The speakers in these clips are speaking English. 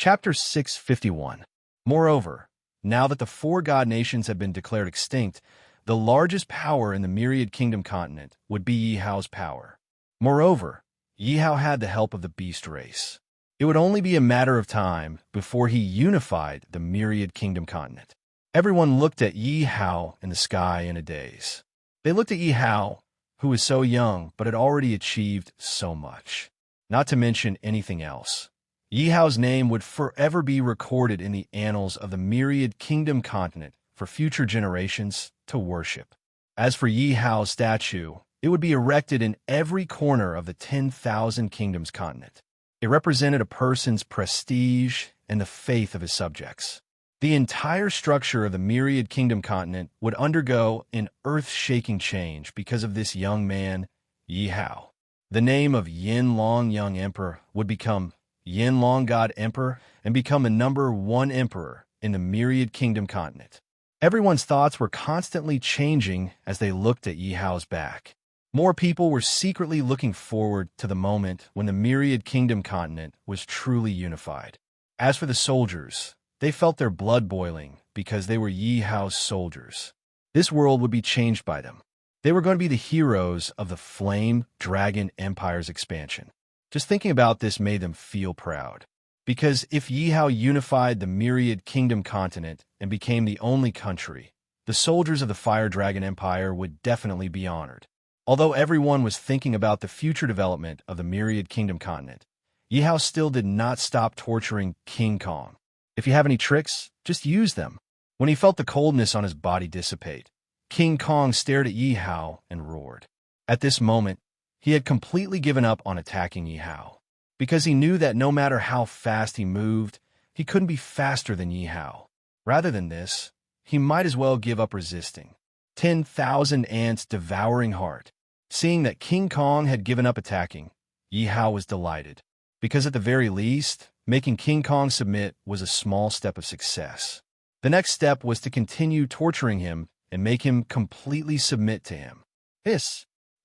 Chapter 651. Moreover, now that the four god nations have been declared extinct, the largest power in the myriad kingdom continent would be Yihao's power. Moreover, Yihao had the help of the beast race. It would only be a matter of time before he unified the myriad kingdom continent. Everyone looked at Yihao in the sky in a daze. They looked at Yihao, who was so young but had already achieved so much. Not to mention anything else. Yihao's name would forever be recorded in the annals of the myriad kingdom continent for future generations to worship. As for Yihao's statue, it would be erected in every corner of the 10,000 kingdoms continent. It represented a person's prestige and the faith of his subjects. The entire structure of the myriad kingdom continent would undergo an earth-shaking change because of this young man, Yihao. The name of Yin Long Young Emperor would become Yin Long God Emperor and become the number one emperor in the myriad kingdom continent. Everyone's thoughts were constantly changing as they looked at Yihao's back. More people were secretly looking forward to the moment when the myriad kingdom continent was truly unified. As for the soldiers, they felt their blood boiling because they were Yihao's soldiers. This world would be changed by them. They were going to be the heroes of the Flame Dragon Empire's expansion. Just thinking about this made them feel proud. Because if Yihao unified the myriad kingdom continent and became the only country, the soldiers of the Fire Dragon Empire would definitely be honored. Although everyone was thinking about the future development of the myriad kingdom continent, Yihao still did not stop torturing King Kong. If you have any tricks, just use them. When he felt the coldness on his body dissipate, King Kong stared at Yihao and roared. At this moment, he had completely given up on attacking Yihao, because he knew that no matter how fast he moved, he couldn't be faster than Yihao. Rather than this, he might as well give up resisting. 10,000 ants devouring heart. Seeing that King Kong had given up attacking, Yihao was delighted, because at the very least, making King Kong submit was a small step of success. The next step was to continue torturing him and make him completely submit to him.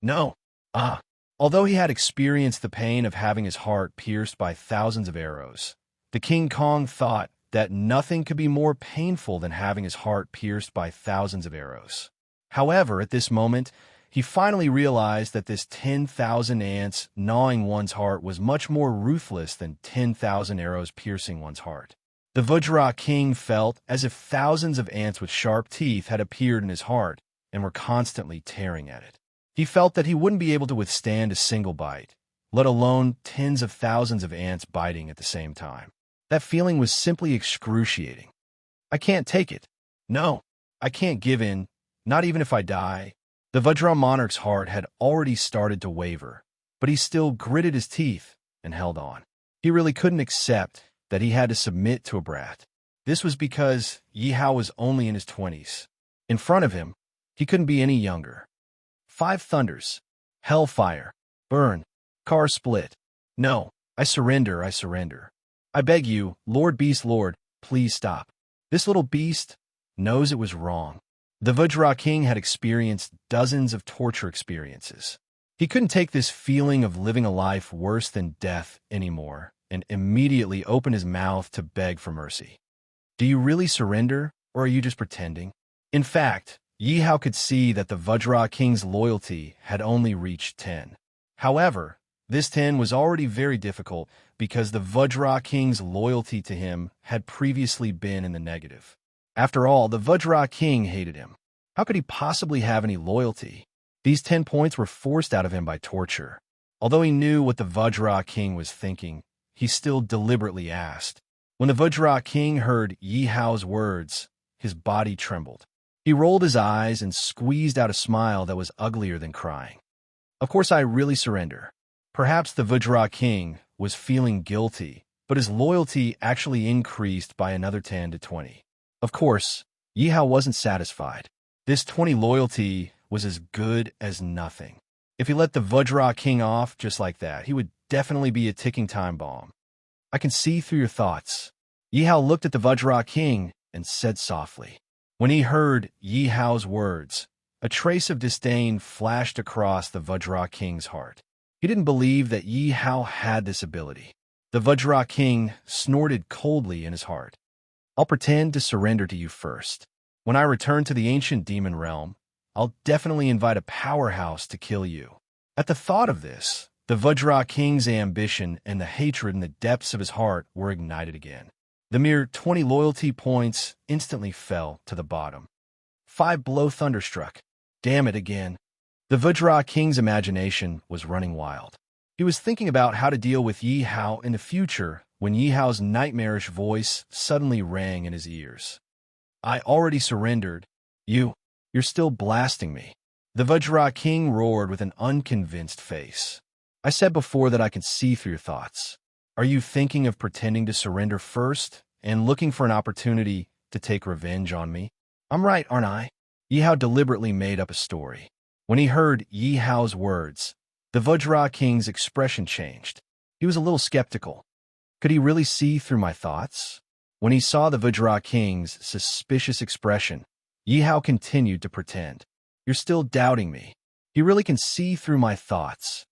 No. Although he had experienced the pain of having his heart pierced by thousands of arrows, the King Kong thought that nothing could be more painful than having his heart pierced by thousands of arrows. However, at this moment, he finally realized that this 10,000 ants gnawing one's heart was much more ruthless than 10,000 arrows piercing one's heart. The Vajra King felt as if thousands of ants with sharp teeth had appeared in his heart and were constantly tearing at it. He felt that he wouldn't be able to withstand a single bite, let alone tens of thousands of ants biting at the same time. That feeling was simply excruciating. I can't take it. No, I can't give in, not even if I die. The Vajra monarch's heart had already started to waver, but he still gritted his teeth and held on. He really couldn't accept that he had to submit to a brat. This was because Yihao was only in his 20s. In front of him, he couldn't be any younger. 5 thunders. Hellfire. Burn. Car split. No, I surrender. I beg you, Lord Beast Lord, please stop. This little beast knows it was wrong. The Vajra King had experienced dozens of torture experiences. He couldn't take this feeling of living a life worse than death anymore and immediately opened his mouth to beg for mercy. Do you really surrender, or are you just pretending? In fact, Yihao could see that the Vajra King's loyalty had only reached 10. However, this 10 was already very difficult because the Vajra King's loyalty to him had previously been in the negative. After all, the Vajra King hated him. How could he possibly have any loyalty? These 10 points were forced out of him by torture. Although he knew what the Vajra King was thinking, he still deliberately asked. When the Vajra King heard Yihao's words, his body trembled. He rolled his eyes and squeezed out a smile that was uglier than crying. Of course, I really surrender. Perhaps the Vajra King was feeling guilty, but his loyalty actually increased by another 10 to 20. Of course, Yihao wasn't satisfied. This 20 loyalty was as good as nothing. If he let the Vajra King off just like that, he would definitely be a ticking time bomb. I can see through your thoughts. Yihao looked at the Vajra King and said softly. When he heard Yihao's words, a trace of disdain flashed across the Vajra King's heart. He didn't believe that Yihao had this ability. The Vajra King snorted coldly in his heart. I'll pretend to surrender to you first. When I return to the ancient demon realm, I'll definitely invite a powerhouse to kill you. At the thought of this, the Vajra King's ambition and the hatred in the depths of his heart were ignited again. The mere 20 loyalty points instantly fell to the bottom. 5 below thunderstruck. Damn it again. The Vajra King's imagination was running wild. He was thinking about how to deal with Yi Hao in the future when Yi Hao's nightmarish voice suddenly rang in his ears. I already surrendered. You're still blasting me. The Vajra King roared with an unconvinced face. I said before that I can see through your thoughts. Are you thinking of pretending to surrender first and looking for an opportunity to take revenge on me? I'm right, aren't I? Yi Hao deliberately made up a story. When he heard Yi Hao's words, the Vajra King's expression changed. He was a little skeptical. Could he really see through my thoughts? When he saw the Vajra King's suspicious expression, Yi Hao continued to pretend. You're still doubting me. He really can see through my thoughts.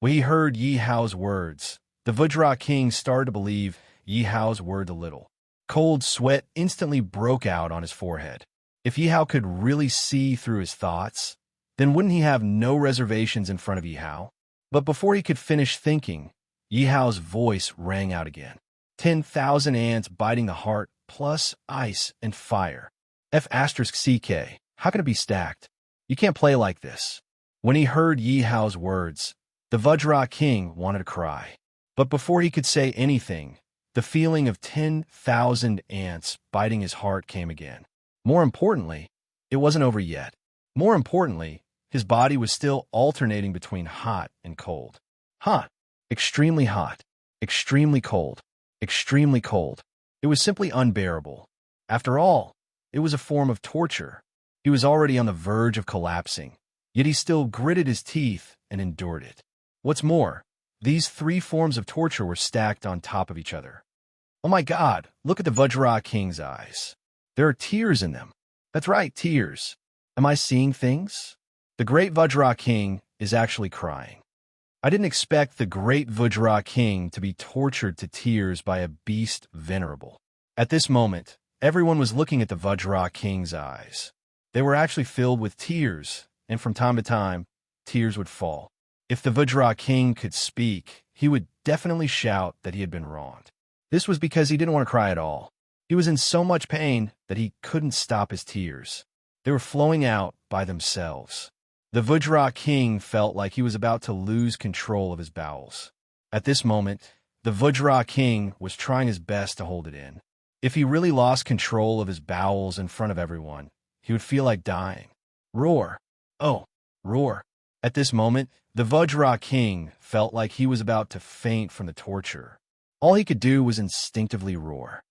When he heard Yi Hao's words, the Vajra King started to believe Yi Hao's word a little. Cold sweat instantly broke out on his forehead. If Yi Hao could really see through his thoughts, then wouldn't he have no reservations in front of Yi Hao? But before he could finish thinking, Yi Hao's voice rang out again. 10,000 ants biting the heart, plus ice and fire. F*CK. How can it be stacked? You can't play like this. When he heard Yi Hao's words, the Vajra King wanted to cry. But before he could say anything, the feeling of 10,000 ants biting his heart came again. More importantly, it wasn't over yet. More importantly, his body was still alternating between hot and cold. Hot, extremely hot, extremely cold, extremely cold. It was simply unbearable. After all, it was a form of torture. He was already on the verge of collapsing, yet he still gritted his teeth and endured it. What's more, these 3 forms of torture were stacked on top of each other. Oh my God, look at the Vajra King's eyes. There are tears in them. That's right, tears. Am I seeing things? The great Vajra King is actually crying. I didn't expect the great Vajra King to be tortured to tears by a beast venerable. At this moment, everyone was looking at the Vajra King's eyes. They were actually filled with tears, and from time to time, tears would fall. If the Vajra King could speak, he would definitely shout that he had been wronged. This was because he didn't want to cry at all. He was in so much pain that he couldn't stop his tears. They were flowing out by themselves. The Vajra King felt like he was about to lose control of his bowels. At this moment, the Vajra King was trying his best to hold it in. If he really lost control of his bowels in front of everyone, he would feel like dying. Roar! Oh, roar! At this moment, the Vajra King felt like he was about to faint from the torture. All he could do was instinctively roar.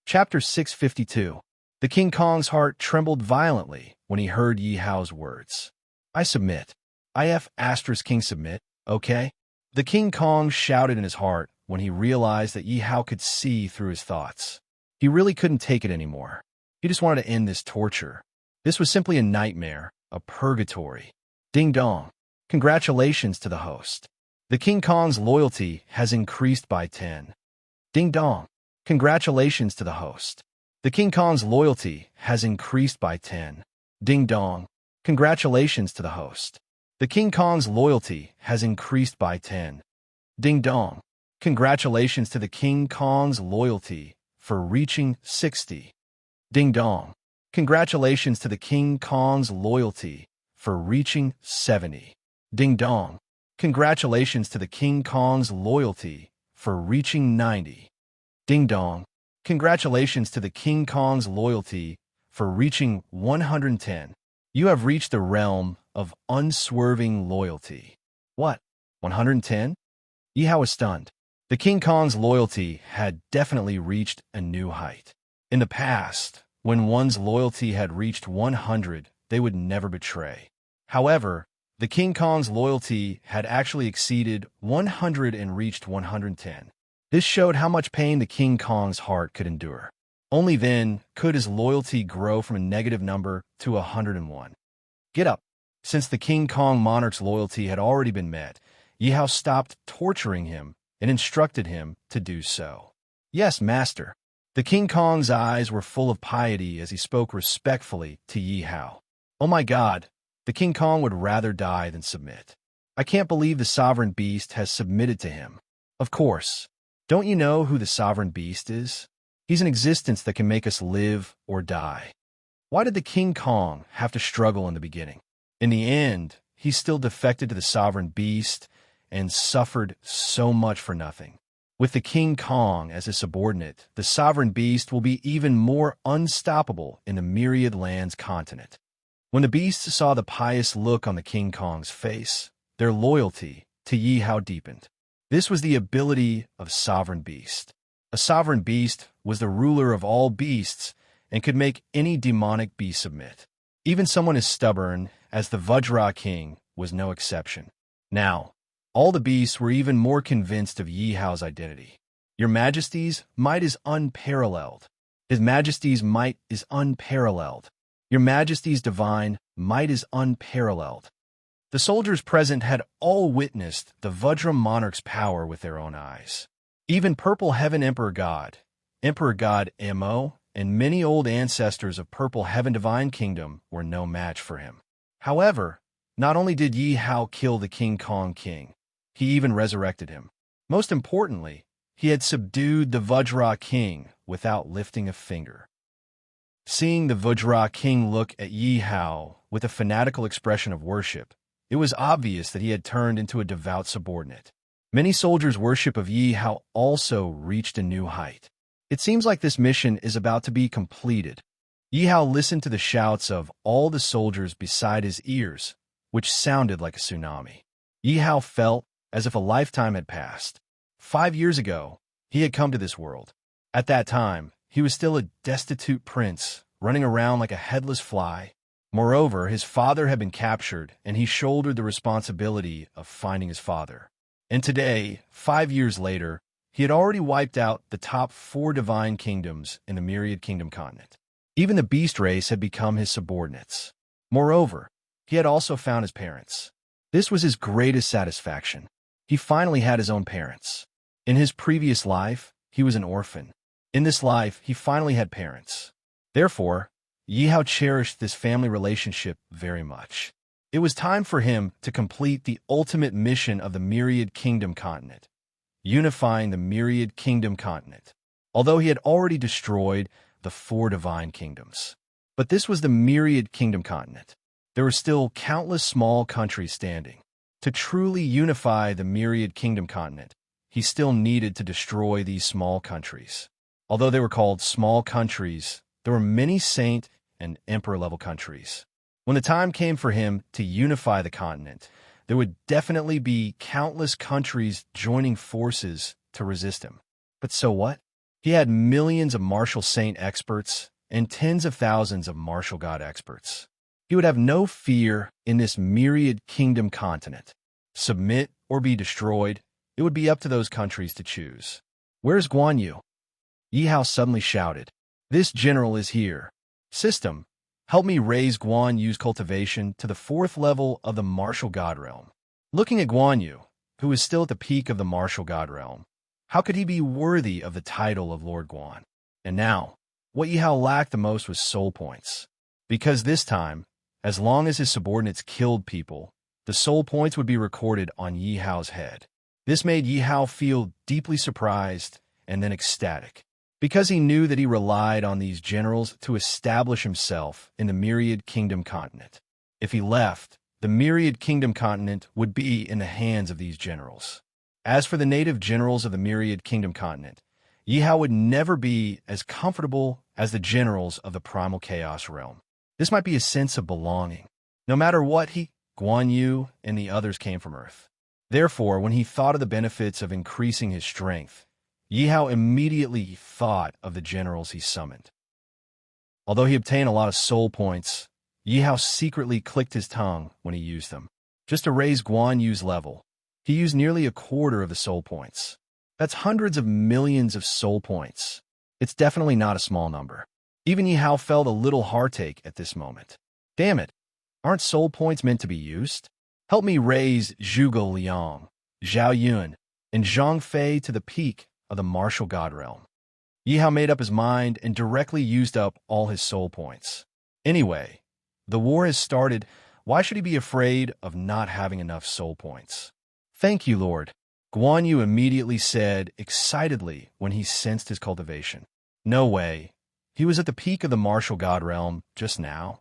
Chapter 652. The King Kong's heart trembled violently when he heard Yi Hao's words. I submit. King submit, okay? The King Kong shouted in his heart when he realized that Yi Hao could see through his thoughts. He really couldn't take it anymore. He just wanted to end this torture. This was simply a nightmare, a purgatory. Ding dong. Congratulations to the host. The King Kong's loyalty has increased by 10. Ding dong. Congratulations to the host. The King Kong's loyalty has increased by 10. Ding dong. Congratulations to the host. The King Kong's loyalty has increased by 10. Ding dong. Congratulations to the King Kong's loyalty for reaching 60. Ding dong. Congratulations to the King Kong's loyalty for reaching 70. Ding dong. Congratulations to the King Kong's loyalty for reaching 90. Ding dong. Congratulations to the King Kong's loyalty for reaching 110. You have reached the realm of unswerving loyalty. What? 110? Yi Hao was stunned. The King Kong's loyalty had definitely reached a new height. In the past, when one's loyalty had reached 100, they would never betray. However, the King Kong's loyalty had actually exceeded 100 and reached 110. This showed how much pain the King Kong's heart could endure. Only then could his loyalty grow from a negative number to 101. Get up. Since the King Kong monarch's loyalty had already been met, Yi Hao stopped torturing him and instructed him to do so. Yes, master. The King Kong's eyes were full of piety as he spoke respectfully to Yi Hao. Oh my God, the King Kong would rather die than submit. I can't believe the sovereign beast has submitted to him. Of course. Don't you know who the sovereign beast is? He's an existence that can make us live or die. Why did the King Kong have to struggle in the beginning? In the end, he still defected to the sovereign beast and suffered so much for nothing. With the King Kong as his subordinate, the sovereign beast will be even more unstoppable in the Myriad Lands continent. When the beasts saw the pious look on the King Kong's face, their loyalty to Yi Hao deepened. This was the ability of sovereign beast. A sovereign beast was the ruler of all beasts and could make any demonic beast submit. Even someone as stubborn as the Vajra King was no exception. Now, all the beasts were even more convinced of Yi Hao's identity. Your Majesty's might is unparalleled. His Majesty's might is unparalleled. Your Majesty's divine might is unparalleled. The soldiers present had all witnessed the Vajra monarch's power with their own eyes. Even Purple Heaven Emperor God Mo, and many old ancestors of Purple Heaven Divine Kingdom were no match for him. However, not only did Yi Hao kill the King Kong King, he even resurrected him. Most importantly, he had subdued the Vajra King without lifting a finger. Seeing the Vajra King look at Yi Hao with a fanatical expression of worship, it was obvious that he had turned into a devout subordinate. Many soldiers' worship of Yi Hao also reached a new height. It seems like this mission is about to be completed. Yi Hao listened to the shouts of all the soldiers beside his ears, which sounded like a tsunami. Yi Hao felt as if a lifetime had passed. 5 years ago, he had come to this world. At that time, he was still a destitute prince, running around like a headless fly. Moreover, his father had been captured, and he shouldered the responsibility of finding his father. And today, 5 years later, he had already wiped out the top 4 divine kingdoms in the Myriad Kingdom continent. Even the beast race had become his subordinates. Moreover, he had also found his parents. This was his greatest satisfaction. He finally had his own parents. In his previous life, he was an orphan. In this life, he finally had parents. Therefore, Yi Hao cherished this family relationship very much. It was time for him to complete the ultimate mission of the Myriad Kingdom continent, unifying the Myriad Kingdom continent, although he had already destroyed the 4 divine kingdoms. But this was the Myriad Kingdom continent. There were still countless small countries standing. To truly unify the Myriad Kingdom continent, he still needed to destroy these small countries. Although they were called small countries, there were many saint and emperor-level countries. When the time came for him to unify the continent, there would definitely be countless countries joining forces to resist him. But so what? He had millions of martial saint experts and tens of thousands of martial god experts. He would have no fear in this Myriad Kingdom continent. Submit or be destroyed, it would be up to those countries to choose. Where's Guan Yu? Yi Hao suddenly shouted. This general is here. System, help me raise Guan Yu's cultivation to the 4th level of the martial god realm. Looking at Guan Yu, who is still at the peak of the martial god realm, how could he be worthy of the title of Lord Guan? And now, what Yi Hao lacked the most was soul points. Because this time, as long as his subordinates killed people, the soul points would be recorded on Yi Hao's head. This made Yi Hao feel deeply surprised and then ecstatic. Because he knew that he relied on these generals to establish himself in the Myriad Kingdom continent. If he left, the Myriad Kingdom continent would be in the hands of these generals. As for the native generals of the Myriad Kingdom continent, Yi Hao would never be as comfortable as the generals of the Primal Chaos realm. This might be a sense of belonging. No matter what, Guan Yu and the others came from Earth. Therefore, when he thought of the benefits of increasing his strength, Yi Hao immediately thought of the generals he summoned. Although he obtained a lot of soul points, Yi Hao secretly clicked his tongue when he used them. Just to raise Guan Yu's level, he used nearly a quarter of the soul points. That's hundreds of millions of soul points. It's definitely not a small number. Even Yi Hao felt a little heartache at this moment. Damn it, aren't soul points meant to be used? Help me raise Zhuge Liang. Zhao Yun, and Zhang Fei to the peak of the martial god realm. Yi Hao made up his mind and directly used up all his soul points. Anyway, the war has started. Why should he be afraid of not having enough soul points? Thank you, Lord, Guan Yu immediately said excitedly when he sensed his cultivation. No way. He was at the peak of the martial god realm just now,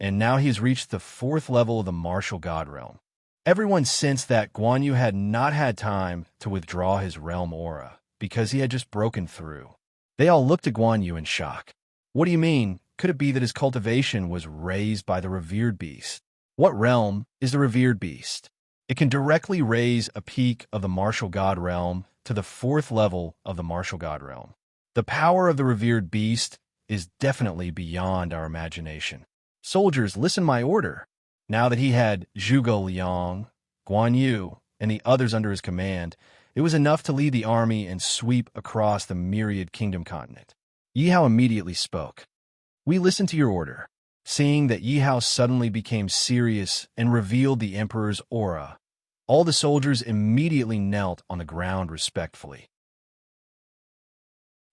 and now he has reached the 4th level of the martial god realm. Everyone sensed that Guan Yu had not had time to withdraw his realm aura because he had just broken through. They all looked at Guan Yu in shock. What do you mean? Could it be that his cultivation was raised by the revered beast? What realm is the revered beast? It can directly raise a peak of the martial god realm to the 4th level of the martial god realm. The power of the revered beast is definitely beyond our imagination. Soldiers, listen my order. Now that he had Zhuge Liang, Guan Yu, and the others under his command, it was enough to lead the army and sweep across the myriad kingdom continent. Yi Hao immediately spoke. We listened to your order. Seeing that Yi Hao suddenly became serious and revealed the emperor's aura, all the soldiers immediately knelt on the ground respectfully.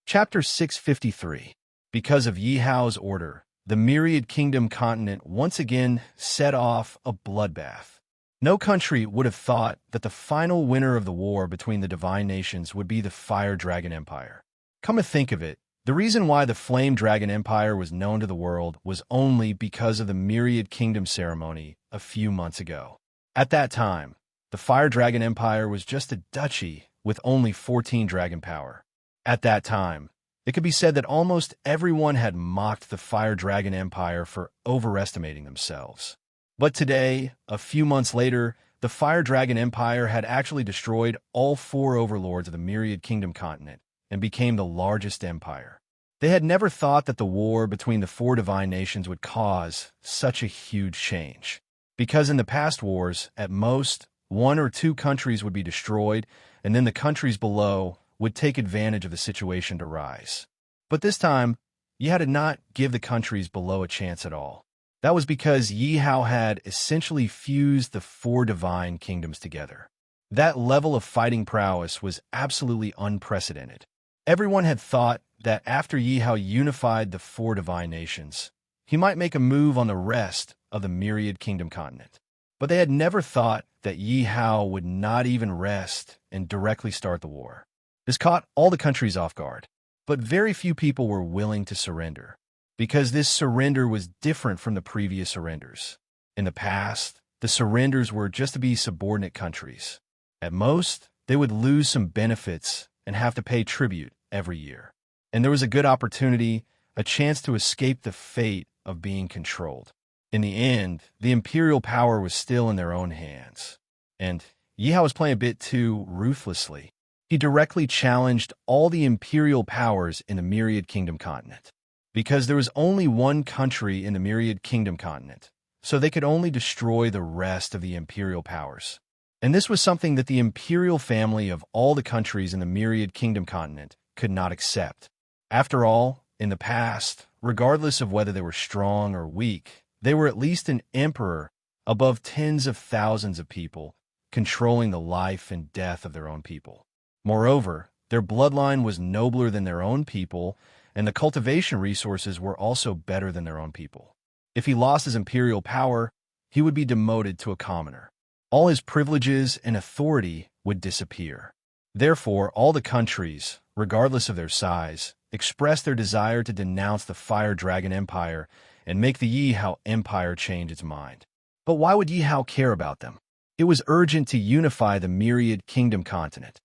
Chapter 653. Because of Yi Hao's order, the myriad kingdom continent once again set off a bloodbath. No country would have thought that the final winner of the war between the divine nations would be the Fire Dragon Empire. Come to think of it, the reason why the Flame Dragon Empire was known to the world was only because of the Myriad Kingdom ceremony a few months ago. At that time, the Fire Dragon Empire was just a duchy with only 14 dragon power. At that time, it could be said that almost everyone had mocked the Fire Dragon Empire for overestimating themselves. But today, a few months later, the Fire Dragon Empire had actually destroyed all 4 overlords of the Myriad Kingdom continent and became the largest empire. They had never thought that the war between the 4 divine nations would cause such a huge change. Because in the past wars, at most, 1 or 2 countries would be destroyed, and then the countries below would take advantage of the situation to rise. But this time, Yi Hao did not give the countries below a chance at all. That was because Yi Hao had essentially fused the 4 divine kingdoms together. That level of fighting prowess was absolutely unprecedented. Everyone had thought that after Yi Hao unified the 4 divine nations, he might make a move on the rest of the Myriad Kingdom continent. But they had never thought that Yi Hao would not even rest and directly start the war. This caught all the countries off guard, but very few people were willing to surrender, because this surrender was different from the previous surrenders. In the past, the surrenders were just to be subordinate countries. At most, they would lose some benefits and have to pay tribute every year. And there was a good opportunity, a chance to escape the fate of being controlled. In the end, the imperial power was still in their own hands. And Yi Hao was playing a bit too ruthlessly. He directly challenged all the imperial powers in the Myriad Kingdom continent. Because there was only 1 country in the Myriad Kingdom continent, so they could only destroy the rest of the imperial powers. And this was something that the imperial family of all the countries in the Myriad Kingdom continent could not accept. After all, in the past, regardless of whether they were strong or weak, they were at least an emperor above tens of thousands of people, controlling the life and death of their own people. Moreover, their bloodline was nobler than their own people, and the cultivation resources were also better than their own people. If he lost his imperial power, he would be demoted to a commoner. All his privileges and authority would disappear. Therefore, all the countries, regardless of their size, expressed their desire to denounce the Fire Dragon Empire and make the Yi Hao Empire change its mind. But why would Yi Hao care about them? It was urgent to unify the Myriad Kingdom continent.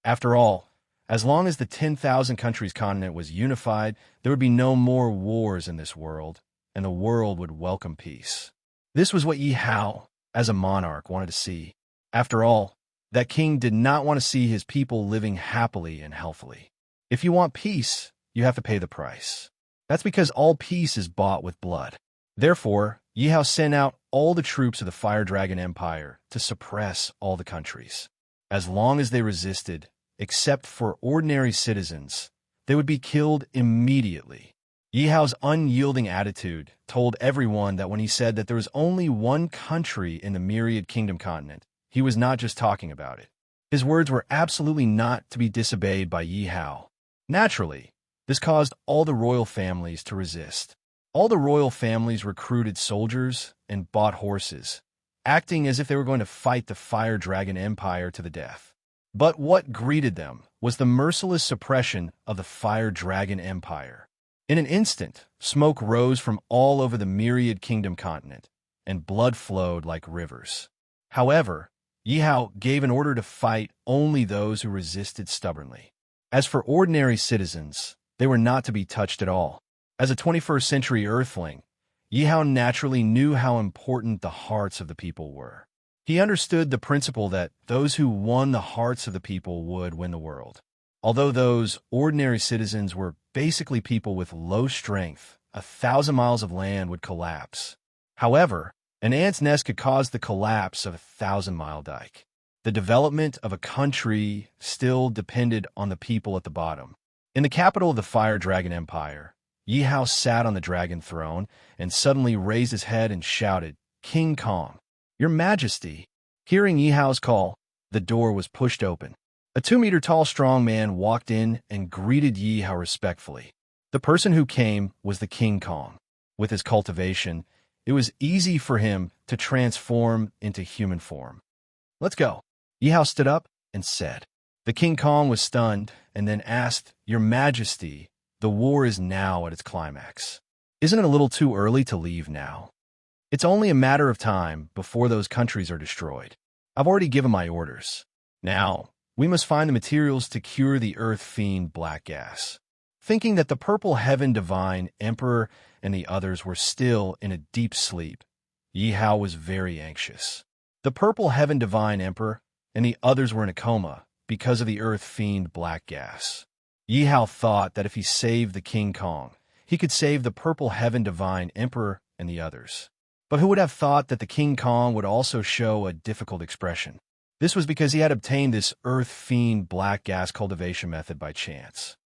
After all, as long as the 10,000 countries continent was unified, there would be no more wars in this world, and the world would welcome peace. This was what Yi Hao, as a monarch, wanted to see. After all, that king did not want to see his people living happily and healthily. If you want peace, you have to pay the price. That's because all peace is bought with blood. Therefore, Yi Hao sent out all the troops of the Fire Dragon Empire to suppress all the countries. As long as they resisted, except for ordinary citizens, they would be killed immediately. Yi Hao's unyielding attitude told everyone that when he said that there was only 1 country in the Myriad Kingdom continent, he was not just talking about it. His words were absolutely not to be disobeyed by Yi Hao. Naturally, this caused all the royal families to resist. All the royal families recruited soldiers and bought horses, acting as if they were going to fight the Fire Dragon Empire to the death. But what greeted them was the merciless suppression of the Fire Dragon Empire. In an instant, smoke rose from all over the myriad kingdom continent, and blood flowed like rivers. However, Yi Hao gave an order to fight only those who resisted stubbornly. As for ordinary citizens, they were not to be touched at all. As a 21st century earthling, Yi Hao naturally knew how important the hearts of the people were. He understood the principle that those who won the hearts of the people would win the world. Although those ordinary citizens were basically people with low strength, 1,000 miles of land would collapse. However, an ant's nest could cause the collapse of a 1,000-mile dike. The development of a country still depended on the people at the bottom. In the capital of the Fire Dragon Empire, Yi Hao sat on the dragon throne and suddenly raised his head and shouted, "King Kong, Your Majesty!" Hearing Yi Hao's call, the door was pushed open. A 2-meter-tall strong man walked in and greeted Yi Hao respectfully. The person who came was the King Kong. With his cultivation, it was easy for him to transform into human form. "Let's go." Yi Hao stood up and said. The King Kong was stunned and then asked, "Your Majesty, the war is now at its climax. Isn't it a little too early to leave now? It's only a matter of time before those countries are destroyed. I've already given my orders. Now, we must find the materials to cure the Earth Fiend black gas." Thinking that the Purple Heaven Divine Emperor and the others were still in a deep sleep, Yi Hao was very anxious. The Purple Heaven Divine Emperor and the others were in a coma because of the Earth Fiend black gas. Yi Hao thought that if he saved the King Kong, he could save the Purple Heaven Divine Emperor and the others. But who would have thought that the King Kong would also show a difficult expression? This was because he had obtained this Earth Fiend black gas cultivation method by chance.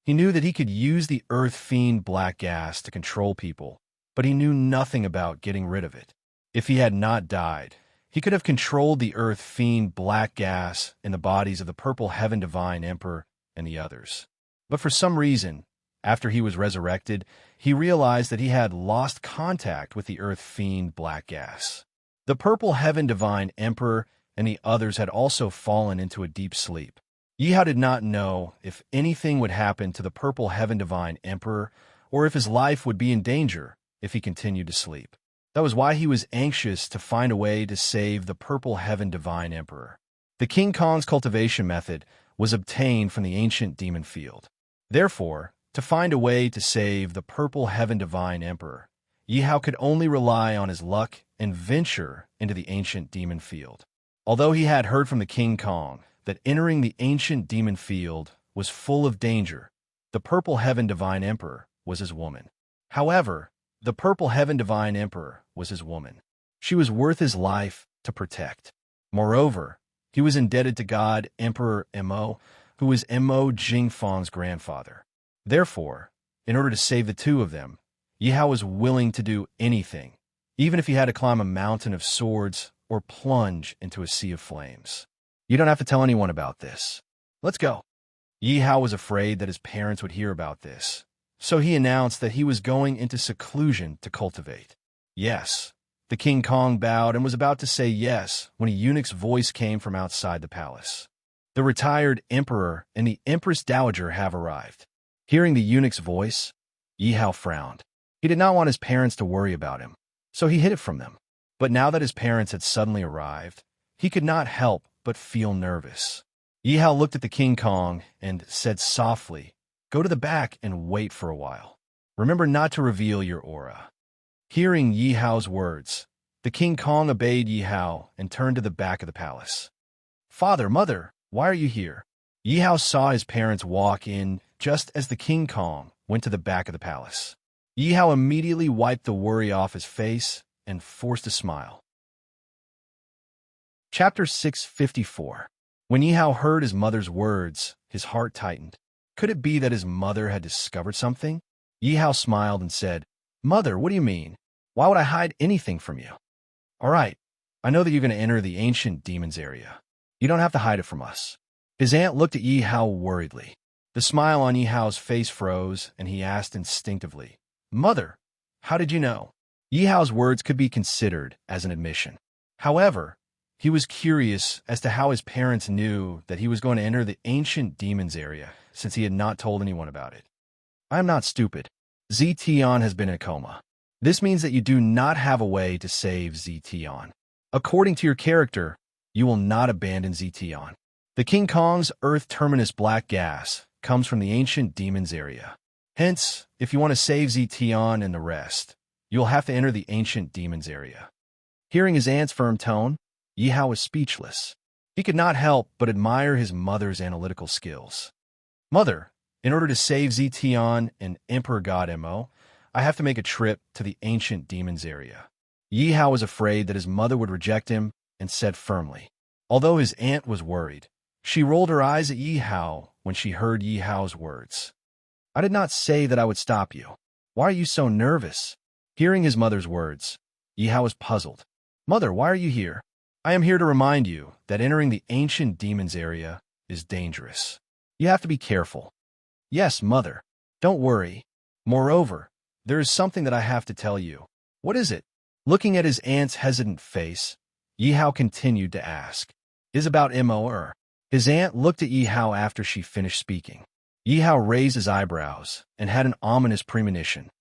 He knew that he could use the Earth Fiend black gas to control people, but he knew nothing about getting rid of it. If he had not died, he could have controlled the Earth Fiend black gas in the bodies of the Purple Heaven Divine Emperor and the others. But for some reason, after he was resurrected, he realized that he had lost contact with the Earth Fiend black gas. The Purple Heaven Divine Emperor and the others had also fallen into a deep sleep. Yi Hao did not know if anything would happen to the Purple Heaven Divine Emperor or if his life would be in danger if he continued to sleep. That was why he was anxious to find a way to save the Purple Heaven Divine Emperor. The King Kong's cultivation method was obtained from the ancient demon field. Therefore, to find a way to save the Purple Heaven Divine Emperor, Yi Hao could only rely on his luck and venture into the ancient demon field. Although he had heard from the King Kong that entering the ancient demon field was full of danger, the Purple Heaven Divine Emperor was his woman. However, the Purple Heaven Divine Emperor was his woman. She was worth his life to protect. Moreover, he was indebted to God Emperor Mo, who was Mo Jingfang's grandfather. Therefore, in order to save the two of them, Yi Hao was willing to do anything, even if he had to climb a mountain of swords or plunge into a sea of flames. "You don't have to tell anyone about this. Let's go." Yi Hao was afraid that his parents would hear about this, so he announced that he was going into seclusion to cultivate. "Yes." The King Kong bowed and was about to say yes when a eunuch's voice came from outside the palace. "The retired emperor and the Empress Dowager have arrived." Hearing the eunuch's voice, Yi Hao frowned. He did not want his parents to worry about him, so he hid it from them. But now that his parents had suddenly arrived, he could not help but feel nervous. Yi Hao looked at the King Kong and said softly, "Go to the back and wait for a while. Remember not to reveal your aura." Hearing Yi Hao's words, the King Kong obeyed Yi Hao and turned to the back of the palace. "Father, mother, why are you here?" Yi Hao saw his parents walk in just as the King Kong went to the back of the palace. Yi Hao immediately wiped the worry off his face and forced a smile. Chapter 654. When Yi Hao heard his mother's words, his heart tightened. Could it be that his mother had discovered something? Yi Hao smiled and said, "Mother, what do you mean? Why would I hide anything from you? All right, I know that you're going to enter the ancient demons area. You don't have to hide it from us. His aunt looked at Yi Hao worriedly. The smile on Yi Hao's face froze, and he asked instinctively, "Mother, how did you know?" Yi Hao's words could be considered as an admission. However, he was curious as to how his parents knew that he was going to enter the ancient demons area, since he had not told anyone about it. "I am not stupid. Zetian has been in a coma. This means that you do not have a way to save Zetian. According to your character, you will not abandon Zetian. The King Kong's Earth Terminus black gas comes from the ancient demons area. Hence, if you want to save Zetian and the rest, you will have to enter the ancient demons area." Hearing his aunt's firm tone, Yi Hao was speechless. He could not help but admire his mother's analytical skills. "Mother, in order to save Zetian and Emperor God Mo, I have to make a trip to the ancient demons area." Yi Hao was afraid that his mother would reject him and said firmly. Although his aunt was worried, she rolled her eyes at Yi Hao when she heard Yi Hao's words. "I did not say that I would stop you. Why are you so nervous?" Hearing his mother's words, Yi Hao was puzzled. "Mother, why are you here?" "I am here to remind you that entering the ancient demons area is dangerous. You have to be careful." "Yes, mother. Don't worry. Moreover, there is something that I have to tell you." "What is it?" Looking at his aunt's hesitant face, Yi Hao continued to ask. "Is about Mo." His aunt looked at Yi Hao after she finished speaking. Yi Hao raised his eyebrows and had an ominous premonition.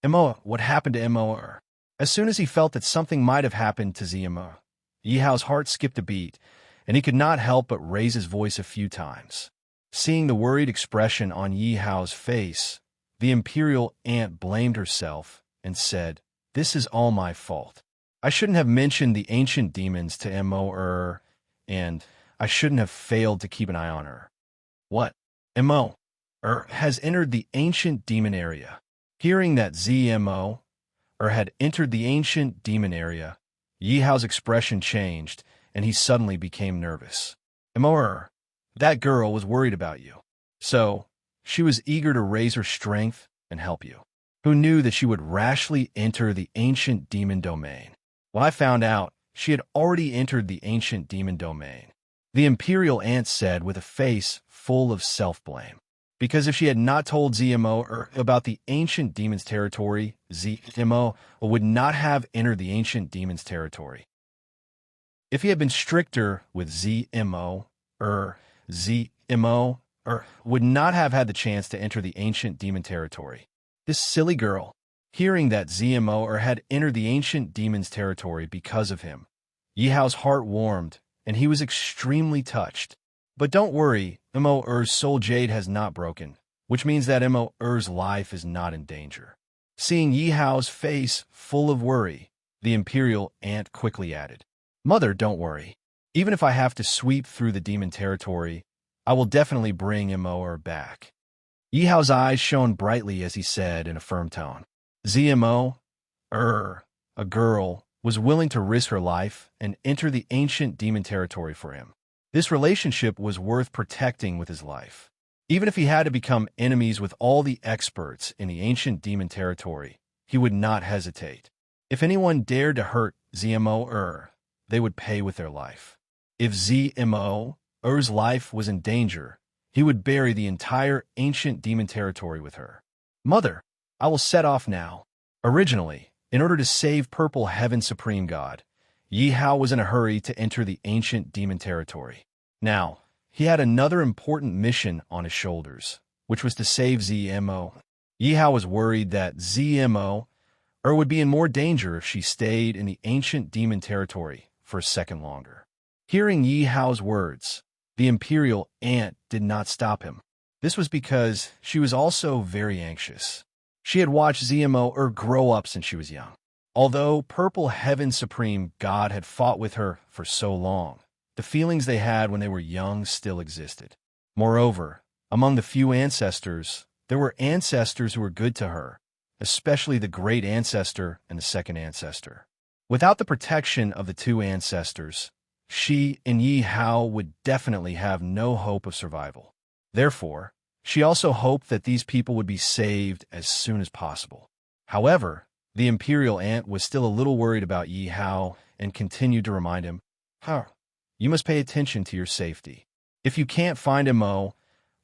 "Mo, what happened to Mo?" As soon as he felt that something might have happened to Zemo, Yi Hao's heart skipped a beat, and he could not help but raise his voice a few times. Seeing the worried expression on Yi Hao's face, the imperial aunt blamed herself and said, "This is all my fault. I shouldn't have mentioned the ancient demons to Mo, and I shouldn't have failed to keep an eye on her." "What? Mo has entered the ancient demon area." Hearing that Zmo had entered the ancient demon area, Yi Hao's expression changed, and he suddenly became nervous. "Mo, that girl was worried about you. So, she was eager to raise her strength and help you. Who knew that she would rashly enter the ancient demon domain?" When I found out, she had already entered the ancient demon domain, the imperial aunt said with a face full of self-blame. Because if she had not told Zmo about the ancient demons territory, Zmo would not have entered the ancient demons territory. If he had been stricter with Zmo would not have had the chance to enter the ancient demon territory. This silly girl. Hearing that Zmo had entered the ancient demons territory because of him, Yi Hao's heart warmed, and he was extremely touched. But don't worry, Mo's soul jade has not broken, which means that Mo's life is not in danger. Seeing Yi Hao's face full of worry, the imperial aunt quickly added, "Mother, don't worry. Even if I have to sweep through the demon territory, I will definitely bring Mo back." Yi Hao's eyes shone brightly as he said in a firm tone, "Zmo, a girl, was willing to risk her life and enter the ancient demon territory for him. This relationship was worth protecting with his life. Even if he had to become enemies with all the experts in the ancient demon territory, he would not hesitate. If anyone dared to hurt Zmo, they would pay with their life. If Zmo's life was in danger, he would bury the entire ancient demon territory with her." "Mother, I will set off now." Originally, in order to save Purple Heaven Supreme God, Yi Hao was in a hurry to enter the ancient demon territory. Now, he had another important mission on his shoulders, which was to save Zmo. Yi Hao was worried that Zmo would be in more danger if she stayed in the ancient demon territory for a second longer. Hearing Yi Hao's words, the imperial aunt did not stop him. This was because she was also very anxious. She had watched Zmo grow up since she was young. Although Purple Heaven Supreme God had fought with her for so long, the feelings they had when they were young still existed. Moreover, among the few ancestors, there were ancestors who were good to her, especially the great ancestor and the second ancestor. Without the protection of the two ancestors, she and Yi Hao would definitely have no hope of survival. Therefore, she also hoped that these people would be saved as soon as possible. However, the imperial aunt was still a little worried about Yi Hao and continued to remind him, you must pay attention to your safety. If you can't find a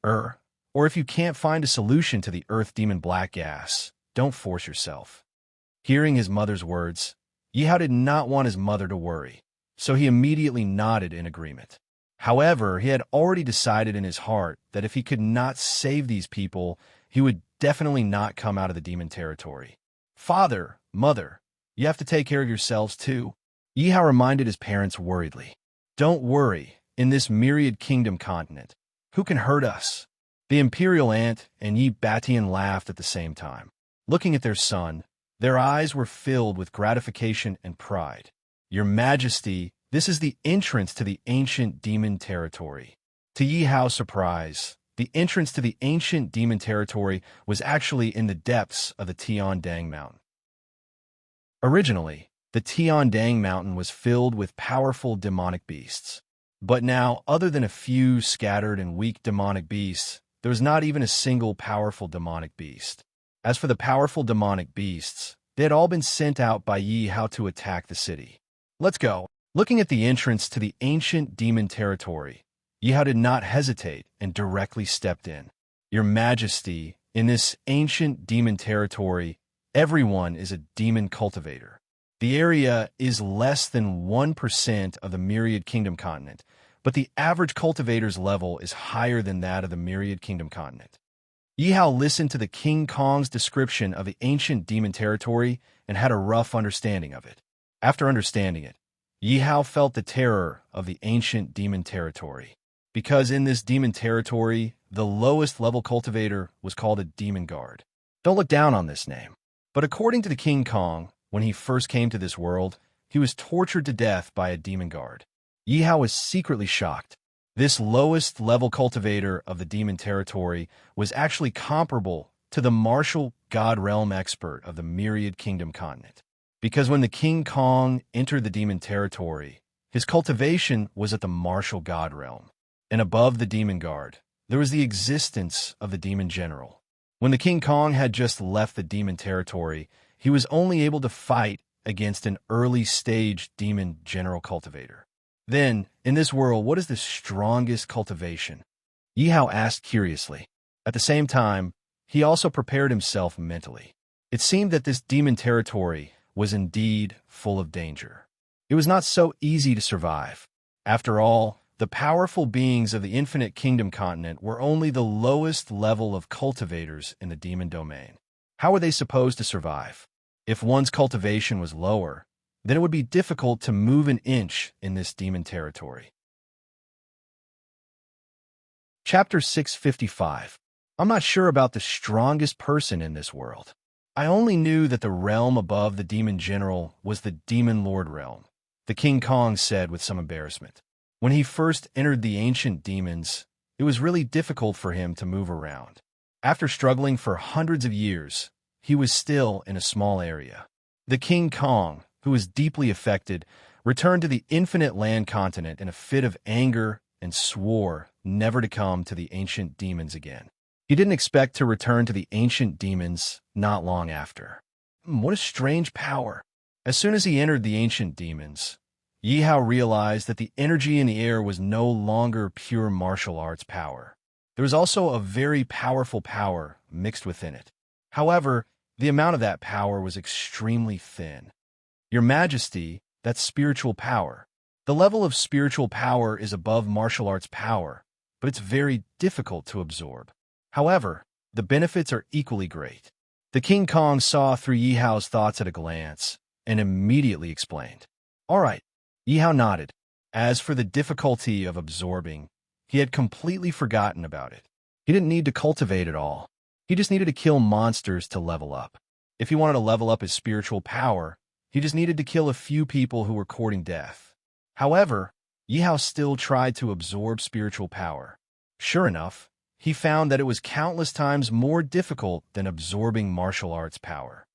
or if you can't find a solution to the earth demon black gas, don't force yourself." Hearing his mother's words, Yihao did not want his mother to worry, so he immediately nodded in agreement. However, he had already decided in his heart that if he could not save these people, he would definitely not come out of the demon territory. "Father, mother, you have to take care of yourselves too," Yihao reminded his parents worriedly. "Don't worry, in this myriad kingdom continent, who can hurt us?" The imperial aunt and Yi Batian laughed at the same time. Looking at their son, their eyes were filled with gratification and pride. "Your Majesty, this is the entrance to the ancient demon territory." To Yihao's surprise, the entrance to the ancient demon territory was actually in the depths of the Tiandang Mountain. Originally, the Tiandang Mountain was filled with powerful demonic beasts. But now, other than a few scattered and weak demonic beasts, there was not even a single powerful demonic beast. As for the powerful demonic beasts, they had all been sent out by Yihao to attack the city. "Let's go." Looking at the entrance to the ancient demon territory, Yihao did not hesitate and directly stepped in. "Your Majesty, in this ancient demon territory, everyone is a demon cultivator. The area is less than 1% of the Myriad Kingdom continent, but the average cultivator's level is higher than that of the Myriad Kingdom continent." Yihao listened to the King Kong's description of the ancient demon territory and had a rough understanding of it. After understanding it, Yihao felt the terror of the ancient demon territory. Because in this demon territory, the lowest level cultivator was called a demon guard. Don't look down on this name. But according to the King Kong, when he first came to this world, he was tortured to death by a demon guard. Yihao was secretly shocked. This lowest level cultivator of the demon territory was actually comparable to the martial god realm expert of the Myriad Kingdom continent. Because when the King Kong entered the demon territory, his cultivation was at the martial god realm. And above the demon guard, there was the existence of the demon general. When the King Kong had just left the demon territory, he was only able to fight against an early-stage demon general cultivator. Then, in this world, what is the strongest cultivation? Yihao asked curiously. At the same time, he also prepared himself mentally. It seemed that this demon territory was indeed full of danger. It was not so easy to survive. After all, the powerful beings of the Infinite Kingdom continent were only the lowest level of cultivators in the demon domain. How were they supposed to survive? If one's cultivation was lower, then it would be difficult to move an inch in this demon territory. Chapter 655. I'm not sure about the strongest person in this world. I only knew that the realm above the demon general was the demon lord realm, the King Kong said with some embarrassment. When he first entered the ancient demons, it was really difficult for him to move around. After struggling for hundreds of years, he was still in a small area. The King Kong, who was deeply affected, returned to the infinite land continent in a fit of anger and swore never to come to the ancient demons again. He didn't expect to return to the ancient demons not long after. What a strange power. As soon as he entered the ancient demons, Yihao realized that the energy in the air was no longer pure martial arts power. There was also a very powerful power mixed within it. However, the amount of that power was extremely thin. Your Majesty, that's spiritual power. The level of spiritual power is above martial arts power, but it's very difficult to absorb. However, the benefits are equally great. The King Kong saw through Yihao's thoughts at a glance and immediately explained. All right, Yihao nodded. As for the difficulty of absorbing, he had completely forgotten about it. He didn't need to cultivate at all. He just needed to kill monsters to level up. If he wanted to level up his spiritual power, he just needed to kill a few people who were courting death. However, Yihao still tried to absorb spiritual power. Sure enough, he found that it was countless times more difficult than absorbing martial arts power.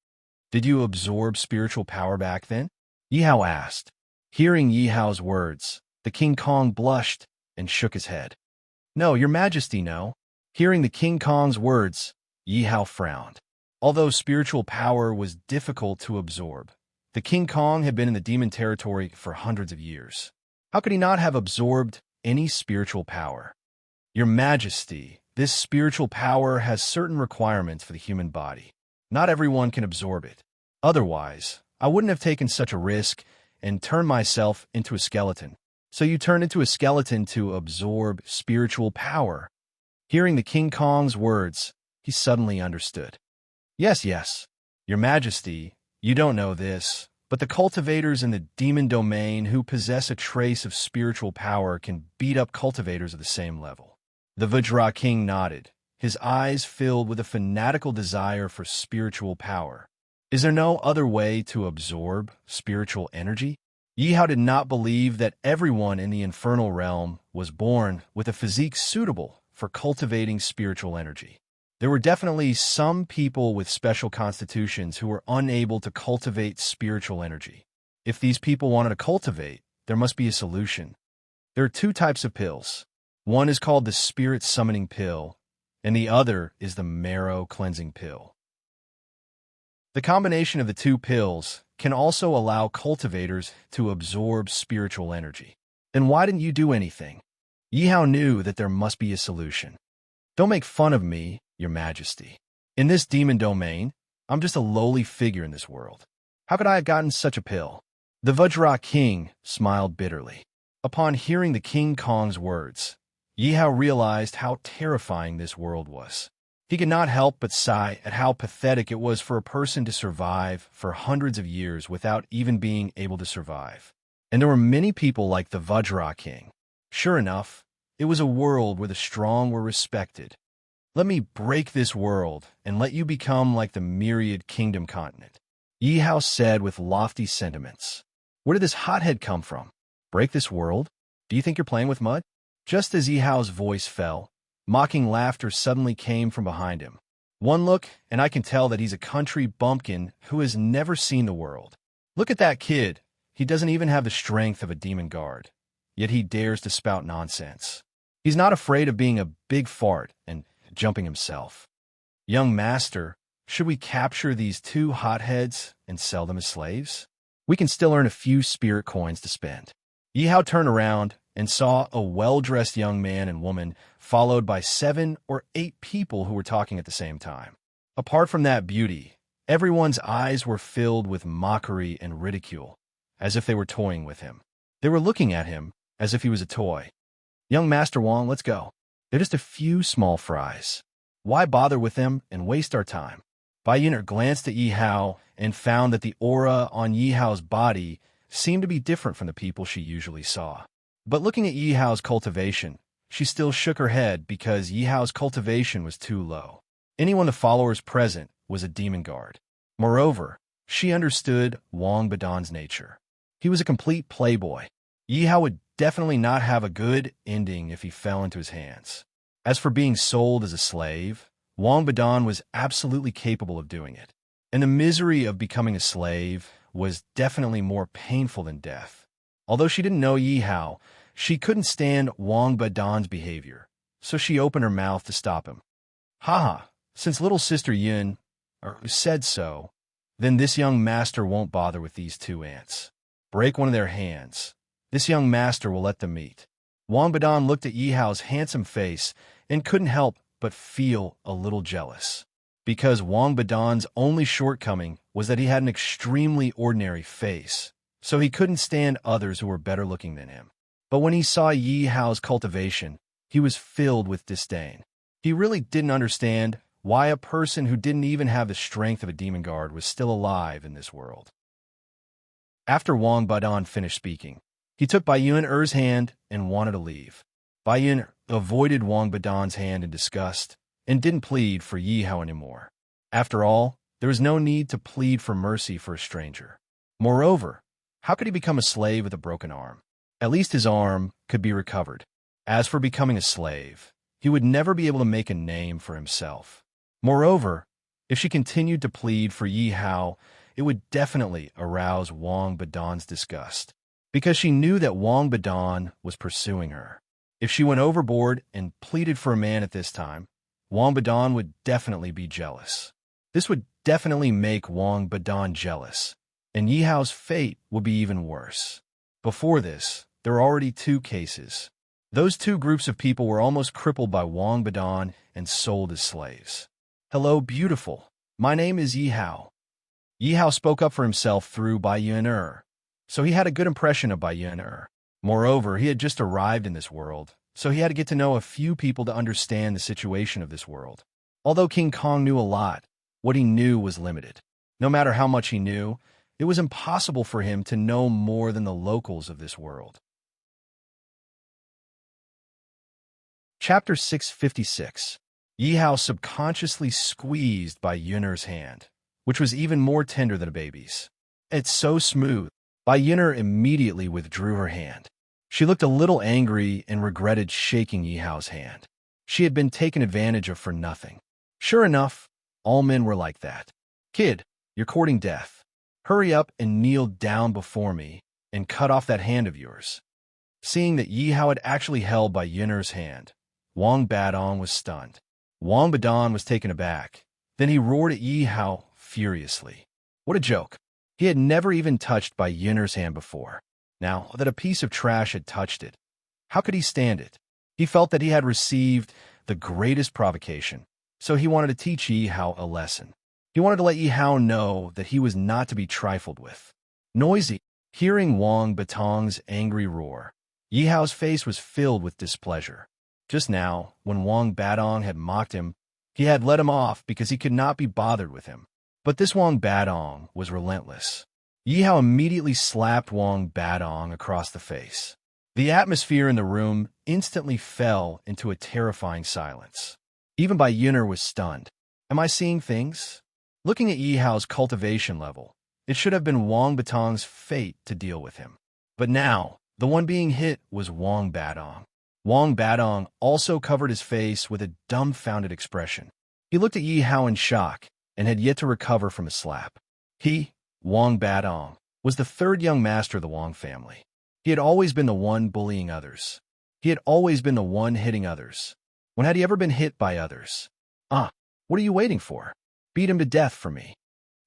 Did you absorb spiritual power back then? Yihao asked. Hearing Yihao's words, the King Kong blushed and shook his head. No, Your Majesty, no. Hearing the King Kong's words, Yihao frowned. Although spiritual power was difficult to absorb, the King Kong had been in the demon territory for hundreds of years. How could he not have absorbed any spiritual power? Your Majesty, this spiritual power has certain requirements for the human body. Not everyone can absorb it. Otherwise, I wouldn't have taken such a risk and turned myself into a skeleton. So you turned into a skeleton to absorb spiritual power. Hearing the King Kong's words, he suddenly understood. Yes, yes, Your Majesty, you don't know this, but the cultivators in the demon domain who possess a trace of spiritual power can beat up cultivators of the same level. The Vajra King nodded, his eyes filled with a fanatical desire for spiritual power. Is there no other way to absorb spiritual energy? Yi Hao did not believe that everyone in the infernal realm was born with a physique suitable for cultivating spiritual energy. There were definitely some people with special constitutions who were unable to cultivate spiritual energy. If these people wanted to cultivate, there must be a solution. There are two types of pills. One is called the spirit summoning pill, and the other is the marrow cleansing pill. The combination of the two pills can also allow cultivators to absorb spiritual energy. Then why didn't you do anything? Yi Hao knew that there must be a solution. Don't make fun of me, Your Majesty. In this demon domain, I'm just a lowly figure in this world. How could I have gotten such a pill? The Vajra King smiled bitterly. Upon hearing the King Kong's words, Yi Hao realized how terrifying this world was. He could not help but sigh at how pathetic it was for a person to survive for hundreds of years without even being able to survive. And there were many people like the Vajra King. Sure enough, it was a world where the strong were respected. Let me break this world and let you become like the myriad kingdom continent, Yi Hao said with lofty sentiments. Where did this hothead come from? Break this world? Do you think you're playing with mud? Just as Yi Hao's voice fell, mocking laughter suddenly came from behind him. One look, and I can tell that he's a country bumpkin who has never seen the world. Look at that kid. He doesn't even have the strength of a demon guard, yet he dares to spout nonsense. He's not afraid of being a big fart and jumping himself. Young master, should we capture these two hotheads and sell them as slaves? We can still earn a few spirit coins to spend. Yi Hao turned around and saw a well-dressed young man and woman followed by 7 or 8 people who were talking at the same time. Apart from that beauty, everyone's eyes were filled with mockery and ridicule, as if they were toying with him. They were looking at him as if he was a toy. Young Master Wang, let's go. They're just a few small fries. Why bother with them and waste our time? Bai Yin'er glanced at Yi Hao and found that the aura on Yi Hao's body seemed to be different from the people she usually saw. But looking at Yi Hao's cultivation, she still shook her head because Yi Hao's cultivation was too low. Any one of the followers present was a demon guard. Moreover, she understood Wang Badan's nature. He was a complete playboy. Yi Hao would definitely not have a good ending if he fell into his hands. As for being sold as a slave, Wang Badan was absolutely capable of doing it. And the misery of becoming a slave was definitely more painful than death. Although she didn't know Yi Hao, she couldn't stand Wang Badan's behavior, so she opened her mouth to stop him. Haha, since little sister Yin said so, then this young master won't bother with these 2 ants. Break one of their hands. This young master will let them eat. Wang Badan looked at Yi Hao's handsome face and couldn't help but feel a little jealous. Because Wang Badan's only shortcoming was that he had an extremely ordinary face, so he couldn't stand others who were better looking than him. But when he saw Yi Hao's cultivation, he was filled with disdain. He really didn't understand why a person who didn't even have the strength of a demon guard was still alive in this world. After Wang Badan finished speaking, he took Bai Yin'er's hand and wanted to leave. Bai Yin'er avoided Wang Badan's hand in disgust and didn't plead for Yi Hao anymore. After all, there was no need to plead for mercy for a stranger. Moreover, how could he become a slave with a broken arm? At least his arm could be recovered. As for becoming a slave, he would never be able to make a name for himself. Moreover, if she continued to plead for Yi Hao, it would definitely arouse Wang Badan's disgust, because she knew that Wang Badan was pursuing her. If she went overboard and pleaded for a man at this time, Wang Badan would definitely be jealous. This would definitely make Wang Badan jealous, and Yi Hao's fate would be even worse. Before this, there are already two cases. Those two groups of people were almost crippled by Wang Badan and sold as slaves. "Hello, beautiful. My name is Yi Hao." Yi Hao spoke up for himself through Bai Yuan, so he had a good impression of Bai Yuan. Moreover, he had just arrived in this world, so he had to get to know a few people to understand the situation of this world. Although King Kong knew a lot, what he knew was limited. No matter how much he knew, it was impossible for him to know more than the locals of this world. Chapter 656. Yi Hao subconsciously squeezed Bai Yun'er's hand, which was even more tender than a baby's. "It's so smooth." Bai Yun'er immediately withdrew her hand. She looked a little angry and regretted shaking Yi Hao's hand. She had been taken advantage of for nothing. Sure enough, all men were like that. "Kid, you're courting death. Hurry up and kneel down before me and cut off that hand of yours." Seeing that Yi Hao had actually held Bai Yun'er's hand, Wang Badong was stunned. Wang Badan was taken aback. Then he roared at Yi Hao furiously. What a joke. He had never even touched Bai Yun'er's hand before. Now that a piece of trash had touched it, how could he stand it? He felt that he had received the greatest provocation, so he wanted to teach Yi Hao a lesson. He wanted to let Yi Hao know that he was not to be trifled with. Noisy. Hearing Wang Batong's angry roar, Yi Hao's face was filled with displeasure. Just now, when Wang Badong had mocked him, he had let him off because he could not be bothered with him. But this Wang Badong was relentless. Yi Hao immediately slapped Wang Badong across the face. The atmosphere in the room instantly fell into a terrifying silence. Even Bai Yun'er was stunned. Am I seeing things? Looking at Yi Hao's cultivation level, it should have been Wang Batong's fate to deal with him. But now, the one being hit was Wang Badong. Wang Badong also covered his face with a dumbfounded expression. He looked at Yi Hao in shock and had yet to recover from his slap. He, Wang Badong, was the third young master of the Wang family. He had always been the one bullying others. He had always been the one hitting others. When had he ever been hit by others? What are you waiting for? Beat him to death for me.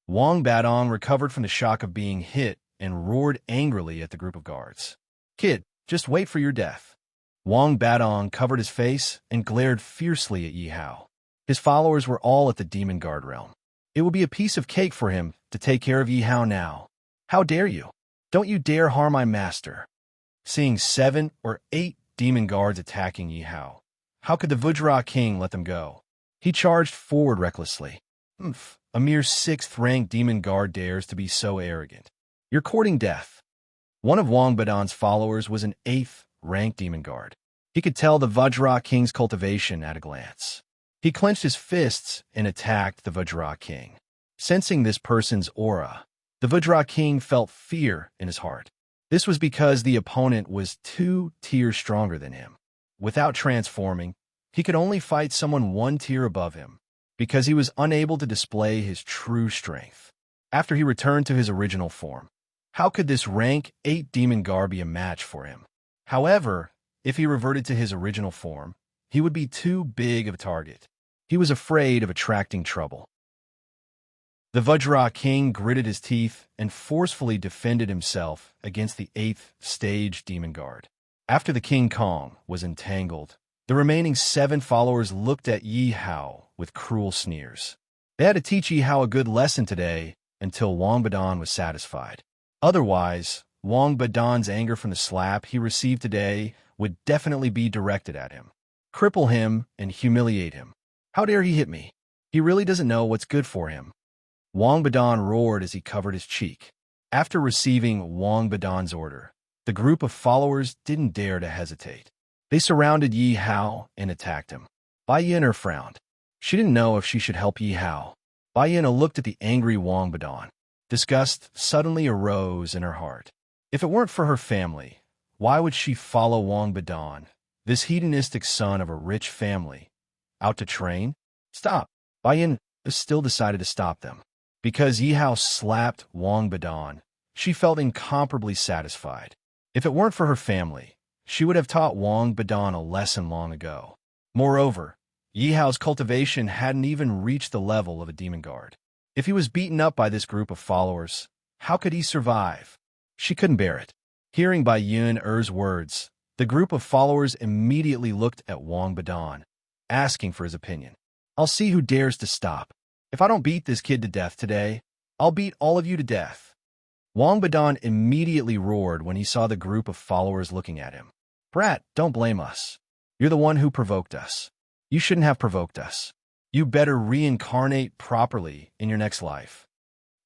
Wang Badong recovered from the shock of being hit and roared angrily at the group of guards. Kid, just wait for your death. Wang Badong covered his face and glared fiercely at Yi Hao. His followers were all at the demon guard realm. It would be a piece of cake for him to take care of Yi Hao now. How dare you? Don't you dare harm my master. Seeing 7 or 8 demon guards attacking Yi Hao, how could the Vajra king let them go? He charged forward recklessly. A mere 6th-ranked demon guard dares to be so arrogant. You're courting death. One of Wang Badon's followers was an 8th-ranked demon guard. He could tell the Vajra king's cultivation at a glance. He clenched his fists and attacked the Vajra king. Sensing this person's aura, the Vajra king felt fear in his heart. This was because the opponent was 2 tiers stronger than him. Without transforming, he could only fight someone 1 tier above him, because he was unable to display his true strength. After he returned to his original form, how could this rank 8 demon guard be a match for him? However, if he reverted to his original form, he would be too big of a target. He was afraid of attracting trouble. The Vajra king gritted his teeth and forcefully defended himself against the 8th stage demon guard. After the King Kong was entangled, the remaining 7 followers looked at Yi Hao with cruel sneers. They had to teach Yi Hao a good lesson today until Wang Badan was satisfied. Otherwise, Wang Badan's anger from the slap he received today would definitely be directed at him. Cripple him and humiliate him. How dare he hit me? He really doesn't know what's good for him. Wang Badan roared as he covered his cheek. After receiving Wang Badan's order, the group of followers didn't dare to hesitate. They surrounded Yi Hao and attacked him. Bai Yun'er frowned. She didn't know if she should help Yi Hao. Bai Yun'er looked at the angry Wang Badan. Disgust suddenly arose in her heart. If it weren't for her family, why would she follow Wang Badan, this hedonistic son of a rich family, out to train? Stop! Bai Yun'er still decided to stop them. Because Yi Hao slapped Wang Badan, she felt incomparably satisfied. If it weren't for her family, she would have taught Wang Badan a lesson long ago. Moreover, Yi Hao's cultivation hadn't even reached the level of a demon guard. If he was beaten up by this group of followers, how could he survive? She couldn't bear it. Hearing Bai Yun Er's words, the group of followers immediately looked at Wang Badan, asking for his opinion. I'll see who dares to stop. If I don't beat this kid to death today, I'll beat all of you to death. Wang Badan immediately roared when he saw the group of followers looking at him. Brat, don't blame us. You're the one who provoked us. You shouldn't have provoked us. You better reincarnate properly in your next life.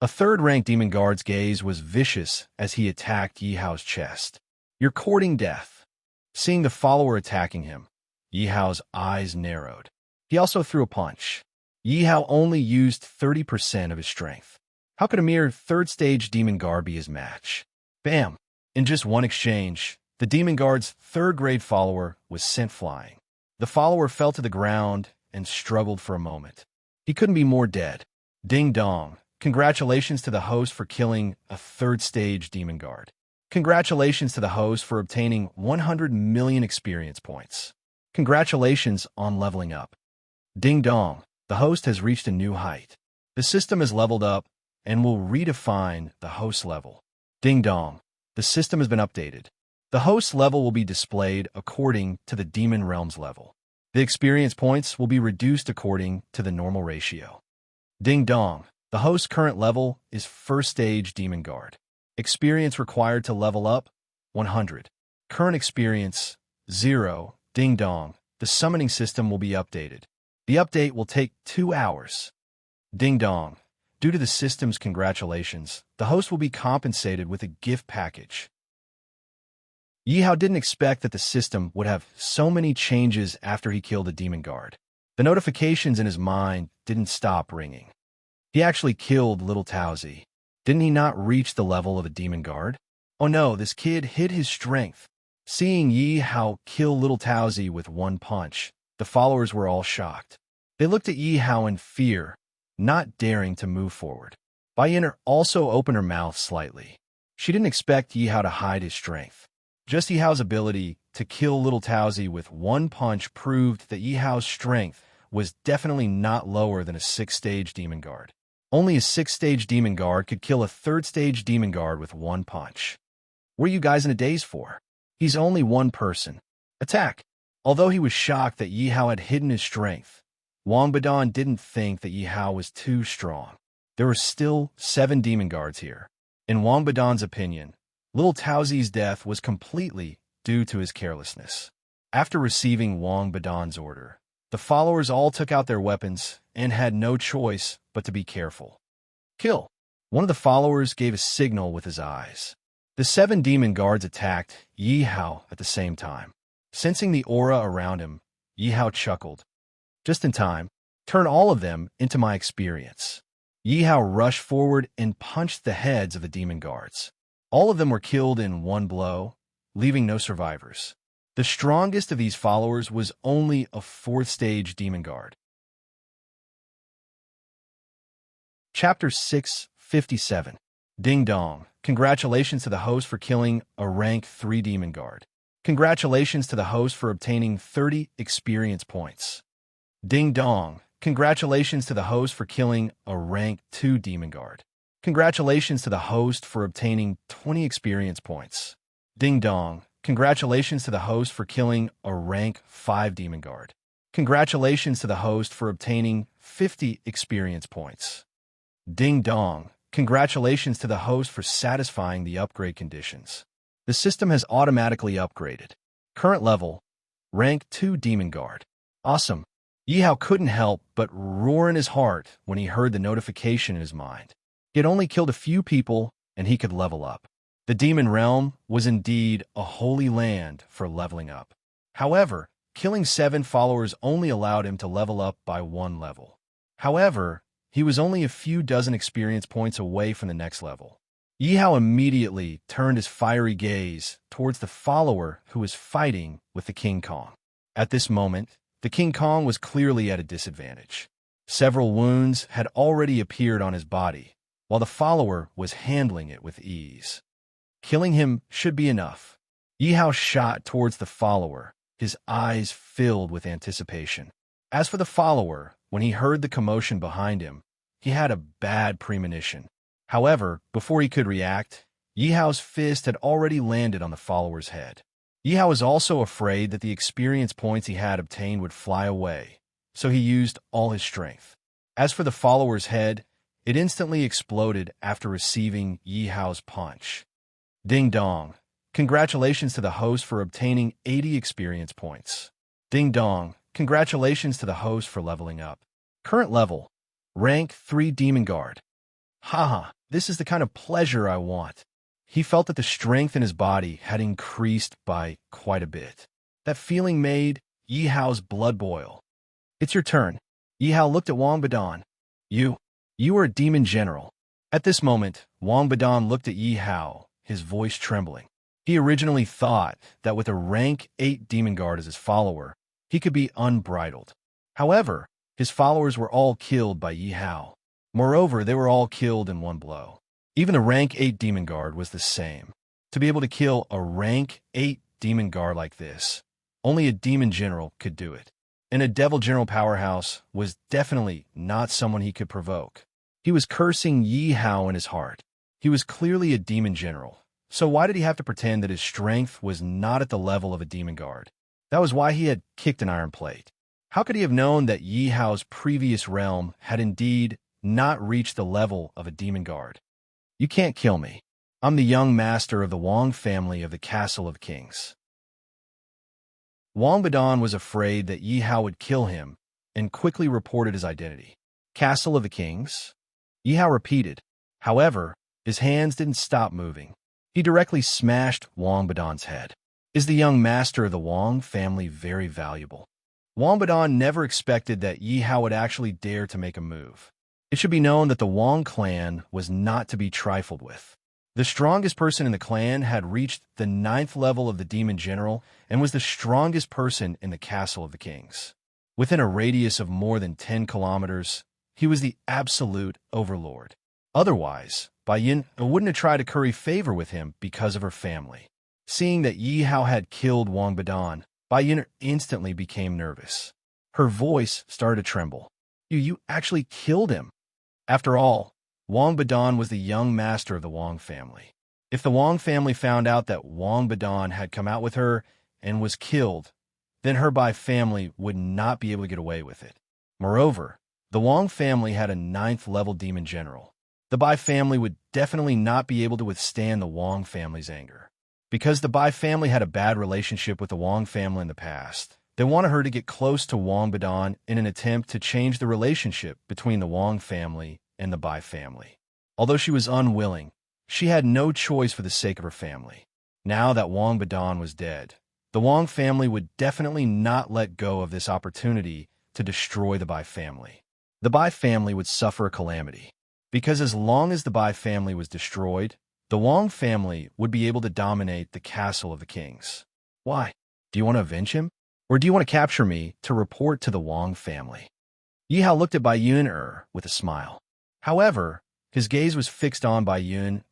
A third-rank demon guard's gaze was vicious as he attacked Yi Hao's chest. You're courting death. Seeing the follower attacking him, Yi Hao's eyes narrowed. He also threw a punch. Yi Hao only used 30% of his strength. How could a mere third-stage demon guard be his match? Bam! In just one exchange, the demon guard's third-grade follower was sent flying. The follower fell to the ground and struggled for a moment. He couldn't be more dead. Ding dong. Congratulations to the host for killing a third-stage demon guard. Congratulations to the host for obtaining 100 million experience points. Congratulations on leveling up. Ding dong. The host has reached a new height. The system is leveled up and will redefine the host level. Ding dong. The system has been updated. The host level will be displayed according to the demon realm's level. The experience points will be reduced according to the normal ratio. Ding dong. The host's current level is first stage demon guard. Experience required to level up, 100. Current experience, 0. Ding dong. The summoning system will be updated. The update will take 2 hours. Ding dong. Due to the system's congratulations, the host will be compensated with a gift package. Yi Hao didn't expect that the system would have so many changes after he killed a demon guard. The notifications in his mind didn't stop ringing. He actually killed little Taozi. Didn't he not reach the level of a demon guard? Oh no, this kid hid his strength. Seeing Yi Hao kill little Taozi with one punch, the followers were all shocked. They looked at Yi Hao in fear, not daring to move forward. Bai Yin also opened her mouth slightly. She didn't expect Yi Hao to hide his strength. Just Yi Hao's ability to kill little Taozi with one punch proved that Yi Hao's strength was definitely not lower than a 6th-stage demon guard. Only a 6th-stage demon guard could kill a 3rd-stage demon guard with one punch. What are you guys in a daze for? He's only one person. Attack! Although he was shocked that Yi Hao had hidden his strength, Wang Badan didn't think that Yi Hao was too strong. There were still 7 demon guards here. In Wang Badan's opinion, little Taozi's death was completely due to his carelessness. After receiving Wang Badan's order, the followers all took out their weapons and had no choice but to be careful. Kill! One of the followers gave a signal with his eyes. The 7 demon guards attacked Yi Hao at the same time. Sensing the aura around him, Yi Hao chuckled. Just in time, turn all of them into my experience. Yi Hao rushed forward and punched the heads of the demon guards. All of them were killed in one blow, leaving no survivors. The strongest of these followers was only a 4th-stage demon guard. Chapter 657. Ding Dong. Congratulations to the host for killing a rank 3 demon guard. Congratulations to the host for obtaining 30 experience points. Ding Dong. Congratulations to the host for killing a rank 2 demon guard. Congratulations to the host for obtaining 20 experience points. Ding Dong. Congratulations to the host for killing a rank 5 demon guard. Congratulations to the host for obtaining 50 experience points. Ding Dong. Congratulations to the host for satisfying the upgrade conditions. The system has automatically upgraded. Current level, rank 2 demon guard. Awesome. Yi Hao couldn't help but roar in his heart when he heard the notification in his mind. He had only killed a few people, and he could level up. The demon realm was indeed a holy land for leveling up. However, killing 7 followers only allowed him to level up by 1 level. However, he was only a few dozen experience points away from the next level. Yi Hao immediately turned his fiery gaze towards the follower who was fighting with the King Kong. At this moment, the King Kong was clearly at a disadvantage. Several wounds had already appeared on his body, while the follower was handling it with ease. Killing him should be enough. Yi Hao shot towards the follower, his eyes filled with anticipation. As for the follower, when he heard the commotion behind him, he had a bad premonition. However, before he could react, Yi Hao's fist had already landed on the follower's head. Yi Hao was also afraid that the experience points he had obtained would fly away, so he used all his strength. As for the follower's head, it instantly exploded after receiving Yi Hao's punch. Ding dong. Congratulations to the host for obtaining 80 experience points. Ding dong. Congratulations to the host for leveling up. Current level. Rank 3 Demon Guard. Haha, this is the kind of pleasure I want. He felt that the strength in his body had increased by quite a bit. That feeling made Yi Hao's blood boil. It's your turn. Yi Hao looked at Wang Badan. You are a demon general. At this moment, Wang Badan looked at Yi Hao, his voice trembling. He originally thought that with a rank 8 demon guard as his follower, he could be unbridled. However, his followers were all killed by Yi Hao. Moreover, they were all killed in one blow. Even a rank 8 demon guard was the same. To be able to kill a rank 8 demon guard like this, only a demon general could do it. And a devil general powerhouse was definitely not someone he could provoke. He was cursing Yi Hao in his heart. He was clearly a demon general, so why did he have to pretend that his strength was not at the level of a demon guard? That was why he had kicked an iron plate. How could he have known that Yi Hao's previous realm had indeed not reached the level of a demon guard? You can't kill me. I'm the young master of the Wang family of the Castle of Kings. Wang Badan was afraid that Yi Hao would kill him and quickly reported his identity. Castle of the Kings? Yi Hao repeated. However, his hands didn't stop moving. He directly smashed Wang Badan's head. Is the young master of the Wang family very valuable? Wang Badan never expected that Yi Hao would actually dare to make a move. It should be known that the Wang clan was not to be trifled with. The strongest person in the clan had reached the 9th level of the Demon General and was the strongest person in the Castle of the Kings. Within a radius of more than 10 kilometers, he was the absolute overlord. Otherwise, Bai Yin wouldn't have tried to curry favor with him because of her family. Seeing that Yi Hao had killed Wang Badan, Bai Yin instantly became nervous. Her voice started to tremble. You actually killed him. After all, Wang Badan was the young master of the Wang family. If the Wang family found out that Wang Badan had come out with her and was killed, then her Bai family would not be able to get away with it. Moreover, the Wang family had a 9th level demon general. The Bai family would definitely not be able to withstand the Wang family's anger. Because the Bai family had a bad relationship with the Wang family in the past, they wanted her to get close to Wang Badan in an attempt to change the relationship between the Wang family and the Bai family. Although she was unwilling, she had no choice for the sake of her family. Now that Wang Badan was dead, the Wang family would definitely not let go of this opportunity to destroy the Bai family. The Bai family would suffer a calamity, because as long as the Bai family was destroyed, the Wang family would be able to dominate the Castle of the Kings. Why? Do you want to avenge him? Or do you want to capture me to report to the Wang family? Yi Hao looked at Bai Yun with a smile. However, his gaze was fixed on Bai Yun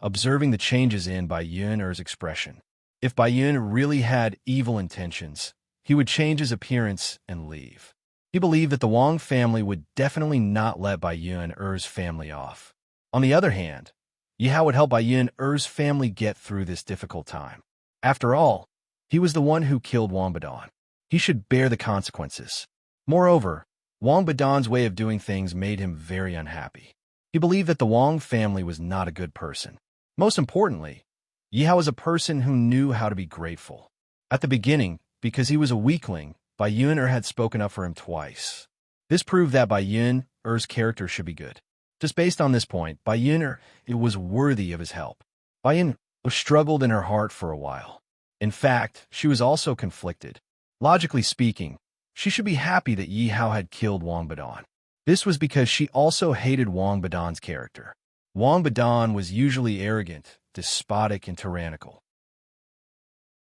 observing the changes in Bai Yun's expression. If Bai Yun really had evil intentions, he would change his appearance and leave. He believed that the Wang family would definitely not let Bai Yun's family off. On the other hand, Yi Hao would help Bai Yun's family get through this difficult time. After all, he was the one who killed Wang Badan. He should bear the consequences. Moreover, Wang Badan's way of doing things made him very unhappy. He believed that the Wang family was not a good person. Most importantly, Yi Hao was a person who knew how to be grateful. At the beginning, because he was a weakling, Bai Yun had spoken up for him twice. This proved that Bai Yun's character should be good. Just based on this point, Bai Yun was worthy of his help. Bai Yun struggled in her heart for a while. In fact, she was also conflicted. Logically speaking, she should be happy that Yi Hao had killed Wang Badan. This was because she also hated Wang Badan's character. Wang Badan was usually arrogant, despotic, and tyrannical.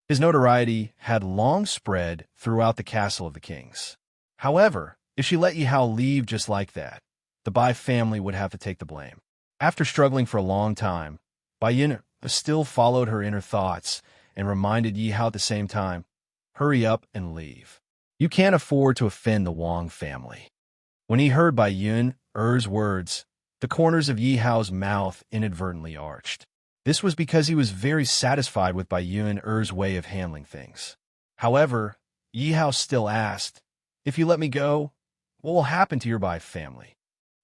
His notoriety had long spread throughout the Castle of the Kings. However, if she let Yi Hao leave just like that, the Bai family would have to take the blame. After struggling for a long time, Bai Yun still followed her inner thoughts and reminded Yi Hao at the same time, hurry up and leave. You can't afford to offend the Wang family. When he heard Bai Yun's words, the corners of Yi Hao's mouth inadvertently arched. This was because he was very satisfied with Bai Yun-er's way of handling things. However, Yi Hao still asked, "If you let me go, what will happen to your Bai family?"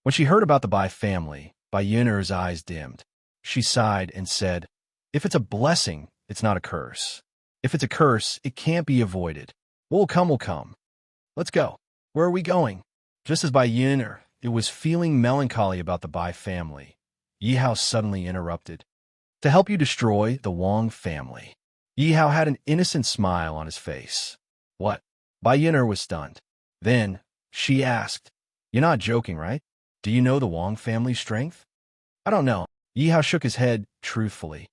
When she heard about the Bai family, Bai Yun-er's eyes dimmed. She sighed and said, "If it's a blessing, it's not a curse. If it's a curse, it can't be avoided. What will come will come. Let's go." "Where are we going?" Just as Bai Yun-er was feeling melancholy about the Bai family, Yi Hao suddenly interrupted. "To help you destroy the Wang family." Yi Hao had an innocent smile on his face. "What?" Bai Yun-er was stunned. Then she asked, "You're not joking, right? Do you know the Wang family's strength?" "I don't know." Yi Hao shook his head truthfully.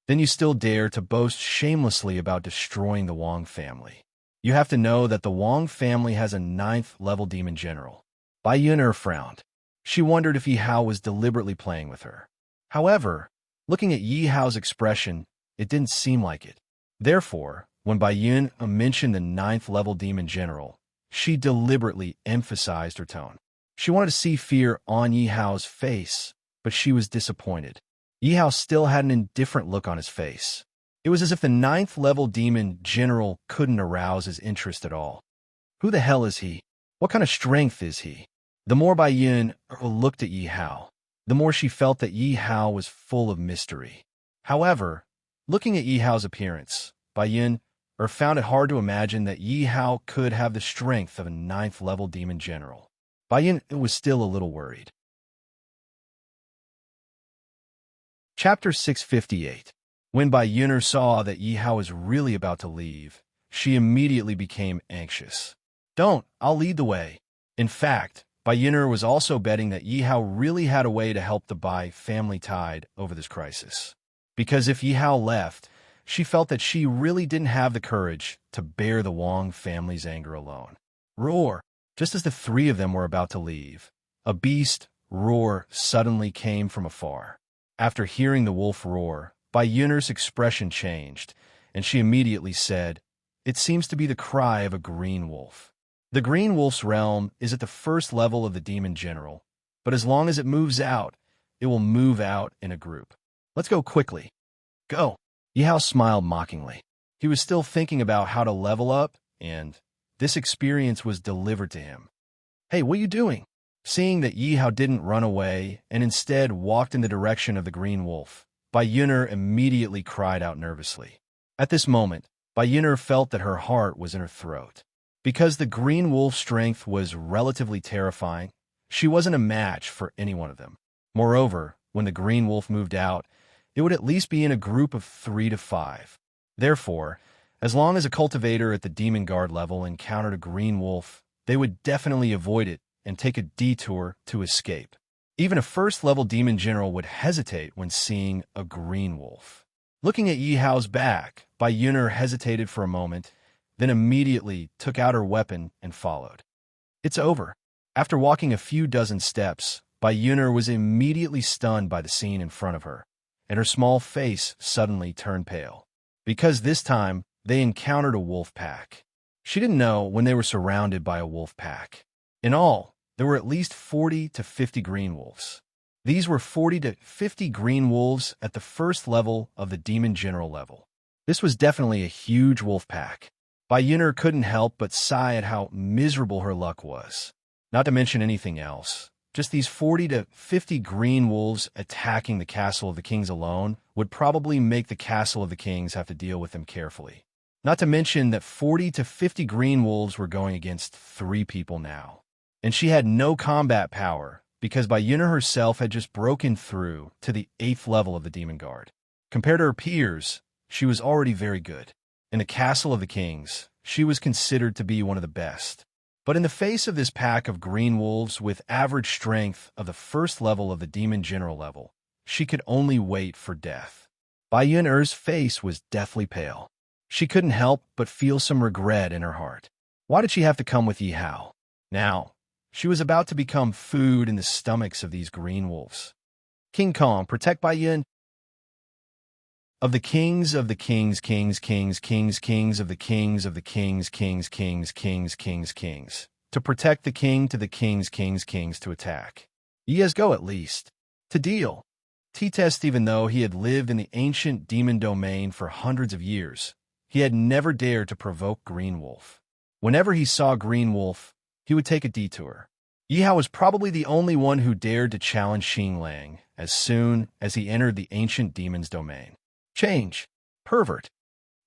"Then you still dare to boast shamelessly about destroying the Wang family. You have to know that the Wang family has a 9th-level demon general." Bai Yun-er frowned. She wondered if Yi Hao was deliberately playing with her. However, looking at Yi Hao's expression, it didn't seem like it. Therefore, when Bai Yun mentioned the 9th-level demon general, she deliberately emphasized her tone. She wanted to see fear on Yi Hao's face, but she was disappointed. Yi Hao still had an indifferent look on his face. It was as if the 9th-level demon general couldn't arouse his interest at all. Who the hell is he? What kind of strength is he? The more Bai Yun looked at Yi Hao, the more she felt that Yi Hao was full of mystery. However, looking at Yi Hao's appearance, Bai Yun found it hard to imagine that Yi Hao could have the strength of a 9th-level demon general. Bai Yun was still a little worried. Chapter 658. When Bai Yun saw that Yi Hao was really about to leave, she immediately became anxious. "Don't, I'll lead the way." In fact, Bai Yun was also betting that Yi Hao really had a way to help the Bai family tide over this crisis. Because if Yi Hao left, she felt that she really didn't have the courage to bear the Wang family's anger alone. Roar! Just as the three of them were about to leave, a beast roar suddenly came from afar. After hearing the wolf roar, Bai Yun's expression changed, and she immediately said, "It seems to be the cry of a green wolf." The green wolf's realm is at the 1st level of the demon general, but as long as it moves out, it will move out in a group. "Let's go quickly." "Go." Yi Hao smiled mockingly. He was still thinking about how to level up, and this experience was delivered to him. "Hey, what are you doing?" Seeing that Yi Hao didn't run away and instead walked in the direction of the green wolf, Bai Yun immediately cried out nervously. At this moment, Bai Yun felt that her heart was in her throat. Because the green wolf's strength was relatively terrifying, she wasn't a match for any one of them. Moreover, when the green wolf moved out, it would at least be in a group of 3 to 5. Therefore, as long as a cultivator at the demon guard level encountered a green wolf, they would definitely avoid it and take a detour to escape. Even a 1st-level demon general would hesitate when seeing a green wolf. Looking at Yi Hao's back, Bai Yun hesitated for a moment, then immediately took out her weapon and followed. "It's over." After walking a few dozen steps, Bai Yun was immediately stunned by the scene in front of her, and her small face suddenly turned pale. Because this time, they encountered a wolf pack. She didn't know when they were surrounded by a wolf pack. In all, there were at least 40 to 50 green wolves. These were 40 to 50 green wolves at the 1st level of the demon general level. This was definitely a huge wolf pack. Bai Yun couldn't help but sigh at how miserable her luck was. Not to mention anything else. Just these 40 to 50 green wolves attacking the Castle of the Kings alone would probably make the Castle of the Kings have to deal with them carefully. Not to mention that 40 to 50 green wolves were going against 3 people now. And she had no combat power, because Bai Yun herself had just broken through to the 8th level of the Demon Guard. Compared to her peers, she was already very good. In the Castle of the Kings, she was considered to be one of the best. But in the face of this pack of green wolves with average strength of the 1st level of the Demon General level, she could only wait for death. Bai Yun's face was deathly pale. She couldn't help but feel some regret in her heart. Why did she have to come with Yi Hao? Now, she was about to become food in the stomachs of these green wolves. King Kong, protect Bai Yun. Of the kings of the kings, kings, kings, kings, kings of the kings of the kings, kings, kings, kings, kings, kings. To protect the king to the kings, kings, kings to attack. Yes, go at least. To deal. T-test even though he had lived in the ancient demon domain for hundreds of years, he had never dared to provoke Green Wolf. Whenever he saw Green Wolf, he would take a detour. Yihao was probably the only one who dared to challenge Xinglang as soon as he entered the ancient demon's domain. Change. Pervert.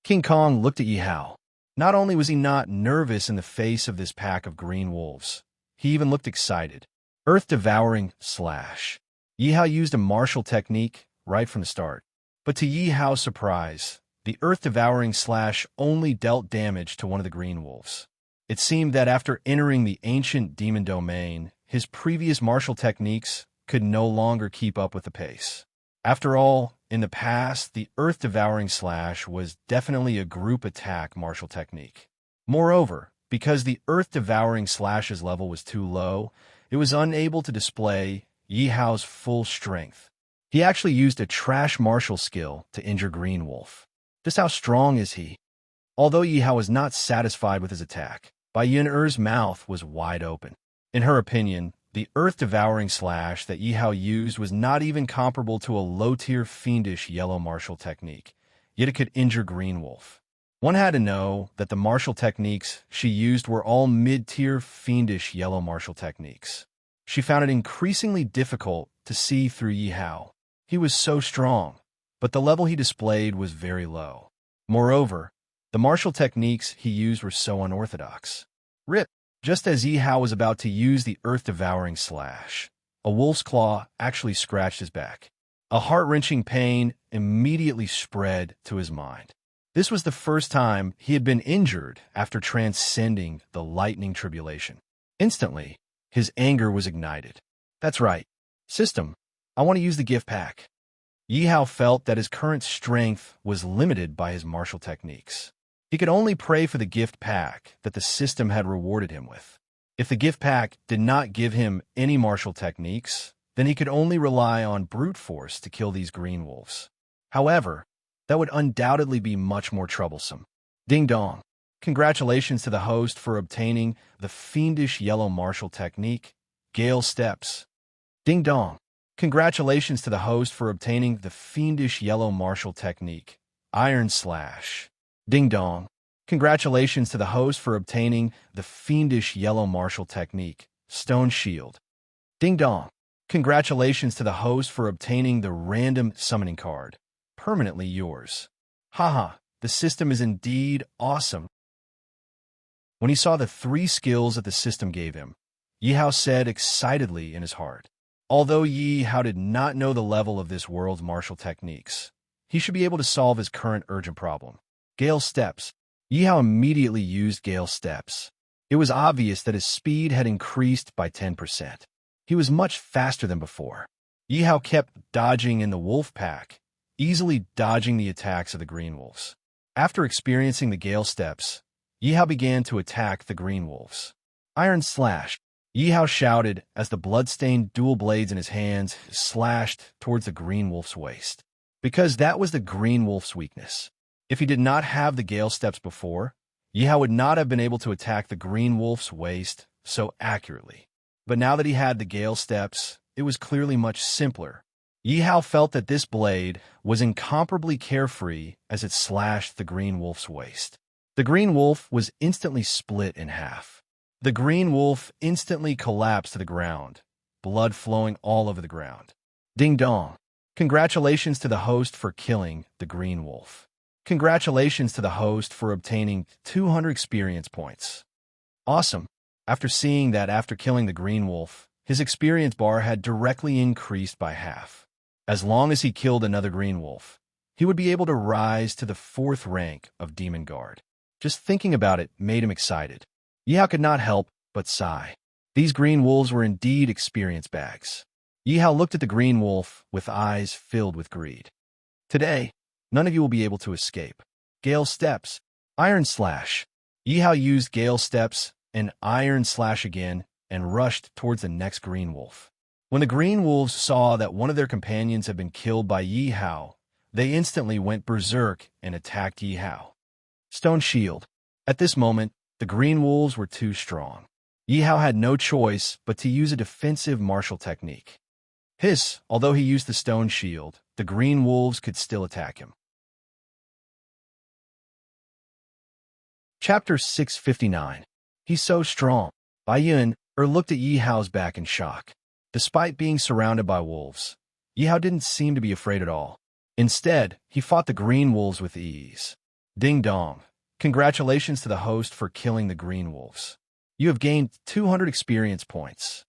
King Kong looked at Yihao. Not only was he not nervous in the face of this pack of green wolves, he even looked excited. Earth-devouring slash. Yihao used a martial technique right from the start. But to Yihao's surprise, the earth-devouring slash only dealt damage to one of the green wolves. It seemed that after entering the ancient demon domain, his previous martial techniques could no longer keep up with the pace. After all, in the past, the earth-devouring slash was definitely a group attack martial technique. Moreover, because the earth-devouring slash's level was too low, it was unable to display Yihao's full strength. He actually used a trash martial skill to injure Green Wolf. Just how strong is he? Although Yihao was not satisfied with his attack, Bai Yin-er's mouth was wide open. In her opinion, the earth-devouring slash that Yihao used was not even comparable to a low-tier fiendish yellow martial technique, yet it could injure Green Wolf. One had to know that the martial techniques she used were all mid-tier fiendish yellow martial techniques. She found it increasingly difficult to see through Yihao. He was so strong, but the level he displayed was very low. Moreover, the martial techniques he used were so unorthodox. Rip! Just as Yihao was about to use the earth-devouring slash, a wolf's claw actually scratched his back. A heart-wrenching pain immediately spread to his mind. This was the first time he had been injured after transcending the lightning tribulation. Instantly, his anger was ignited. That's right. System, I want to use the gift pack. Yihao felt that his current strength was limited by his martial techniques. He could only pray for the gift pack that the system had rewarded him with. If the gift pack did not give him any martial techniques, then he could only rely on brute force to kill these green wolves. However, that would undoubtedly be much more troublesome. Ding dong. Congratulations to the host for obtaining the fiendish yellow martial technique, Gale Steps. Ding dong. Congratulations to the host for obtaining the fiendish yellow martial technique, Iron Slash. Ding dong. Congratulations to the host for obtaining the fiendish yellow martial technique, Stone Shield. Ding dong. Congratulations to the host for obtaining the random summoning card, Permanently Yours. Haha, the system is indeed awesome. When he saw the 3 skills that the system gave him, Yihao said excitedly in his heart. Although Yihao did not know the level of this world's martial techniques, he should be able to solve his current urgent problem. Gale Steps. Yihao immediately used Gale Steps. It was obvious that his speed had increased by 10%. He was much faster than before. Yihao kept dodging in the wolf pack, easily dodging the attacks of the green wolves. After experiencing the Gale Steps, Yihao began to attack the green wolves. Iron Slash. Yihao shouted as the blood-stained dual blades in his hands slashed towards the green wolf's waist. Because that was the green wolf's weakness. If he did not have the Gale Steps before, Yihao would not have been able to attack the green wolf's waist so accurately. But now that he had the Gale Steps, it was clearly much simpler. Yihao felt that this blade was incomparably carefree as it slashed the green wolf's waist. The green wolf was instantly split in half. The green wolf instantly collapsed to the ground, blood flowing all over the ground. Ding dong. Congratulations to the host for killing the green wolf. Congratulations to the host for obtaining 200 experience points. Awesome. After seeing that after killing the green wolf, his experience bar had directly increased by half. As long as he killed another green wolf, he would be able to rise to the 4th rank of Demon Guard. Just thinking about it made him excited. Yihao could not help but sigh. These green wolves were indeed experience bags. Yihao looked at the green wolf with eyes filled with greed. Today, none of you will be able to escape. Gale Steps. Iron Slash. Yihao used Gale Steps and Iron Slash again and rushed towards the next green wolf. When the green wolves saw that one of their companions had been killed by Yihao, they instantly went berserk and attacked Yihao. Stone Shield. At this moment, the green wolves were too strong. Yihao had no choice but to use a defensive martial technique. Although he used the stone shield, the green wolves could still attack him. Chapter 659. He's so strong. Bai Yun looked at Yi Hao's back in shock. Despite being surrounded by wolves, Yi Hao didn't seem to be afraid at all. Instead, he fought the green wolves with ease. Ding dong. Congratulations to the host for killing the green wolves. You have gained 200 experience points.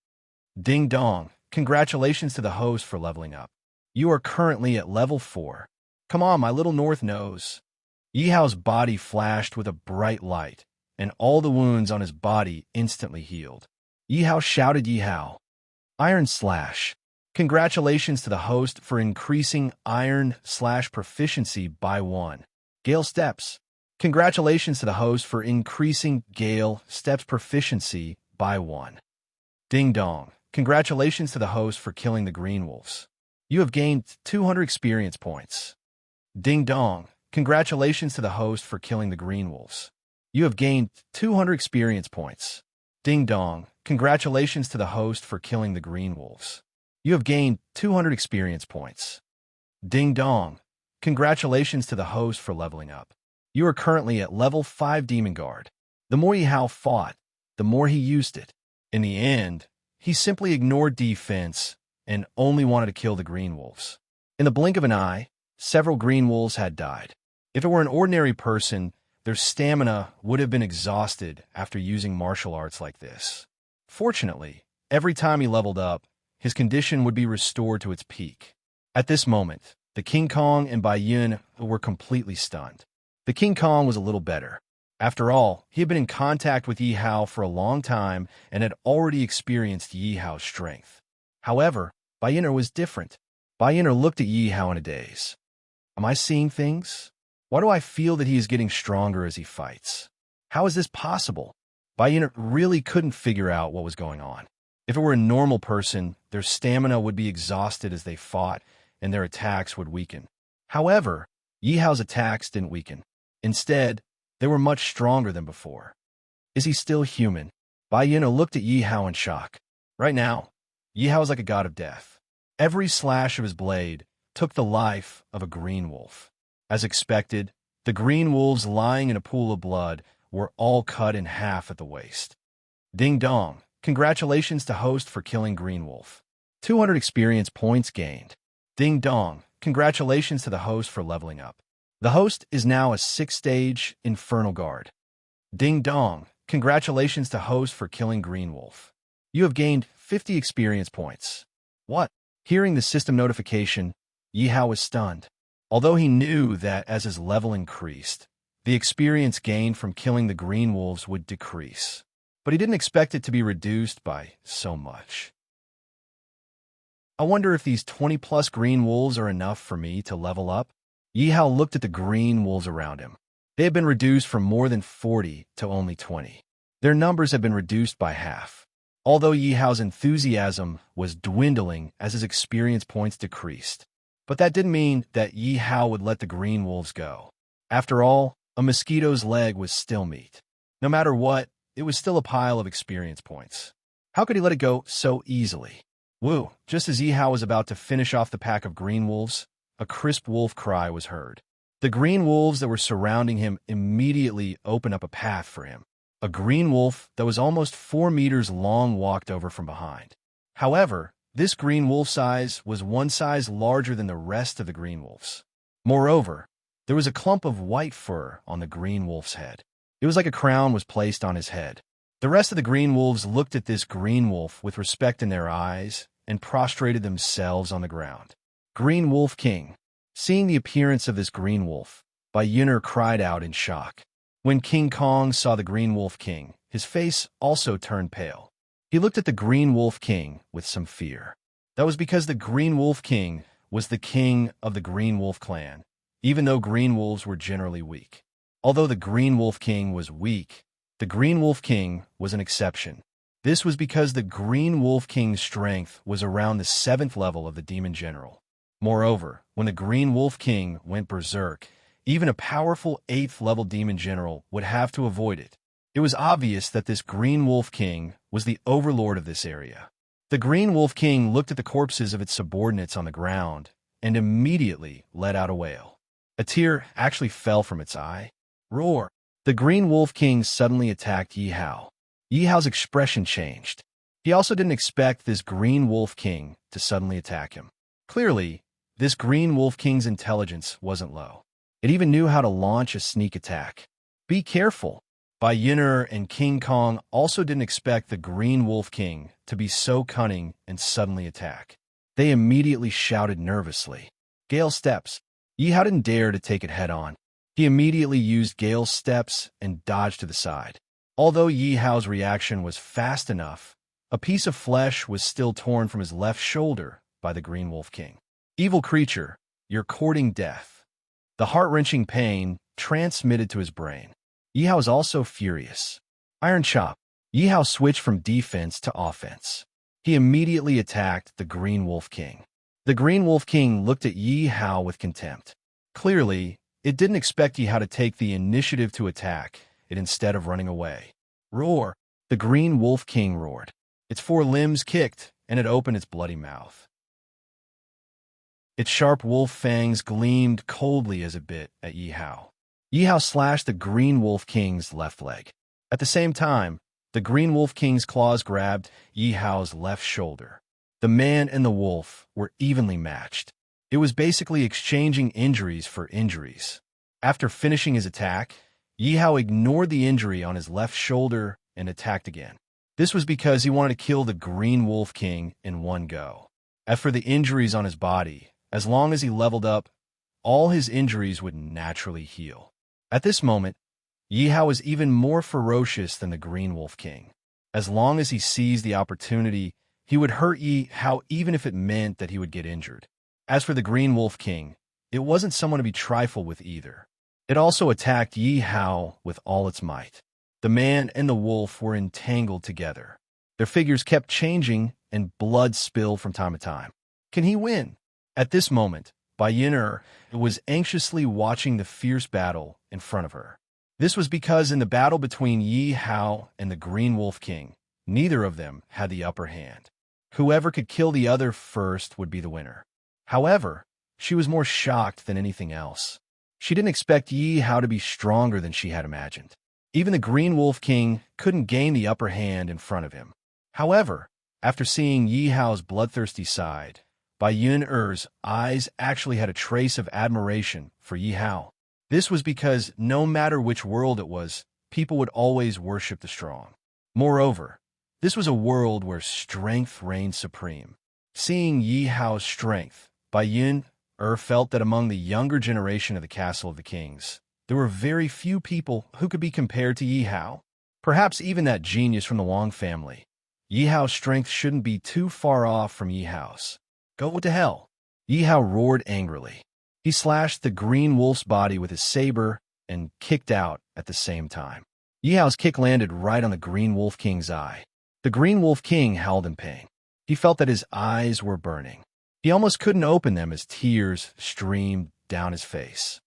Ding dong. Congratulations to the host for leveling up. You are currently at level 4. Come on, my little North Nose. Yi Hao's body flashed with a bright light, and all the wounds on his body instantly healed. Yi Hao shouted Yi Hao. Iron Slash. Congratulations to the host for increasing Iron Slash proficiency by 1. Gale Steps. Congratulations to the host for increasing Gale Steps proficiency by 1. Ding dong. Congratulations to the host for killing the green wolves. You have gained 200 experience points. Ding dong. Congratulations to the host for killing the green wolves. You have gained 200 experience points. Ding dong. Congratulations to the host for killing the green wolves. You have gained 200 experience points. Ding dong. Congratulations to the host for leveling up. You are currently at level 5 Demon Guard. The more Yi Hao fought, the more he used it. In the end, he simply ignored defense and only wanted to kill the green wolves. In the blink of an eye, several green wolves had died. If it were an ordinary person, their stamina would have been exhausted after using martial arts like this. Fortunately, every time he leveled up, his condition would be restored to its peak. At this moment, the King Kong and Bai Yun were completely stunned. The King Kong was a little better. After all, he had been in contact with Yi Hao for a long time and had already experienced Yi Hao's strength. However, Bai Yun was different. Bai Yun looked at Yi Hao in a daze. Am I seeing things? Why do I feel that he is getting stronger as he fights? How is this possible? Bai Yun really couldn't figure out what was going on. If it were a normal person, their stamina would be exhausted as they fought, and their attacks would weaken. However, Yi Hao's attacks didn't weaken. Instead, they were much stronger than before. Is he still human? Bai Yun looked at Yi Hao in shock. Right now, Yi Hao is like a god of death. Every slash of his blade took the life of a green wolf. As expected, the green wolves lying in a pool of blood were all cut in half at the waist. Ding dong. Congratulations to host for killing green wolf. 200 experience points gained. Ding dong. Congratulations to the host for leveling up. The host is now a 6th-stage Infernal Guard. Ding dong. Congratulations to host for killing green wolf. You have gained 50 experience points. What? Hearing the system notification, Yi Hao was stunned. Although he knew that as his level increased, the experience gained from killing the green wolves would decrease. But he didn't expect it to be reduced by so much. I wonder if these 20-plus green wolves are enough for me to level up? Yi Hao looked at the green wolves around him. They had been reduced from more than 40 to only 20. Their numbers had been reduced by half. Although Yi Hao's enthusiasm was dwindling as his experience points decreased. But that didn't mean that Yi Hao would let the green wolves go. After all, a mosquito's leg was still meat. No matter what, it was still a pile of experience points. How could he let it go so easily? Woo! Just as Yi Hao was about to finish off the pack of green wolves, a crisp wolf cry was heard. The green wolves that were surrounding him immediately opened up a path for him. A green wolf that was almost 4 meters long walked over from behind. However, this green wolf size was one size larger than the rest of the green wolves. Moreover, there was a clump of white fur on the green wolf's head. It was like a crown was placed on his head. The rest of the green wolves looked at this green wolf with respect in their eyes and prostrated themselves on the ground. Green Wolf King. Seeing the appearance of this green wolf, Bai Yun cried out in shock. When King Kong saw the Green Wolf King, his face also turned pale. He looked at the Green Wolf King with some fear. That was because the Green Wolf King was the king of the Green Wolf clan, even though green wolves were generally weak. Although the Green Wolf King was weak, the Green Wolf King was an exception. This was because the Green Wolf King's strength was around the 7th level of the Demon General. Moreover, when the Green Wolf King went berserk, even a powerful 8th-level Demon General would have to avoid it. It was obvious that this Green Wolf King was the overlord of this area. The Green Wolf King looked at the corpses of its subordinates on the ground and immediately let out a wail. A tear actually fell from its eye. Roar! The Green Wolf King suddenly attacked Yi Hao. Yi Hao's expression changed. He also didn't expect this Green Wolf King to suddenly attack him. Clearly, this Green Wolf King's intelligence wasn't low. It even knew how to launch a sneak attack. Be careful! Bai Yun'er and King Kong also didn't expect the Green Wolf King to be so cunning and suddenly attack. They immediately shouted nervously. Gale steps. Yi Hao didn't dare to take it head-on. He immediately used Gale's steps and dodged to the side. Although Yi Hao's reaction was fast enough, a piece of flesh was still torn from his left shoulder by the Green Wolf King. Evil creature, you're courting death. The heart-wrenching pain transmitted to his brain. Yi Hao was also furious. Iron Chop. Yi Hao switched from defense to offense. He immediately attacked the Green Wolf King. The Green Wolf King looked at Yi Hao with contempt. Clearly, it didn't expect Yi Hao to take the initiative to attack it instead of running away. Roar! The Green Wolf King roared. Its four limbs kicked, and it opened its bloody mouth. Its sharp wolf fangs gleamed coldly as it bit at Yi Hao. Yi Hao slashed the Green Wolf King's left leg. At the same time, the Green Wolf King's claws grabbed Yi Hao's left shoulder. The man and the wolf were evenly matched. It was basically exchanging injuries for injuries. After finishing his attack, Yi Hao ignored the injury on his left shoulder and attacked again. This was because he wanted to kill the Green Wolf King in one go. As for the injuries on his body, as long as he leveled up, all his injuries would naturally heal. At this moment, Yi Hao was even more ferocious than the Green Wolf King. As long as he seized the opportunity, he would hurt Yi Hao even if it meant that he would get injured. As for the Green Wolf King, it wasn't someone to be trifled with either. It also attacked Yi Hao with all its might. The man and the wolf were entangled together. Their figures kept changing and blood spilled from time to time. Can he win? At this moment, Bai Yun'er was anxiously watching the fierce battle in front of her. This was because in the battle between Yi Hao and the Green Wolf King, neither of them had the upper hand. Whoever could kill the other first would be the winner. However, she was more shocked than anything else. She didn't expect Yi Hao to be stronger than she had imagined. Even the Green Wolf King couldn't gain the upper hand in front of him. However, after seeing Yi Hao's bloodthirsty side, Bai Yun'er's eyes actually had a trace of admiration for Yi Hao. This was because no matter which world it was, people would always worship the strong. Moreover, this was a world where strength reigned supreme. Seeing Yi Hao's strength, Bai Yun'er felt that among the younger generation of the Castle of the Kings, there were very few people who could be compared to Yi Hao. Perhaps even that genius from the Wang family. Yi Hao's strength shouldn't be too far off from Yi Hao's. Go to hell! Yi Hao roared angrily. He slashed the Green Wolf's body with his saber and kicked out at the same time. Yi Hao's kick landed right on the Green Wolf King's eye. The Green Wolf King howled in pain. He felt that his eyes were burning. He almost couldn't open them as tears streamed down his face.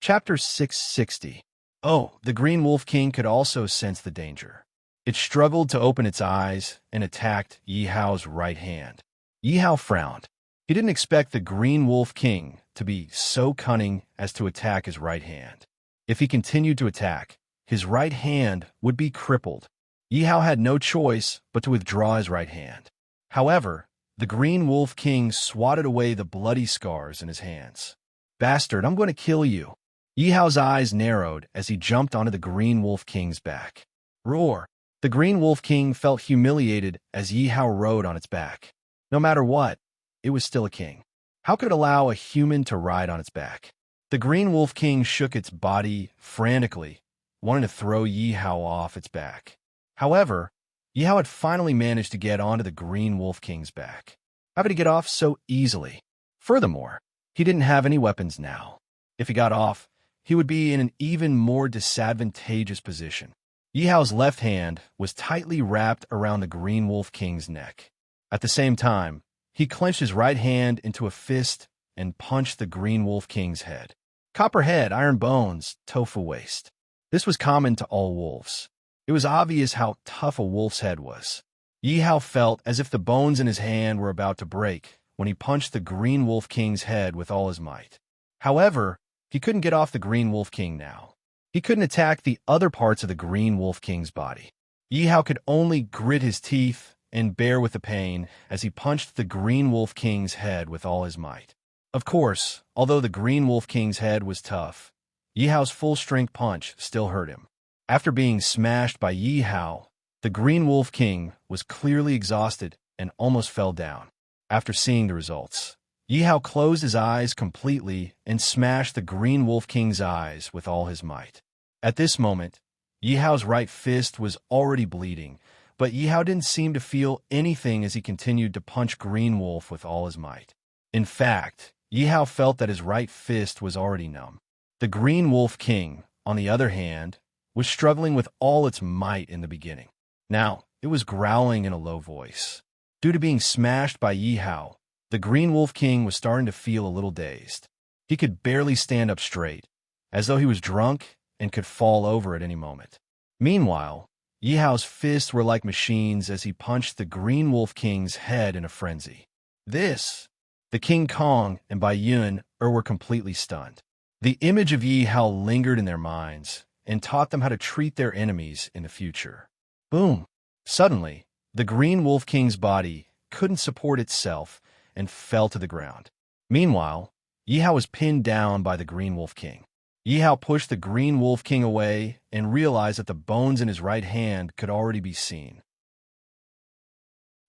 Chapter 660. Oh, the Green Wolf King could also sense the danger. It struggled to open its eyes and attacked Yi Hao's right hand. Yi Hao frowned. He didn't expect the Green Wolf King to be so cunning as to attack his right hand. If he continued to attack, his right hand would be crippled. Yi Hao had no choice but to withdraw his right hand. However, the Green Wolf King swatted away the bloody scars in his hands. Bastard, I'm going to kill you. Yi Hao's eyes narrowed as he jumped onto the Green Wolf King's back. Roar! The Green Wolf King felt humiliated as Yi Hao rode on its back. No matter what, it was still a king. How could it allow a human to ride on its back? The Green Wolf King shook its body frantically, wanting to throw Yi Hao off its back. However, Yi Hao had finally managed to get onto the Green Wolf King's back. How could he get off so easily? Furthermore, he didn't have any weapons now. If he got off, he would be in an even more disadvantageous position. Yi Hao's left hand was tightly wrapped around the Green Wolf King's neck. At the same time, he clenched his right hand into a fist and punched the Green Wolf King's head. Copper head, iron bones, tofu waist. This was common to all wolves. It was obvious how tough a wolf's head was. Yi Hao felt as if the bones in his hand were about to break when he punched the Green Wolf King's head with all his might. However, he couldn't get off the Green Wolf King now. He couldn't attack the other parts of the Green Wolf King's body. Yi Hao could only grit his teeth and bear with the pain as he punched the Green Wolf King's head with all his might. Of course, although the Green Wolf King's head was tough, Yi Hao's full-strength punch still hurt him. After being smashed by Yi Hao, the Green Wolf King was clearly exhausted and almost fell down. After seeing the results, Yi Hao closed his eyes completely and smashed the Green Wolf King's eyes with all his might. At this moment, Yi Hao's right fist was already bleeding, but Yi Hao didn't seem to feel anything as he continued to punch Green Wolf with all his might. In fact, Yi Hao felt that his right fist was already numb. The Green Wolf King, on the other hand, was struggling with all its might in the beginning. Now, it was growling in a low voice. Due to being smashed by Yi Hao, the Green Wolf King was starting to feel a little dazed. He could barely stand up straight, as though he was drunk and could fall over at any moment. Meanwhile, Yi Hao's fists were like machines as he punched the Green Wolf King's head in a frenzy. The King Kong and Bai Yun were completely stunned. The image of Yi Hao lingered in their minds and taught them how to treat their enemies in the future. Boom! Suddenly, the Green Wolf King's body couldn't support itself and fell to the ground. Meanwhile, Yi Hao was pinned down by the Green Wolf King. Yi Hao pushed the Green Wolf King away and realized that the bones in his right hand could already be seen.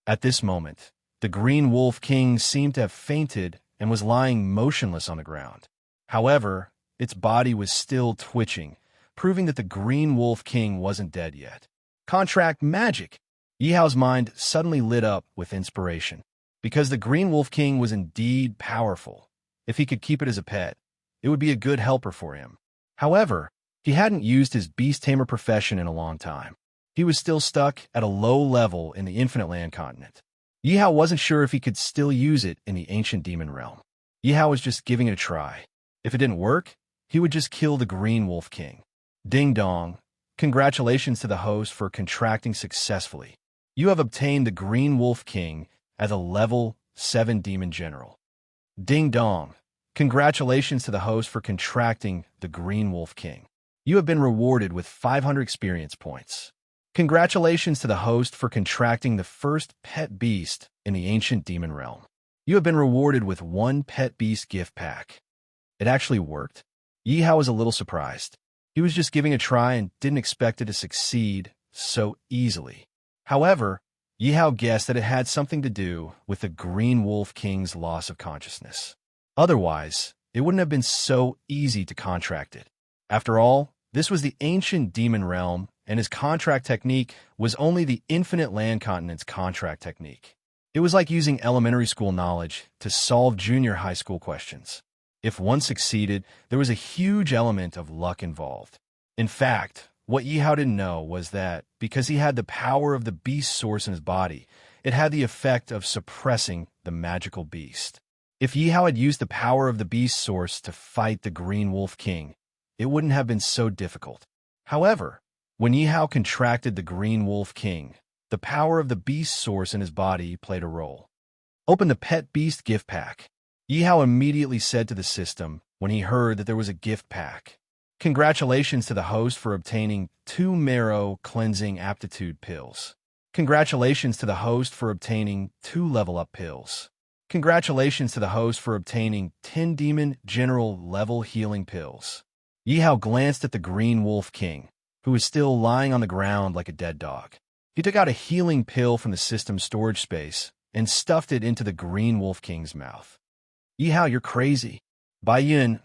At this moment, the Green Wolf King seemed to have fainted and was lying motionless on the ground. However, its body was still twitching, proving that the Green Wolf King wasn't dead yet. Contract magic! Yi Hao's mind suddenly lit up with inspiration. Because the Green Wolf King was indeed powerful. If he could keep it as a pet, it would be a good helper for him. However, he hadn't used his beast tamer profession in a long time. He was still stuck at a low level in the Infinite Land continent. Yi Hao wasn't sure if he could still use it in the ancient demon realm. Yi Hao was just giving it a try. If it didn't work, he would just kill the Green Wolf King. Ding dong. Congratulations to the host for contracting successfully. You have obtained the Green Wolf King as a level 7 demon general. Ding dong. Congratulations to the host for contracting the Green Wolf King. You have been rewarded with 500 experience points. Congratulations to the host for contracting the first pet beast in the ancient demon realm. You have been rewarded with 1 pet beast gift pack. It actually worked. Yi Hao was a little surprised. He was just giving a try and didn't expect it to succeed so easily. However, Yi Hao guessed that it had something to do with the Green Wolf King's loss of consciousness. Otherwise, it wouldn't have been so easy to contract it. After all, this was the ancient demon realm, and his contract technique was only the Infinite Land Continent's contract technique. It was like using elementary school knowledge to solve junior high school questions. If one succeeded, there was a huge element of luck involved. In fact, what Yi Hao didn't know was that, because he had the power of the beast source in his body, it had the effect of suppressing the magical beast. If Yi Hao had used the power of the beast source to fight the Green Wolf King, it wouldn't have been so difficult. However, when Yi Hao contracted the Green Wolf King, the power of the beast source in his body played a role. Open the Pet Beast gift pack. Yi Hao immediately said to the system when he heard that there was a gift pack. Congratulations to the host for obtaining 2 marrow cleansing aptitude pills. Congratulations to the host for obtaining 2 level up pills. Congratulations to the host for obtaining 10 demon general level healing pills. Yi Hao glanced at the Green Wolf King, who was still lying on the ground like a dead dog. He took out a healing pill from the system's storage space and stuffed it into the Green Wolf King's mouth. Yi Hao, you're crazy. Bai Yun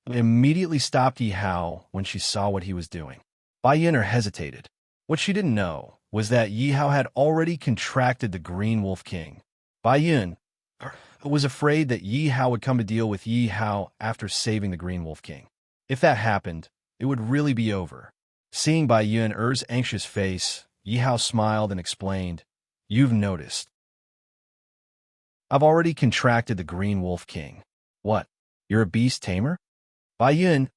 immediately stopped Yi Hao when she saw what he was doing. Bai Yun hesitated. What she didn't know was that Yi Hao had already contracted the Green Wolf King. Bai Yun was afraid that Yi Hao would come to deal with Yi Hao after saving the Green Wolf King. If that happened, it would really be over. Seeing Bai Yun's anxious face, Yi Hao smiled and explained, "You've noticed. I've already contracted the Green Wolf King." "What? You're a beast tamer?" Bai Yun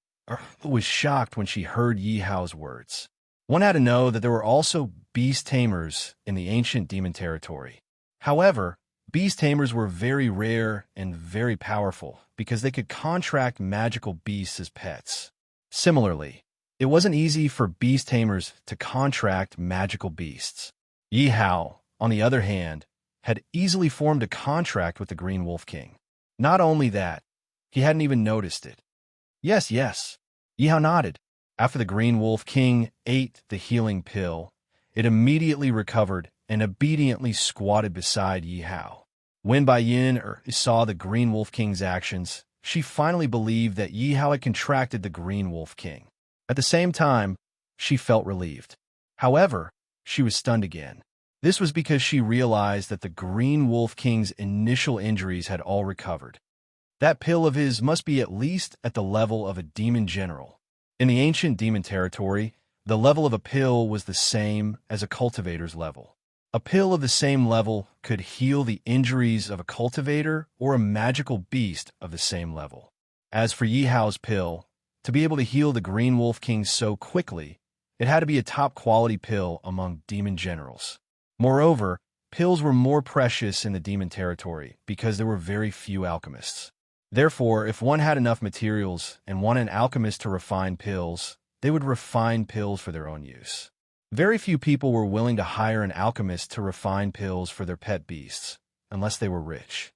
was shocked when she heard Yi Hao's words. One had to know that there were also beast tamers in the ancient demon territory. However, beast tamers were very rare and very powerful because they could contract magical beasts as pets. Similarly, it wasn't easy for beast tamers to contract magical beasts. Yi Hao, on the other hand, had easily formed a contract with the Green Wolf King. Not only that, he hadn't even noticed it. Yes, yes. Yi Hao nodded. After the Green Wolf King ate the healing pill, it immediately recovered and obediently squatted beside Yi Hao. When Bai Yin saw the Green Wolf King's actions, she finally believed that Yi Hao had contracted the Green Wolf King. At the same time, she felt relieved. However, she was stunned again. This was because she realized that the Green Wolf King's initial injuries had all recovered. That pill of his must be at least at the level of a demon general. In the ancient demon territory, the level of a pill was the same as a cultivator's level. A pill of the same level could heal the injuries of a cultivator or a magical beast of the same level. As for Yi Hao's pill, to be able to heal the Green Wolf King so quickly, it had to be a top-quality pill among demon generals. Moreover, pills were more precious in the demon territory because there were very few alchemists. Therefore, if one had enough materials and wanted an alchemist to refine pills, they would refine pills for their own use. Very few people were willing to hire an alchemist to refine pills for their pet beasts, unless they were rich.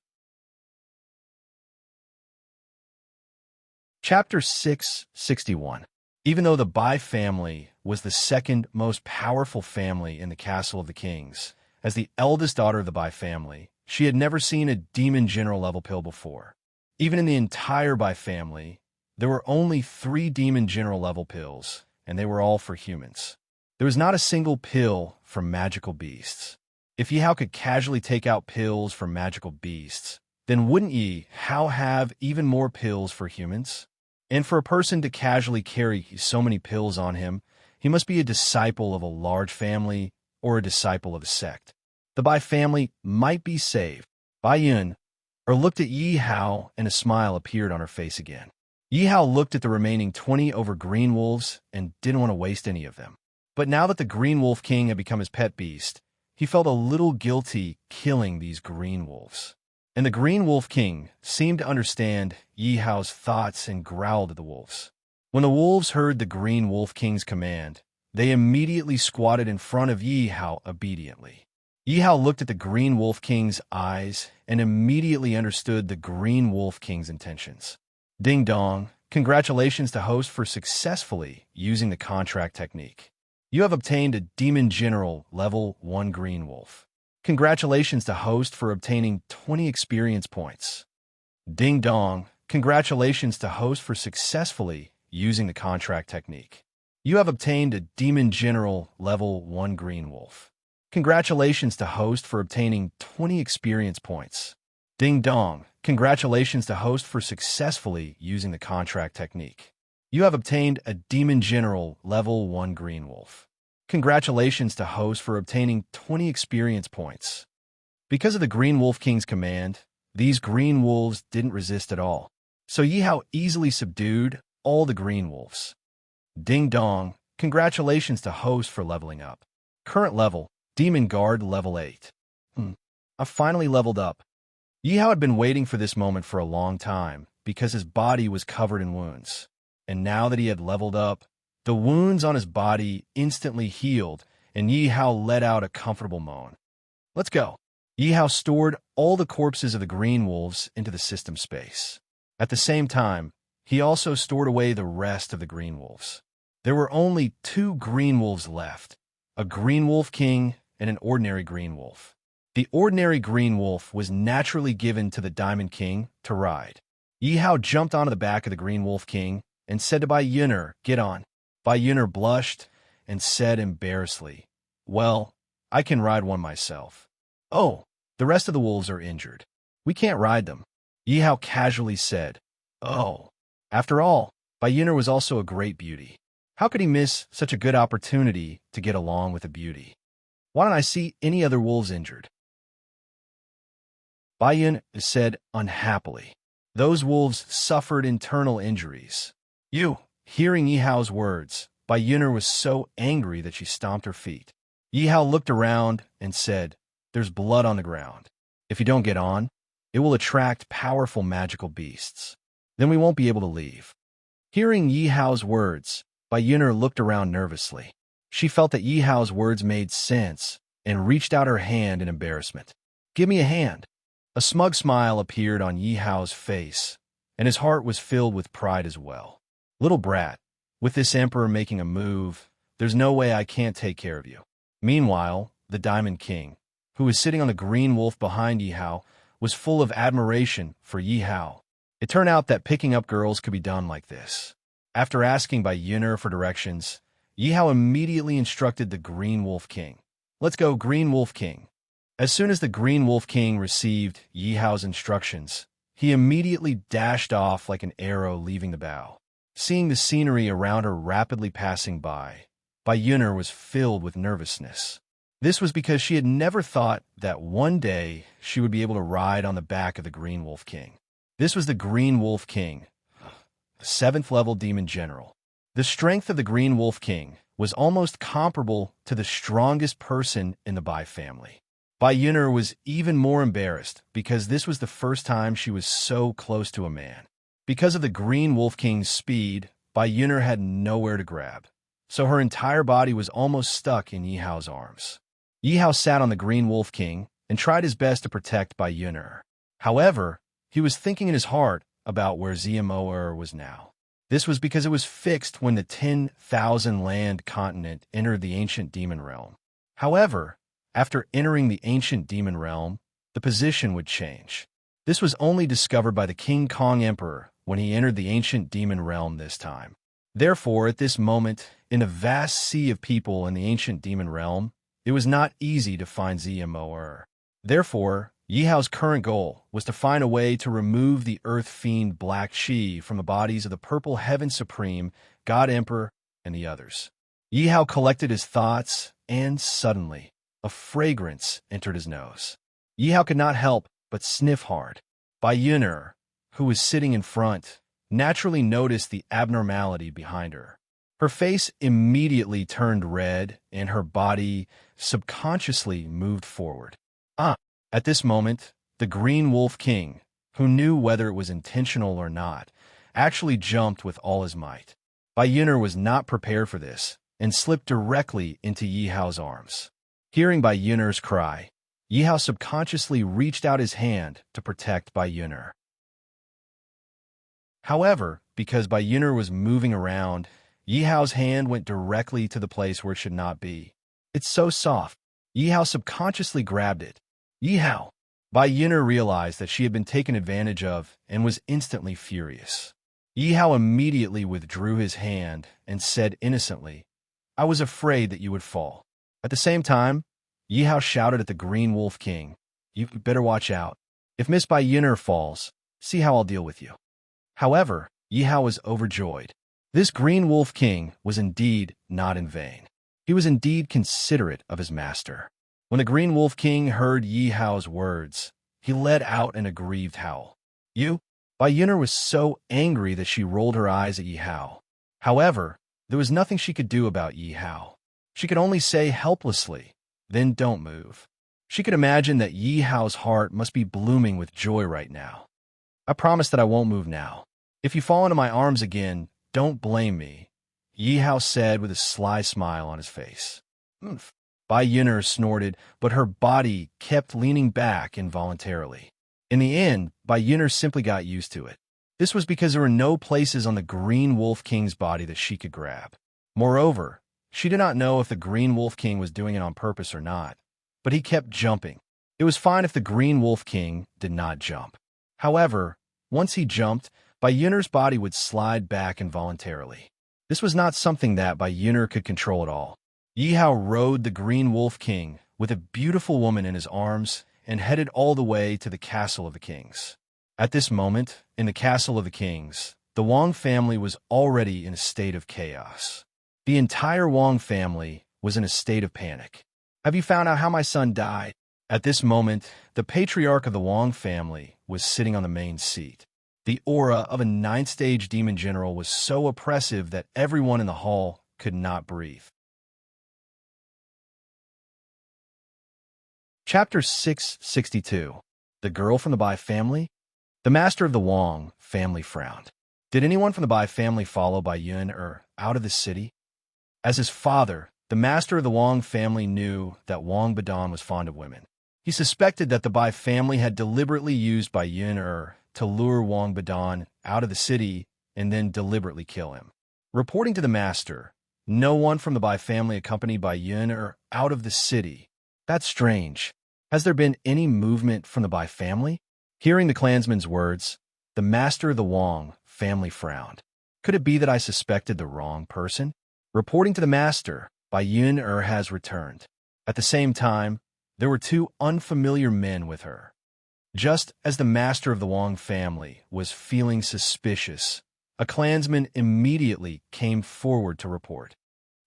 Chapter 661. Even though the Bai family was the second most powerful family in the Castle of the Kings, as the eldest daughter of the Bai family, she had never seen a demon general level pill before. Even in the entire Bai family, there were only 3 demon general level pills, and they were all for humans. There was not a single pill for magical beasts. If Yi Hao could casually take out pills for magical beasts, then wouldn't Yi Hao have even more pills for humans? And for a person to casually carry so many pills on him, he must be a disciple of a large family or a disciple of a sect. The Bai family might be saved. Bai Yun looked at Yi Hao, and a smile appeared on her face again. Yi Hao looked at the remaining 20 over green wolves and didn't want to waste any of them. But now that the Green Wolf King had become his pet beast, he felt a little guilty killing these green wolves. And the Green Wolf King seemed to understand Yi Hao's thoughts and growled at the wolves. When the wolves heard the Green Wolf King's command, they immediately squatted in front of Yi Hao obediently. Yi Hao looked at the Green Wolf King's eyes and immediately understood the Green Wolf King's intentions. Ding dong, congratulations to host for successfully using the contract technique. You have obtained a Demon General Level 1 Green Wolf. Congratulations to host for obtaining 20 experience points. Ding dong, congratulations to host for successfully using the contract technique. You have obtained a Demon General Level 1 Green Wolf. Congratulations to host for obtaining 20 experience points. Ding dong, congratulations to host for successfully using the contract technique. You have obtained a Demon General Level 1 Green Wolf. Congratulations to host for obtaining 20 experience points. Because of the Green Wolf King's command, these green wolves didn't resist at all. So Yi Hao easily subdued all the green wolves. Ding dong, congratulations to host for leveling up. Current level, Demon Guard Level 8. I finally leveled up. Yi Hao had been waiting for this moment for a long time because his body was covered in wounds. And now that he had leveled up, the wounds on his body instantly healed, and Yi Hao let out a comfortable moan. Let's go. Yi Hao stored all the corpses of the green wolves into the system space. At the same time, he also stored away the rest of the green wolves. There were only 2 green wolves left, a Green Wolf King and an ordinary green wolf. The ordinary green wolf was naturally given to the Diamond King to ride. Yi Hao jumped onto the back of the Green Wolf King and said to Bai Yun'er, "Get on." Bai Yun'er blushed and said embarrassedly, "Well, I can ride one myself." "Oh, the rest of the wolves are injured. We can't ride them," Yi Hao casually said. "Oh." After all, Bai Yun'er was also a great beauty. How could he miss such a good opportunity to get along with a beauty? "Why don't I see any other wolves injured?" Bai Yun said unhappily. Those wolves suffered internal injuries. Hearing Yi Hao's words, Bai Yuner was so angry that she stomped her feet. Yi Hao looked around and said, "There's blood on the ground. If you don't get on, it will attract powerful magical beasts. Then we won't be able to leave." Hearing Yi Hao's words, Bai Yuner looked around nervously. She felt that Yi Hao's words made sense and reached out her hand in embarrassment. "Give me a hand." A smug smile appeared on Yi Hao's face, and his heart was filled with pride as well. "Little brat, with this emperor making a move, there's no way I can't take care of you." Meanwhile, the Diamond King, who was sitting on the green wolf behind Yi Hao, was full of admiration for Yi Hao. It turned out that picking up girls could be done like this. After asking Bai Yuner for directions, Yi Hao immediately instructed the Green Wolf King. "Let's go, Green Wolf King." As soon as the Green Wolf King received Yi Hao's instructions, he immediately dashed off like an arrow leaving the bow. Seeing the scenery around her rapidly passing by, Bai Yuner was filled with nervousness. This was because she had never thought that one day she would be able to ride on the back of the Green Wolf King. This was the Green Wolf King, the 7th level demon general. The strength of the Green Wolf King was almost comparable to the strongest person in the Bai family. Bai Yuner was even more embarrassed because this was the first time she was so close to a man. Because of the Green Wolf King's speed, Bai Yuner had nowhere to grab, so her entire body was almost stuck in Yi Hao's arms. Yi Hao sat on the Green Wolf King and tried his best to protect Bai Yuner. However, he was thinking in his heart about where Ziamoer was now. This was because it was fixed when the 10,000 land continent entered the ancient demon realm. However, after entering the ancient demon realm, the position would change. This was only discovered by the King Kong Emperor when he entered the ancient demon realm this time. Therefore, at this moment, in a vast sea of people in the ancient demon realm, it was not easy to find Ziamoer. Therefore, Yi Hao's current goal was to find a way to remove the Earth Fiend Black Chi from the bodies of the Purple Heaven Supreme, God Emperor, and the others. Yi Hao collected his thoughts, and suddenly, a fragrance entered his nose. Yi Hao could not help but sniff hard. Bai Yuner, who was sitting in front, naturally noticed the abnormality behind her. Her face immediately turned red, and her body subconsciously moved forward. At this moment, the Green Wolf King, who knew whether it was intentional or not, actually jumped with all his might. Bai Yuner was not prepared for this and slipped directly into Yi Hao's arms. Hearing Bai Yuner's cry, Yi Hao subconsciously reached out his hand to protect Bai Yuner. However, because Bai Yuner was moving around, Yi Hao's hand went directly to the place where it should not be. "It's so soft." Yi Hao subconsciously grabbed it. "Yi Hao!" Bai Yuner realized that she had been taken advantage of and was instantly furious. Yi Hao immediately withdrew his hand and said innocently, "I was afraid that you would fall." At the same time, Yi Hao shouted at the Green Wolf King, "You better watch out. If Miss Bai Yuner falls, see how I'll deal with you." However, Yi Hao was overjoyed. This Green Wolf King was indeed not in vain. He was indeed considerate of his master. When the Green Wolf King heard Yi Hao's words, he let out an aggrieved howl. "You?" Bai Yuner was so angry that she rolled her eyes at Yi Hao. However, there was nothing she could do about Yi Hao. She could only say helplessly, "Then don't move." She could imagine that Yi Hao's heart must be blooming with joy right now. "I promise that I won't move now. If you fall into my arms again, don't blame me," Yi Hao said with a sly smile on his face. "Oomph." Bai Yuner snorted, but her body kept leaning back involuntarily. In the end, Bai Yuner simply got used to it. This was because there were no places on the Green Wolf King's body that she could grab. Moreover, she did not know if the Green Wolf King was doing it on purpose or not, but he kept jumping. It was fine if the Green Wolf King did not jump. However, once he jumped, Bai Yuner's body would slide back involuntarily. This was not something that Bai Yuner could control at all. Yi Hao rode the Green Wolf King with a beautiful woman in his arms and headed all the way to the Castle of the Kings. At this moment, in the Castle of the Kings, the Wang family was already in a state of chaos. The entire Wang family was in a state of panic. "Have you found out how my son died?" At this moment, the patriarch of the Wang family was sitting on the main seat. The aura of a 9th stage demon general was so oppressive that everyone in the hall could not breathe. Chapter 662. The Girl from the Bai Family? The master of the Wang family frowned. Did anyone from the Bai family follow Bai Yun out of the city? As his father, the master of the Wang family knew that Wang Badan was fond of women. He suspected that the Bai family had deliberately used Bai Yun to lure Wang Badan out of the city and then deliberately kill him. Reporting to the master, no one from the Bai family accompanied Bai Yun out of the city. That's strange. Has there been any movement from the Bai family? Hearing the clansman's words, the master of the Wang family frowned. Could it be that I suspected the wrong person? Reporting to the master, Bai Yun has returned. At the same time, there were two unfamiliar men with her. Just as the master of the Wang family was feeling suspicious, a clansman immediately came forward to report.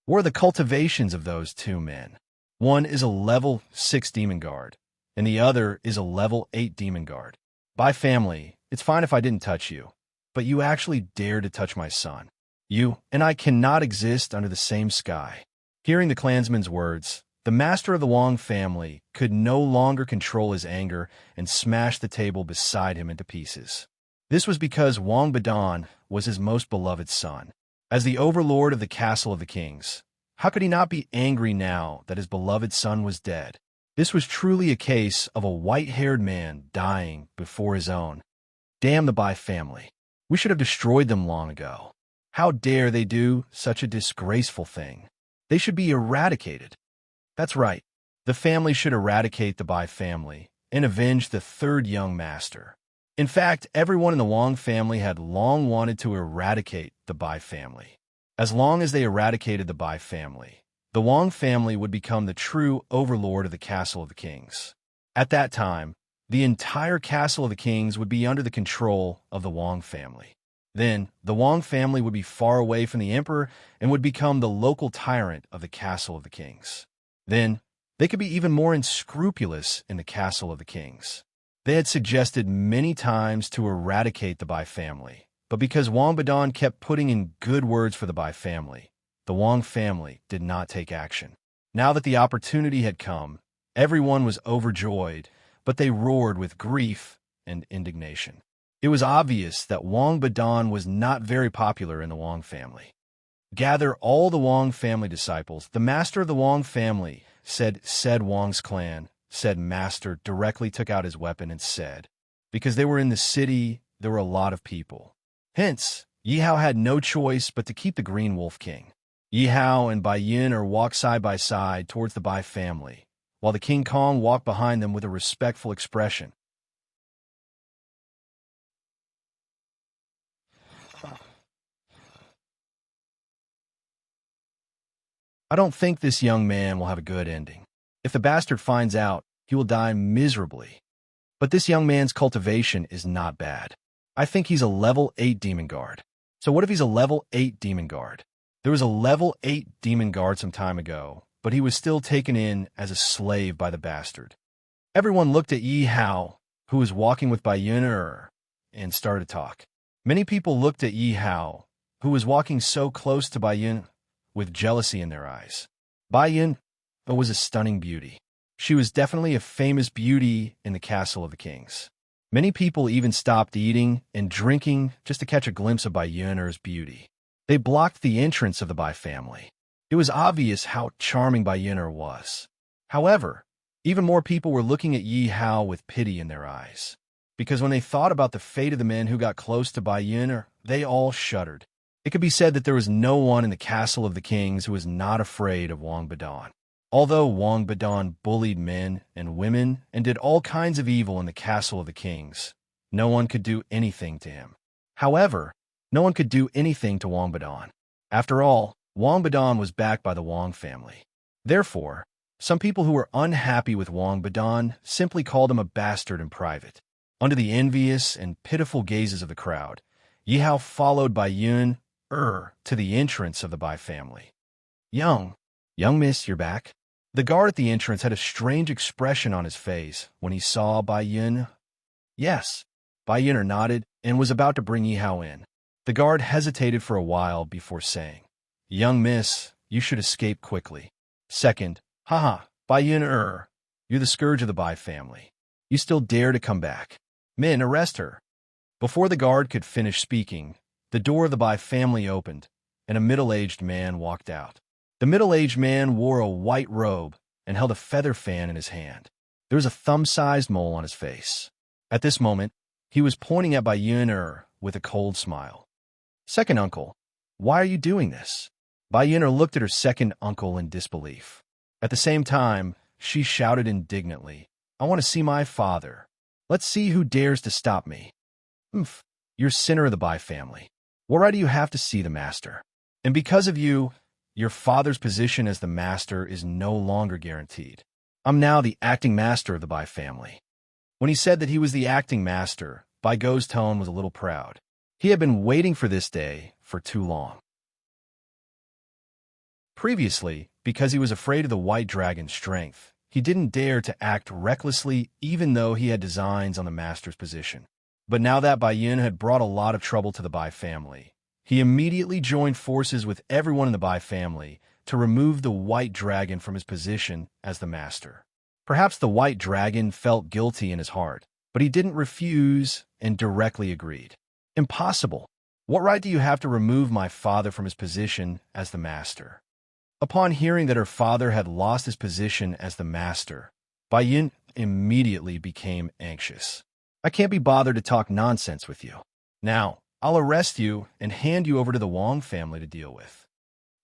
What are the cultivations of those two men? One is a level 6 demon guard, and the other is a level 8 demon guard. Bai family, it's fine if I didn't touch you, but you actually dared to touch my son. You and I cannot exist under the same sky. Hearing the clansman's words, the master of the Wang family could no longer control his anger and smashed the table beside him into pieces. This was because Wang Badan was his most beloved son. As the overlord of the castle of the kings, how could he not be angry now that his beloved son was dead? This was truly a case of a white-haired man dying before his own. Damn the Bai family. We should have destroyed them long ago. How dare they do such a disgraceful thing? They should be eradicated. That's right. The family should eradicate the Bai family and avenge the third young master. In fact, everyone in the Wang family had long wanted to eradicate the Bai family. As long as they eradicated the Bai family, the Wang family would become the true overlord of the castle of the kings. At that time, the entire castle of the kings would be under the control of the Wang family. Then, the Wang family would be far away from the emperor and would become the local tyrant of the castle of the kings. Then, they could be even more unscrupulous in the castle of the kings. They had suggested many times to eradicate the Bai family, but because Wang Badan kept putting in good words for the Bai family, the Wang family did not take action. Now that the opportunity had come, everyone was overjoyed, but they roared with grief and indignation. It was obvious that Wang Badan was not very popular in the Wang family. Gather all the Wang family disciples. The master of the Wang family said Wang's clan. Said master directly took out his weapon and said, because they were in the city, there were a lot of people. Hence, Yi Hao had no choice but to keep the Green Wolf King. Yi Hao and Bai Yin walked side by side towards the Bai family, while the King Kong walked behind them with a respectful expression. I don't think this young man will have a good ending. If the bastard finds out, he will die miserably. But this young man's cultivation is not bad. I think he's a level 8 demon guard. So what if he's a level 8 demon guard? There was a level 8 demon guard some time ago, but he was still taken in as a slave by the bastard. Everyone looked at Yi Hao, who was walking with Bai Yun, and started to talk. Many people looked at Yi Hao, who was walking so close to Bai Yun, with jealousy in their eyes. Bai Yun was a stunning beauty. She was definitely a famous beauty in the castle of the kings. Many people even stopped eating and drinking just to catch a glimpse of Bai Yun's beauty. They blocked the entrance of the Bai family. It was obvious how charming Bai Yun was. However, even more people were looking at Yi Hao with pity in their eyes, because when they thought about the fate of the men who got close to Bai Yun, they all shuddered. It could be said that there was no one in the castle of the kings who was not afraid of Wang Badan. Although Wang Badan bullied men and women and did all kinds of evil in the castle of the kings, no one could do anything to him. However, no one could do anything to Wang Badan. After all, Wang Badan was backed by the Wang family. Therefore, some people who were unhappy with Wang Badan simply called him a bastard in private. Under the envious and pitiful gazes of the crowd, Yi Hao followed Bai Yun to the entrance of the Bai family. Young miss, you're back. The guard at the entrance had a strange expression on his face when he saw Bai Yun. Yes, Bai Yun nodded and was about to bring Yi Hao in. The guard hesitated for a while before saying, Young miss, you should escape quickly. Second, haha, Bai Yun, you're the scourge of the Bai family. You still dare to come back. Men, arrest her. Before the guard could finish speaking, the door of the Bai family opened, and a middle-aged man walked out. The middle-aged man wore a white robe and held a feather fan in his hand. There was a thumb-sized mole on his face. At this moment, he was pointing at Bai Yun with a cold smile. Second uncle, why are you doing this? Bai Yun looked at her second uncle in disbelief. At the same time, she shouted indignantly, I want to see my father. Let's see who dares to stop me. You're sinner of the Bai family. What right do you have to see the master? And because of you, your father's position as the master is no longer guaranteed. I'm now the acting master of the Bai family. When he said that he was the acting master, Bai Go's tone was a little proud. He had been waiting for this day for too long. Previously, because he was afraid of the white dragon's strength, he didn't dare to act recklessly even though he had designs on the master's position. But now that Bai Yun had brought a lot of trouble to the Bai family, he immediately joined forces with everyone in the Bai family to remove the white dragon from his position as the master. Perhaps the white dragon felt guilty in his heart, but he didn't refuse and directly agreed. Impossible. What right do you have to remove my father from his position as the master? Upon hearing that her father had lost his position as the master, Bai Yun immediately became anxious. I can't be bothered to talk nonsense with you. Now, I'll arrest you and hand you over to the Wang family to deal with.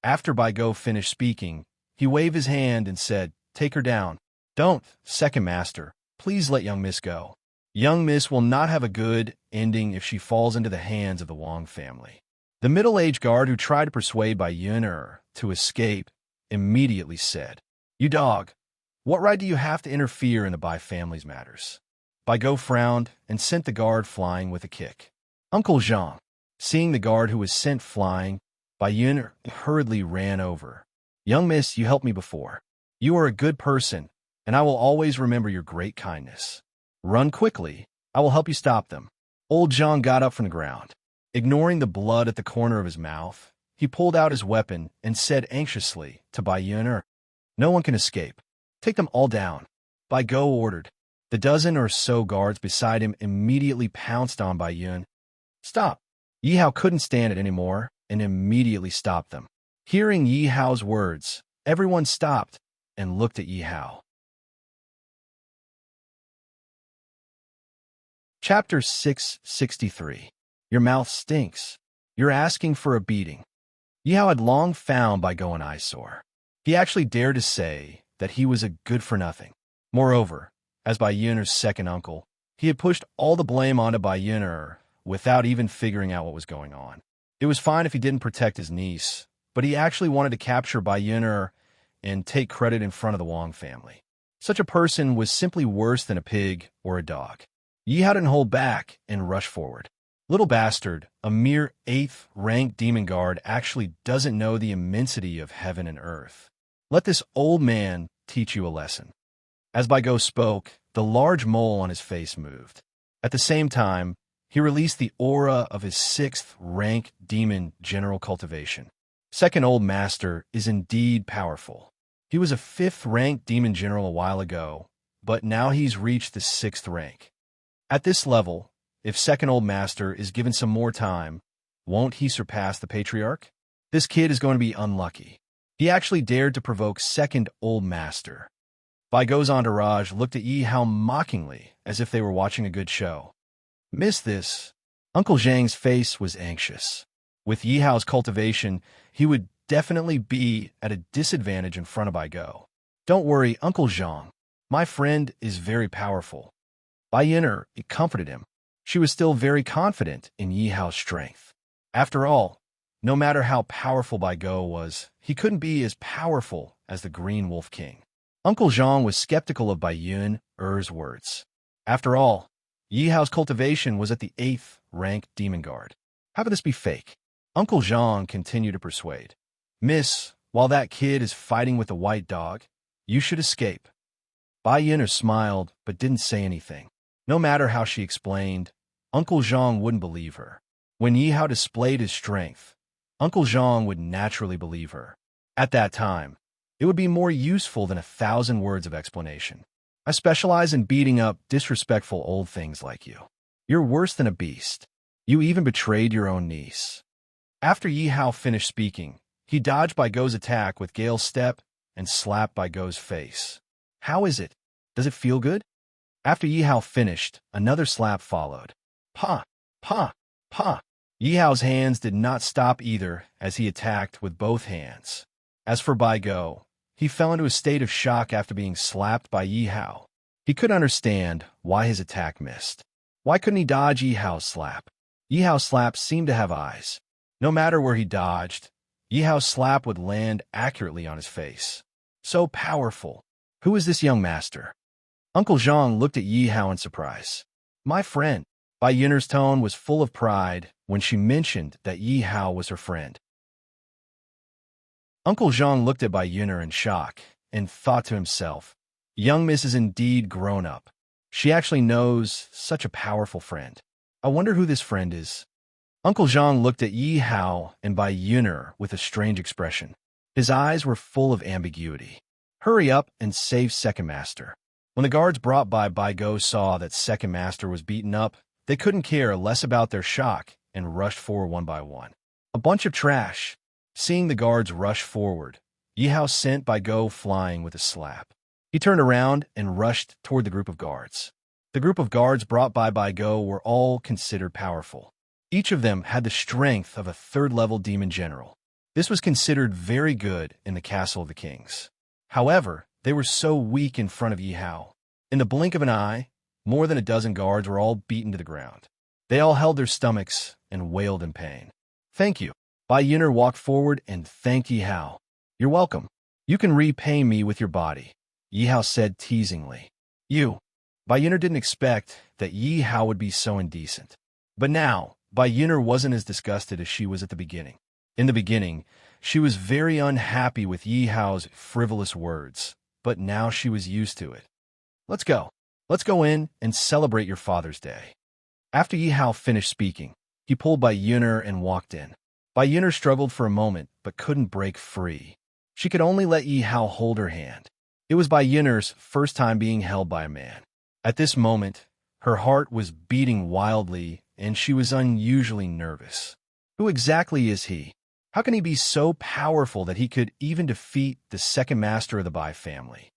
After Bai Go finished speaking, he waved his hand and said, Take her down. Don't, second master. Please let young miss go. Young miss will not have a good ending if she falls into the hands of the Wang family. The middle-aged guard who tried to persuade Bai Yun to escape immediately said, You dog, what right do you have to interfere in the Bai family's matters? Bai Go frowned and sent the guard flying with a kick. Uncle Zhang, seeing the guard who was sent flying, Bai Yun hurriedly ran over. Young miss, you helped me before. You are a good person, and I will always remember your great kindness. Run quickly. I will help you stop them. Old Zhang got up from the ground. Ignoring the blood at the corner of his mouth, he pulled out his weapon and said anxiously to Bai Yun, No one can escape. Take them all down. Bai Go ordered. The dozen or so guards beside him immediately pounced on Bai Yun. Stop. Yi Hao couldn't stand it anymore and immediately stopped them. Hearing Yi Hao's words, everyone stopped and looked at Yi Hao. Chapter 663. Your mouth stinks. You're asking for a beating. Yi Hao had long found Bai Go an eyesore. He actually dared to say that he was a good-for-nothing. Moreover, as Bai Yun's second uncle, he had pushed all the blame onto Bai Yun without even figuring out what was going on. It was fine if he didn't protect his niece, but he actually wanted to capture Bai Yun and take credit in front of the Wang family. Such a person was simply worse than a pig or a dog. Yi Hao didn't hold back and rushed forward. Little bastard, a mere 8th-ranked demon guard actually doesn't know the immensity of heaven and earth. Let this old man teach you a lesson. As Bai Go spoke, the large mole on his face moved. At the same time, he released the aura of his 6th-rank demon general cultivation. Second old master is indeed powerful. He was a 5th-ranked demon general a while ago, but now he's reached the 6th rank. At this level, if second old master is given some more time, won't he surpass the patriarch? This kid is going to be unlucky. He actually dared to provoke second old master. Bai Go's entourage looked at Yi Hao mockingly, as if they were watching a good show. Miss this. Uncle Zhang's face was anxious. With Yi Hao's cultivation, he would definitely be at a disadvantage in front of Bai Go. Don't worry, Uncle Zhang. My friend is very powerful. Bai Yun, it comforted him. She was still very confident in Yi Hao's strength. After all, no matter how powerful Bai Go was, he couldn't be as powerful as the Green Wolf King. Uncle Zhang was skeptical of Bai Yun's words. After all, Yi Hao's cultivation was at the 8th-ranked demon guard. How could this be fake? Uncle Zhang continued to persuade. Miss, while that kid is fighting with the white dog, you should escape. Bai Yun smiled but didn't say anything. No matter how she explained, Uncle Zhang wouldn't believe her. When Yi Hao displayed his strength, Uncle Zhang would naturally believe her. At that time, it would be more useful than 1,000 words of explanation. I specialize in beating up disrespectful old things like you. You're worse than a beast. You even betrayed your own niece. After Yi Hao finished speaking, he dodged Bai Go's attack with Gale's step and slapped Bai Go's face. How is it? Does it feel good? After Yi Hao finished, another slap followed. Pa! Pa! Pa! Yi Hao's hands did not stop either as he attacked with both hands. As for Bai Go, he fell into a state of shock after being slapped by Yi Hao. He couldn't understand why his attack missed. Why couldn't he dodge Yi Hao's slap? Yi Hao's slap seemed to have eyes. No matter where he dodged, Yi Hao's slap would land accurately on his face. So powerful. Who is this young master? Uncle Zhang looked at Yi Hao in surprise. My friend. Bai Yun'er's tone was full of pride when she mentioned that Yi Hao was her friend. Uncle Zhang looked at Bai Yun'er in shock and thought to himself, young Miss is indeed grown up. She actually knows such a powerful friend. I wonder who this friend is. Uncle Zhang looked at Yi Hao and Bai Yun'er with a strange expression. His eyes were full of ambiguity. Hurry up and save Second Master. When the guards brought by Bai Go saw that Second Master was beaten up, they couldn't care less about their shock and rushed forward one by one. A bunch of trash. Seeing the guards rush forward, Yi Hao sent Bai Go flying with a slap. He turned around and rushed toward the group of guards. The group of guards brought by Bai Go were all considered powerful. Each of them had the strength of a third-level demon general. This was considered very good in the Castle of the Kings. However, they were so weak in front of Yi Hao. In the blink of an eye, more than a dozen guards were all beaten to the ground. They all held their stomachs and wailed in pain. Thank you. Bai Yun'er walked forward and thanked Yi Hao. You're welcome. You can repay me with your body, Yi Hao said teasingly. Bai Yun'er didn't expect that Yi Hao would be so indecent. But now, Bai Yun'er wasn't as disgusted as she was at the beginning. In the beginning, she was very unhappy with Yi Hao's frivolous words, but now she was used to it. Let's go. Let's go in and celebrate your Father's Day. After Yi Hao finished speaking, he pulled Bai Yun'er and walked in. Bai Yun'er struggled for a moment, but couldn't break free. She could only let Yi Hao hold her hand. It was Bai Yun'er's first time being held by a man. At this moment, her heart was beating wildly, and she was unusually nervous. Who exactly is he? How can he be so powerful that he could even defeat the second master of the Bai family?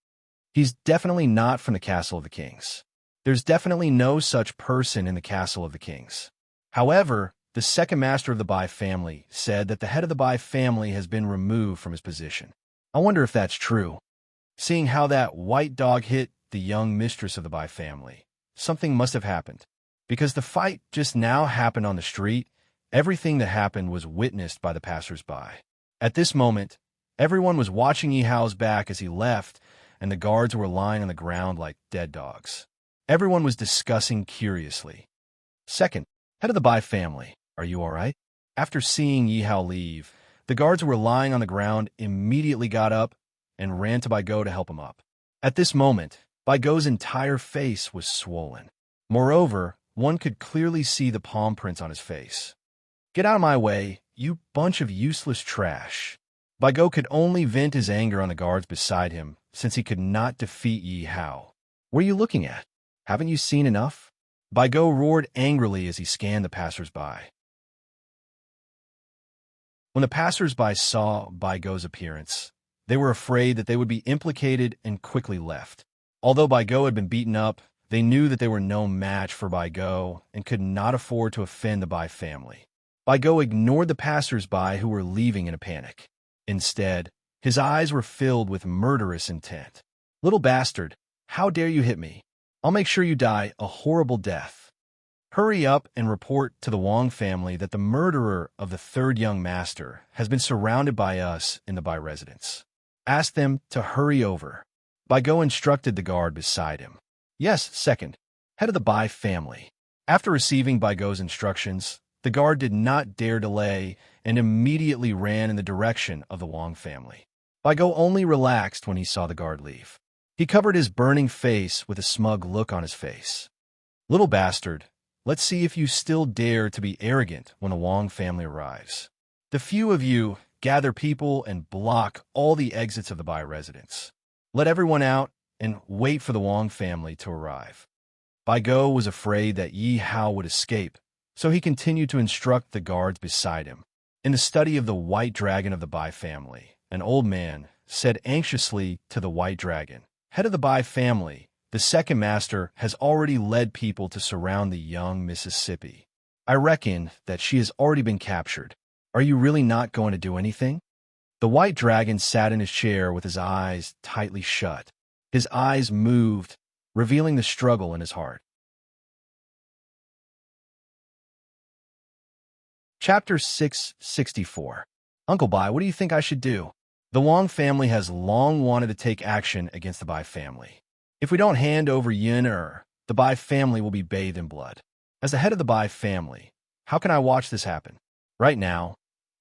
He's definitely not from the Castle of the Kings. There's definitely no such person in the Castle of the Kings. However, the second master of the Bai family said that the head of the Bai family has been removed from his position. I wonder if that's true. Seeing how that white dog hit the young mistress of the Bai family, something must have happened. Because the fight just now happened on the street, everything that happened was witnessed by the passers-by. At this moment, everyone was watching Yi Hao's back as he left, and the guards were lying on the ground like dead dogs. Everyone was discussing curiously. Second, head of the Bai family, are you all right? After seeing Yi Hao leave, the guards who were lying on the ground immediately got up and ran to Bai Go to help him up. At this moment, Bai Go's entire face was swollen. Moreover, one could clearly see the palm prints on his face. Get out of my way, you bunch of useless trash. Bai Go could only vent his anger on the guards beside him, since he could not defeat Yi Hao. What are you looking at? Haven't you seen enough? Bai Go roared angrily as he scanned the passers-by. When the passers-by saw Bai Go's appearance, they were afraid that they would be implicated and quickly left. Although Bai Go had been beaten up, they knew that they were no match for Bai Go and could not afford to offend the Bai family. Bai Go ignored the passers-by who were leaving in a panic. Instead, his eyes were filled with murderous intent. Little bastard, how dare you hit me? I'll make sure you die a horrible death. Hurry up and report to the Wang family that the murderer of the third young master has been surrounded by us in the Bai residence. Ask them to hurry over. Bai Go instructed the guard beside him. Yes, second, head of the Bai family. After receiving Bai Go's instructions, the guard did not dare delay and immediately ran in the direction of the Wang family. Bai Go only relaxed when he saw the guard leave. He covered his burning face with a smug look on his face. Little bastard, let's see if you still dare to be arrogant when the Wang family arrives. The few of you gather people and block all the exits of the Bai residence. Let everyone out and wait for the Wang family to arrive. Bai Go was afraid that Yi Hao would escape, so he continued to instruct the guards beside him. In the study of the white dragon of the Bai family, an old man said anxiously to the white dragon, "Head of the Bai family, the second master has already led people to surround the young Mississippi. I reckon that she has already been captured. Are you really not going to do anything?" The white dragon sat in his chair with his eyes tightly shut. His eyes moved, revealing the struggle in his heart. Chapter 664. Uncle Bai, what do you think I should do? The Wang family has long wanted to take action against the Bai family. If we don't hand over Yin the Bai family will be bathed in blood. As the head of the Bai family, how can I watch this happen? Right now,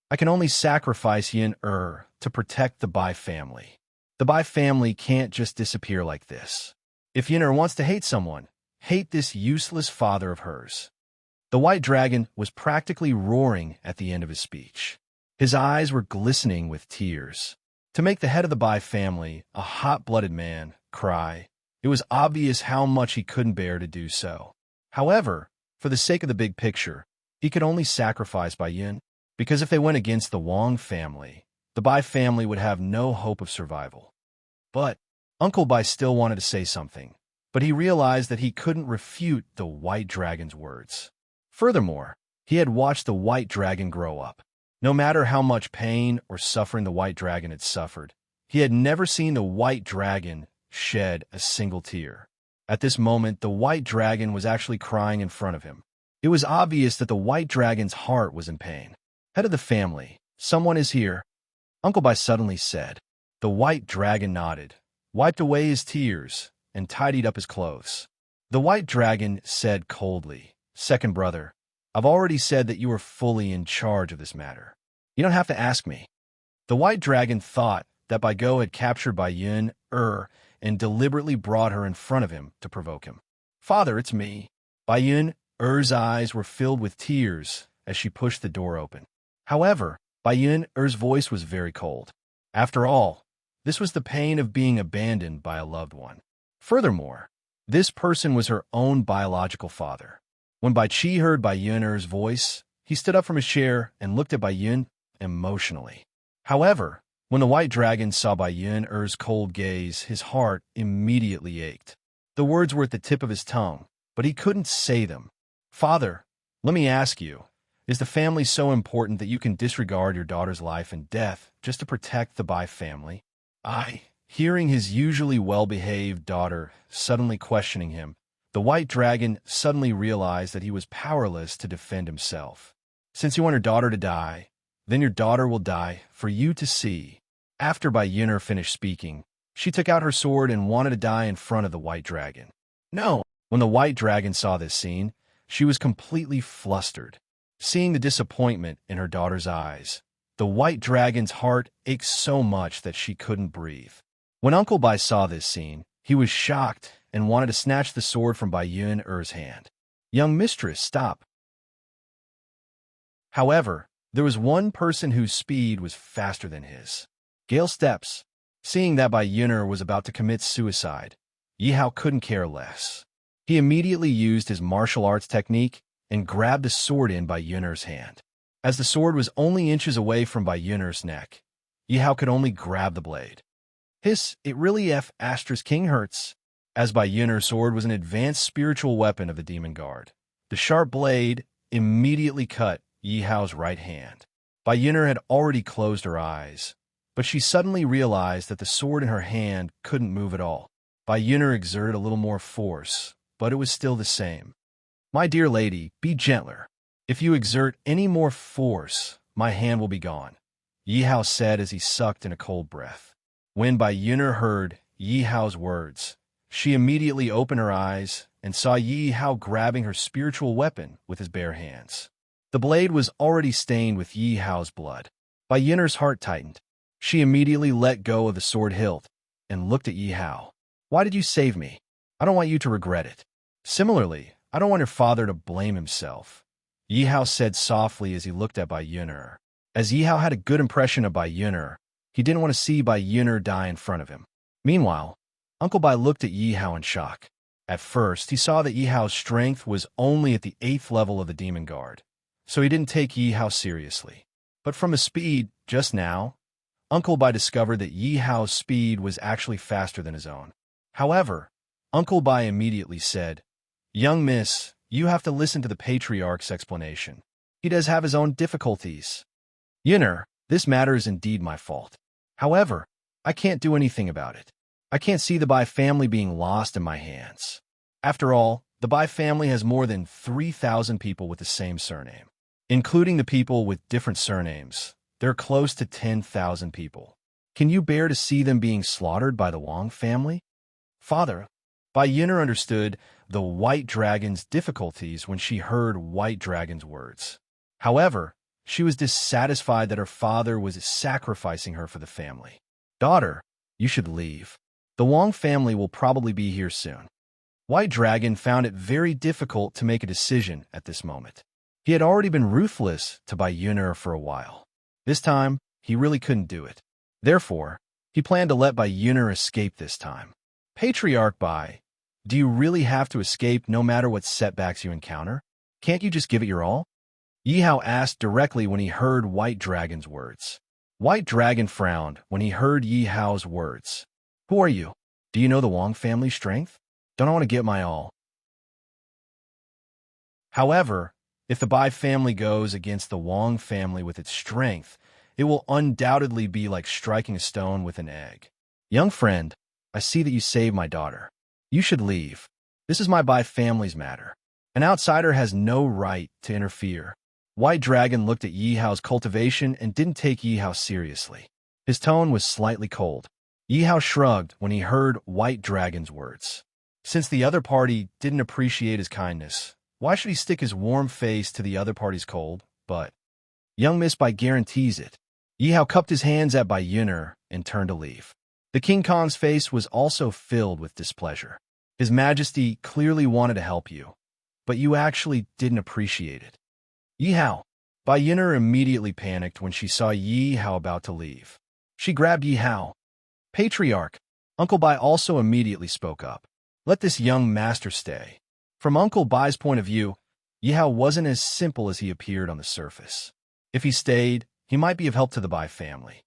I can only sacrifice Yin to protect the Bai family. The Bai family can't just disappear like this. If Yin wants to hate someone, hate this useless father of hers. The white dragon was practically roaring at the end of his speech. His eyes were glistening with tears. To make the head of the Bai family, a hot-blooded man, cry, it was obvious how much he couldn't bear to do so. However, for the sake of the big picture, he could only sacrifice Bai Yin, because if they went against the Wang family, the Bai family would have no hope of survival. But Uncle Bai still wanted to say something, but he realized that he couldn't refute the white dragon's words. Furthermore, he had watched the white dragon grow up. No matter how much pain or suffering the white dragon had suffered, he had never seen the white dragon shed a single tear. At this moment, the white dragon was actually crying in front of him. It was obvious that the white dragon's heart was in pain. Head of the family, someone is here, Uncle Bai suddenly said. The white dragon nodded, wiped away his tears, and tidied up his clothes. The white dragon said coldly, "Second brother, I've already said that you are fully in charge of this matter. You don't have to ask me." The white dragon thought that Bai Go had captured Bai Yin and deliberately brought her in front of him to provoke him. "Father, it's me." Bai Yin-er's eyes were filled with tears as she pushed the door open. However, Bai Yin-er's voice was very cold. After all, this was the pain of being abandoned by a loved one. Furthermore, this person was her own biological father. When Bai Qi heard Bai Yin-er's voice, he stood up from his chair and looked at Bai Yin emotionally. However, when the white dragon saw Bai Yin-er's cold gaze, his heart immediately ached. The words were at the tip of his tongue, but he couldn't say them. "Father, let me ask you, is the family so important that you can disregard your daughter's life and death just to protect the Bai family?" Hearing his usually well-behaved daughter suddenly questioning him, the white dragon suddenly realized that he was powerless to defend himself. "Since you want your daughter to die, then your daughter will die for you to see." After Bai Yin finished speaking, she took out her sword and wanted to die in front of the white dragon. "No!" When the white dragon saw this scene, she was completely flustered. Seeing the disappointment in her daughter's eyes, the white dragon's heart ached so much that she couldn't breathe. When Uncle Bai saw this scene, he was shocked and wanted to snatch the sword from Bai Yin-er's hand. "Young mistress, stop." However, there was one person whose speed was faster than his. Gale steps. Seeing that Bai Yin was about to commit suicide, Yi Hao couldn't care less. He immediately used his martial arts technique and grabbed the sword in Bai Yin-er's hand. As the sword was only inches away from Bai Yin-er's neck, Yi Hao could only grab the blade. Hiss, it really King hurts. As Bai Yin-er's sword was an advanced spiritual weapon of the Demon Guard, the sharp blade immediately cut Yi Hao's right hand. Bai Yin had already closed her eyes, but she suddenly realized that the sword in her hand couldn't move at all. Bai Yin exerted a little more force, but it was still the same. "My dear lady, be gentler. If you exert any more force, my hand will be gone," Yi Hao said as he sucked in a cold breath. When Bai Yin heard Yi Hao's words, she immediately opened her eyes and saw Yi Hao grabbing her spiritual weapon with his bare hands. The blade was already stained with Yi Hao's blood. Bai Yin's heart tightened. She immediately let go of the sword hilt and looked at Yi Hao. "Why did you save me? I don't want you to regret it. Similarly, I don't want your father to blame himself," Yi Hao said softly as he looked at Bai Yin. As Yi Hao had a good impression of Bai Yun'er, he didn't want to see Bai Yun'er die in front of him. Meanwhile, Uncle Bai looked at Yi Hao in shock. At first, he saw that Yi Hao's strength was only at the 8th level of the Demon Guard, so he didn't take Yi Hao seriously. But from his speed, just now, Uncle Bai discovered that Yi Hao's speed was actually faster than his own. However, Uncle Bai immediately said, "Young miss, you have to listen to the patriarch's explanation. He does have his own difficulties. Yun'er, this matter is indeed my fault. However, I can't do anything about it. I can't see the Bai family being lost in my hands. After all, the Bai family has more than 3,000 people with the same surname. Including the people with different surnames, they're close to 10,000 people. Can you bear to see them being slaughtered by the Wang family?" Father, Bai Yun'er understood the White Dragon's difficulties when she heard White Dragon's words. However, she was dissatisfied that her father was sacrificing her for the family. "Daughter, you should leave. The Wang family will probably be here soon." White Dragon found it very difficult to make a decision at this moment. He had already been ruthless to Bai Yun'er for a while. This time, he really couldn't do it. Therefore, he planned to let Bai Yun'er escape this time. "Patriarch Bai, do you really have to escape no matter what setbacks you encounter? Can't you just give it your all?" Yi Hao asked directly when he heard White Dragon's words. White Dragon frowned when he heard Yi Hao's words. "Who are you? Do you know the Wang family's strength? Don't I want to get my all?" However, if the Bai family goes against the Wang family with its strength, it will undoubtedly be like striking a stone with an egg. "Young friend, I see that you saved my daughter. You should leave. This is my Bai family's matter. An outsider has no right to interfere." White Dragon looked at Yi Hao's cultivation and didn't take Yi Hao seriously. His tone was slightly cold. Yi Hao shrugged when he heard White Dragon's words. Since the other party didn't appreciate his kindness, why should he stick his warm face to the other party's cold? But young Miss Bai guarantees it. Yi Hao cupped his hands at Bai Yun'er and turned to leave. The King Kong's face was also filled with displeasure. His Majesty clearly wanted to help you, but you actually didn't appreciate it. "Yi Hao." Bai Yun'er immediately panicked when she saw Yi Hao about to leave. She grabbed Yi Hao. "Patriarch." Uncle Bai also immediately spoke up. "Let this young master stay." From Uncle Bai's point of view, Yi Hao wasn't as simple as he appeared on the surface. If he stayed, he might be of help to the Bai family.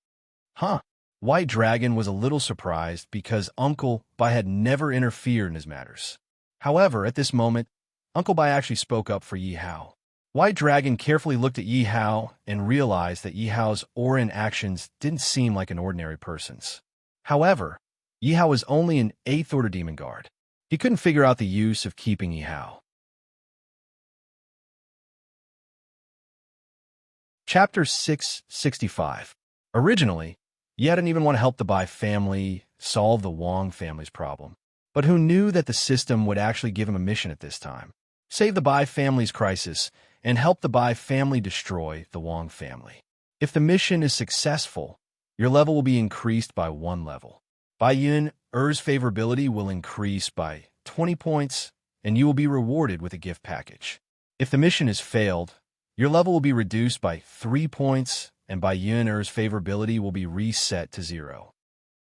Huh? White Dragon was a little surprised because Uncle Bai had never interfered in his matters. However, at this moment, Uncle Bai actually spoke up for Yi Hao. White Dragon carefully looked at Yi Hao and realized that Yi Hao's aura and actions didn't seem like an ordinary person's. However, Yi Hao was only an 8th Order Demon Guard. He couldn't figure out the use of keeping Yi Hao. Chapter 665. Originally, Yi didn't even want to help the Bai family solve the Wang family's problem. But who knew that the system would actually give him a mission at this time? Save the Bai family's crisis and help the Bai family destroy the Wang family. If the mission is successful, your level will be increased by 1 level. Bai Yun'er's favorability will increase by 20 points, and you will be rewarded with a gift package. If the mission is failed, your level will be reduced by 3 points, and Bai Yun'er's favorability will be reset to 0.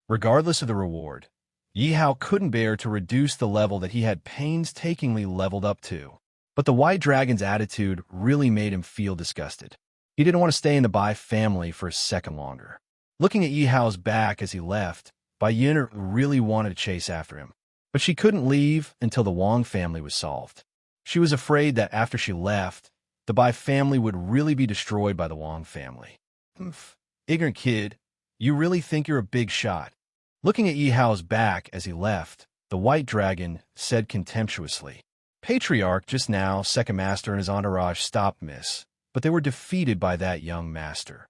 Regardless of the reward, Yi Hao couldn't bear to reduce the level that he had painstakingly leveled up to. But the White Dragon's attitude really made him feel disgusted. He didn't want to stay in the Bai family for a second longer. Looking at Yi Hao's back as he left, Bai Yun'er really wanted to chase after him. But she couldn't leave until the Wang family was solved. She was afraid that after she left, the Bai family would really be destroyed by the Wang family. Ignorant kid, you really think you're a big shot. Looking at Yi Hao's back as he left, the White Dragon said contemptuously. Patriarch just now, Second Master and his entourage stopped Miss, but they were defeated by that young master.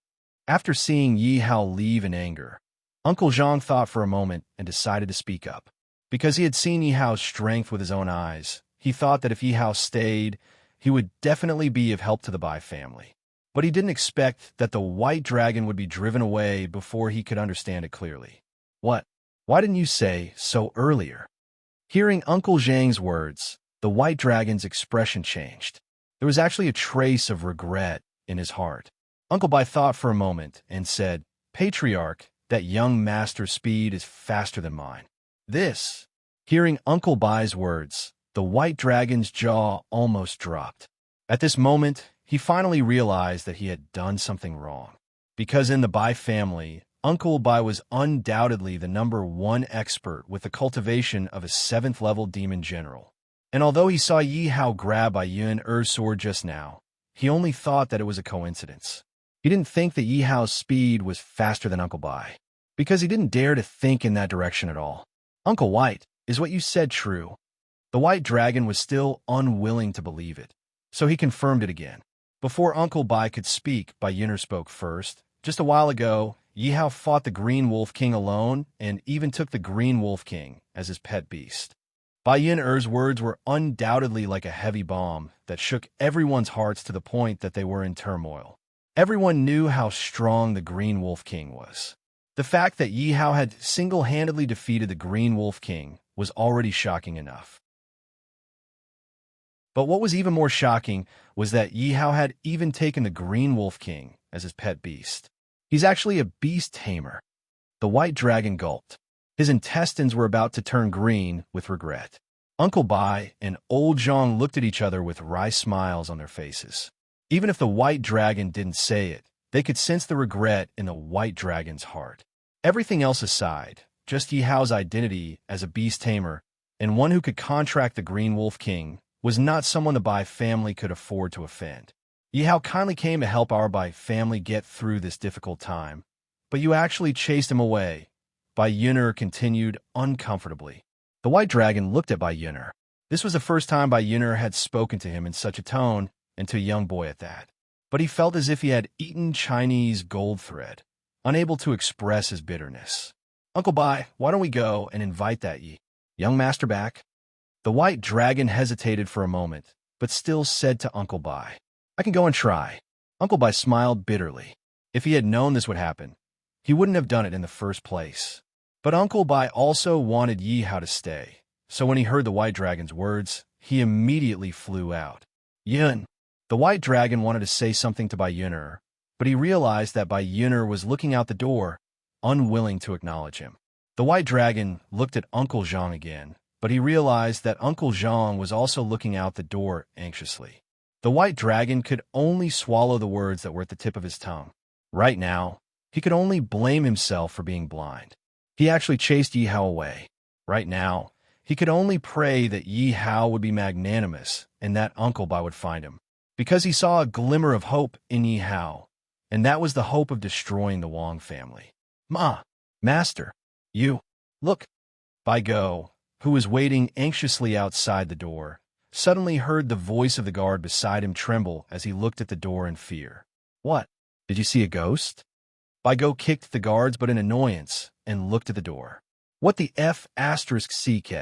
After seeing Yi Hao leave in anger, Uncle Zhang thought for a moment and decided to speak up. Because he had seen Yi Hao's strength with his own eyes, he thought that if Yi Hao stayed, he would definitely be of help to the Bai family. But he didn't expect that the White Dragon would be driven away before he could understand it clearly. What? Why didn't you say so earlier? Hearing Uncle Zhang's words, the White Dragon's expression changed. There was actually a trace of regret in his heart. Uncle Bai thought for a moment and said, Patriarch, that young master's speed is faster than mine. This. Hearing Uncle Bai's words, the white dragon's jaw almost dropped. At this moment, he finally realized that he had done something wrong. Because in the Bai family, Uncle Bai was undoubtedly the #1 expert with the cultivation of a 7th-level demon general. And although he saw Yi Hao grab Bai Yun-Er's sword just now, he only thought that it was a coincidence. He didn't think that Yi Hao's speed was faster than Uncle Bai, because he didn't dare to think in that direction at all. Uncle White, is what you said true? The white dragon was still unwilling to believe it, so he confirmed it again. Before Uncle Bai could speak, Bai Yun-Er spoke first. Just a while ago, Yi Hao fought the Green Wolf King alone and even took the Green Wolf King as his pet beast. Bai Yun-Er's words were undoubtedly like a heavy bomb that shook everyone's hearts to the point that they were in turmoil. Everyone knew how strong the Green Wolf King was. The fact that Yi Hao had single-handedly defeated the Green Wolf King was already shocking enough. But what was even more shocking was that Yi Hao had even taken the Green Wolf King as his pet beast. He's actually a beast tamer. The white dragon gulped. His intestines were about to turn green with regret. Uncle Bai and Old Zhang looked at each other with wry smiles on their faces. Even if the white dragon didn't say it, they could sense the regret in the white dragon's heart. Everything else aside, just Yi Hao's identity as a beast tamer and one who could contract the Green Wolf King was not someone the Bai family could afford to offend. Yi Hao kindly came to help our Bai family get through this difficult time, but you actually chased him away, Bai Yun-Er continued uncomfortably. The white dragon looked at Bai Yun-Er. This was the first time Bai Yun-Er had spoken to him in such a tone, and to a young boy at that. But he felt as if he had eaten Chinese gold thread, unable to express his bitterness. Uncle Bai, why don't we go and invite that young master back? The white dragon hesitated for a moment, but still said to Uncle Bai, I can go and try. Uncle Bai smiled bitterly. If he had known this would happen, he wouldn't have done it in the first place. But Uncle Bai also wanted Yi Hao to stay, so when he heard the white dragon's words, he immediately flew out. Yun. The white dragon wanted to say something to Bai Yun-Er, but he realized that Bai Yun-Er was looking out the door, unwilling to acknowledge him. The white dragon looked at Uncle Zhang again, but he realized that Uncle Zhang was also looking out the door anxiously. The white dragon could only swallow the words that were at the tip of his tongue. Right now, he could only blame himself for being blind. He actually chased Yi Hao away. Right now, he could only pray that Yi Hao would be magnanimous and that Uncle Bai would find him. Because he saw a glimmer of hope in Yi Hao, and that was the hope of destroying the Wang family. Master, you, look. Bai Go, who was waiting anxiously outside the door, suddenly heard the voice of the guard beside him tremble as he looked at the door in fear. What? Did you see a ghost? Bai Go kicked the guards but in annoyance and looked at the door. What the F***CK?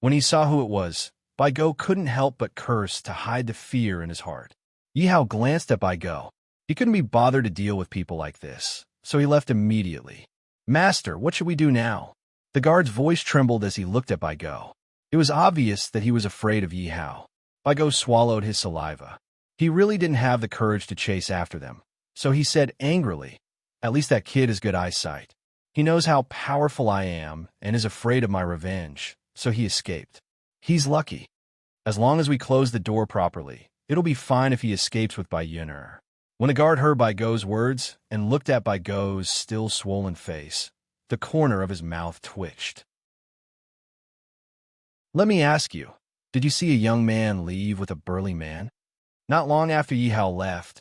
When he saw who it was, Bai Go couldn't help but curse to hide the fear in his heart. Yi Hao glanced at Bai Go. He couldn't be bothered to deal with people like this, so he left immediately. Master, what should we do now? The guard's voice trembled as he looked at Bai Go. It was obvious that he was afraid of Yi Hao. Bai Go swallowed his saliva. He really didn't have the courage to chase after them, so he said angrily, At least that kid has good eyesight. He knows how powerful I am and is afraid of my revenge, so he escaped. He's lucky. As long as we close the door properly, it'll be fine if he escapes with Bai Yun-Er. When the guard heard Bai Go's words and looked at Bai Go's still swollen face, the corner of his mouth twitched. Let me ask you, did you see a young man leave with a burly man? Not long after Yi Hao left,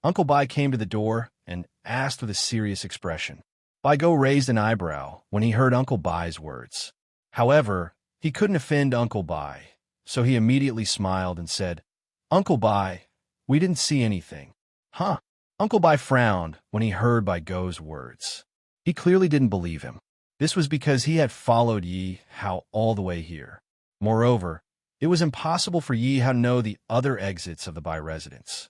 Uncle Bai came to the door and asked with a serious expression. Bai Go raised an eyebrow when he heard Uncle Bai's words. However, he couldn't offend Uncle Bai, so he immediately smiled and said, Uncle Bai, we didn't see anything. Huh? Uncle Bai frowned when he heard Bai Go's words. He clearly didn't believe him. This was because he had followed Yi Hao all the way here. Moreover, it was impossible for Yi Hao to know the other exits of the Bai residence.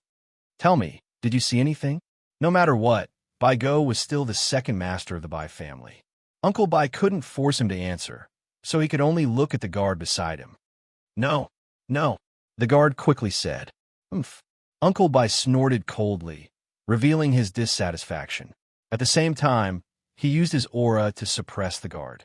Tell me, did you see anything? No matter what, Bai Go was still the second master of the Bai family. Uncle Bai couldn't force him to answer, so he could only look at the guard beside him. No, the guard quickly said. Uncle Bai snorted coldly revealing his dissatisfaction. At the same time, he used his aura to suppress the guard.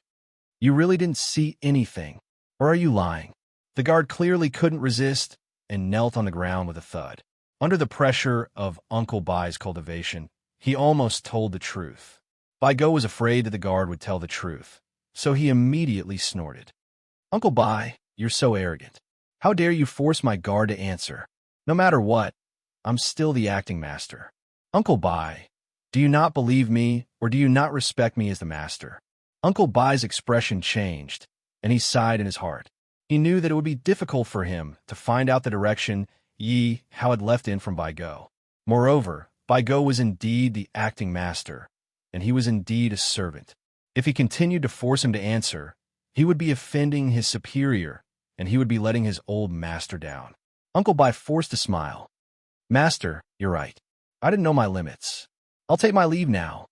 You really didn't see anything, or are you lying? The guard clearly couldn't resist and knelt on the ground with a thud. Under the pressure of Uncle Bai's cultivation, he almost told the truth. Bai Go was afraid that the guard would tell the truth, so he immediately snorted. Uncle Bai, you're so arrogant. How dare you force my guard to answer? No matter what, I'm still the acting master. Uncle Bai, do you not believe me, or do you not respect me as the master? Uncle Bai's expression changed, and he sighed in his heart. He knew that it would be difficult for him to find out the direction Yi Hao had left in from Bai Go. Moreover, Bai Go was indeed the acting master, and he was indeed a servant. If he continued to force him to answer, he would be offending his superior, and he would be letting his old master down. Uncle Bai forced a smile. Master, you're right. I didn't know my limits. I'll take my leave now.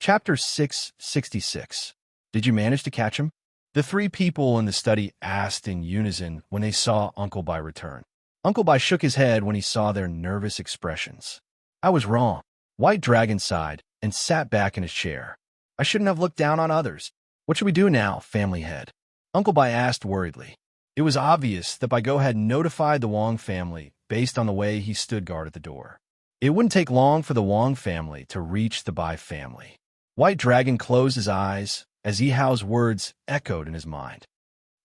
Chapter 666. Did you manage to catch him? The three people in the study asked in unison when they saw Uncle Bai return. Uncle Bai shook his head when he saw their nervous expressions. I was wrong. White Dragon sighed and sat back in his chair. I shouldn't have looked down on others. What should we do now, family head? Uncle Bai asked worriedly. It was obvious that Bai Go had notified the Wong family based on the way he stood guard at the door. It wouldn't take long for the Wong family to reach the Bai family. White Dragon closed his eyes as Yi Hao's words echoed in his mind.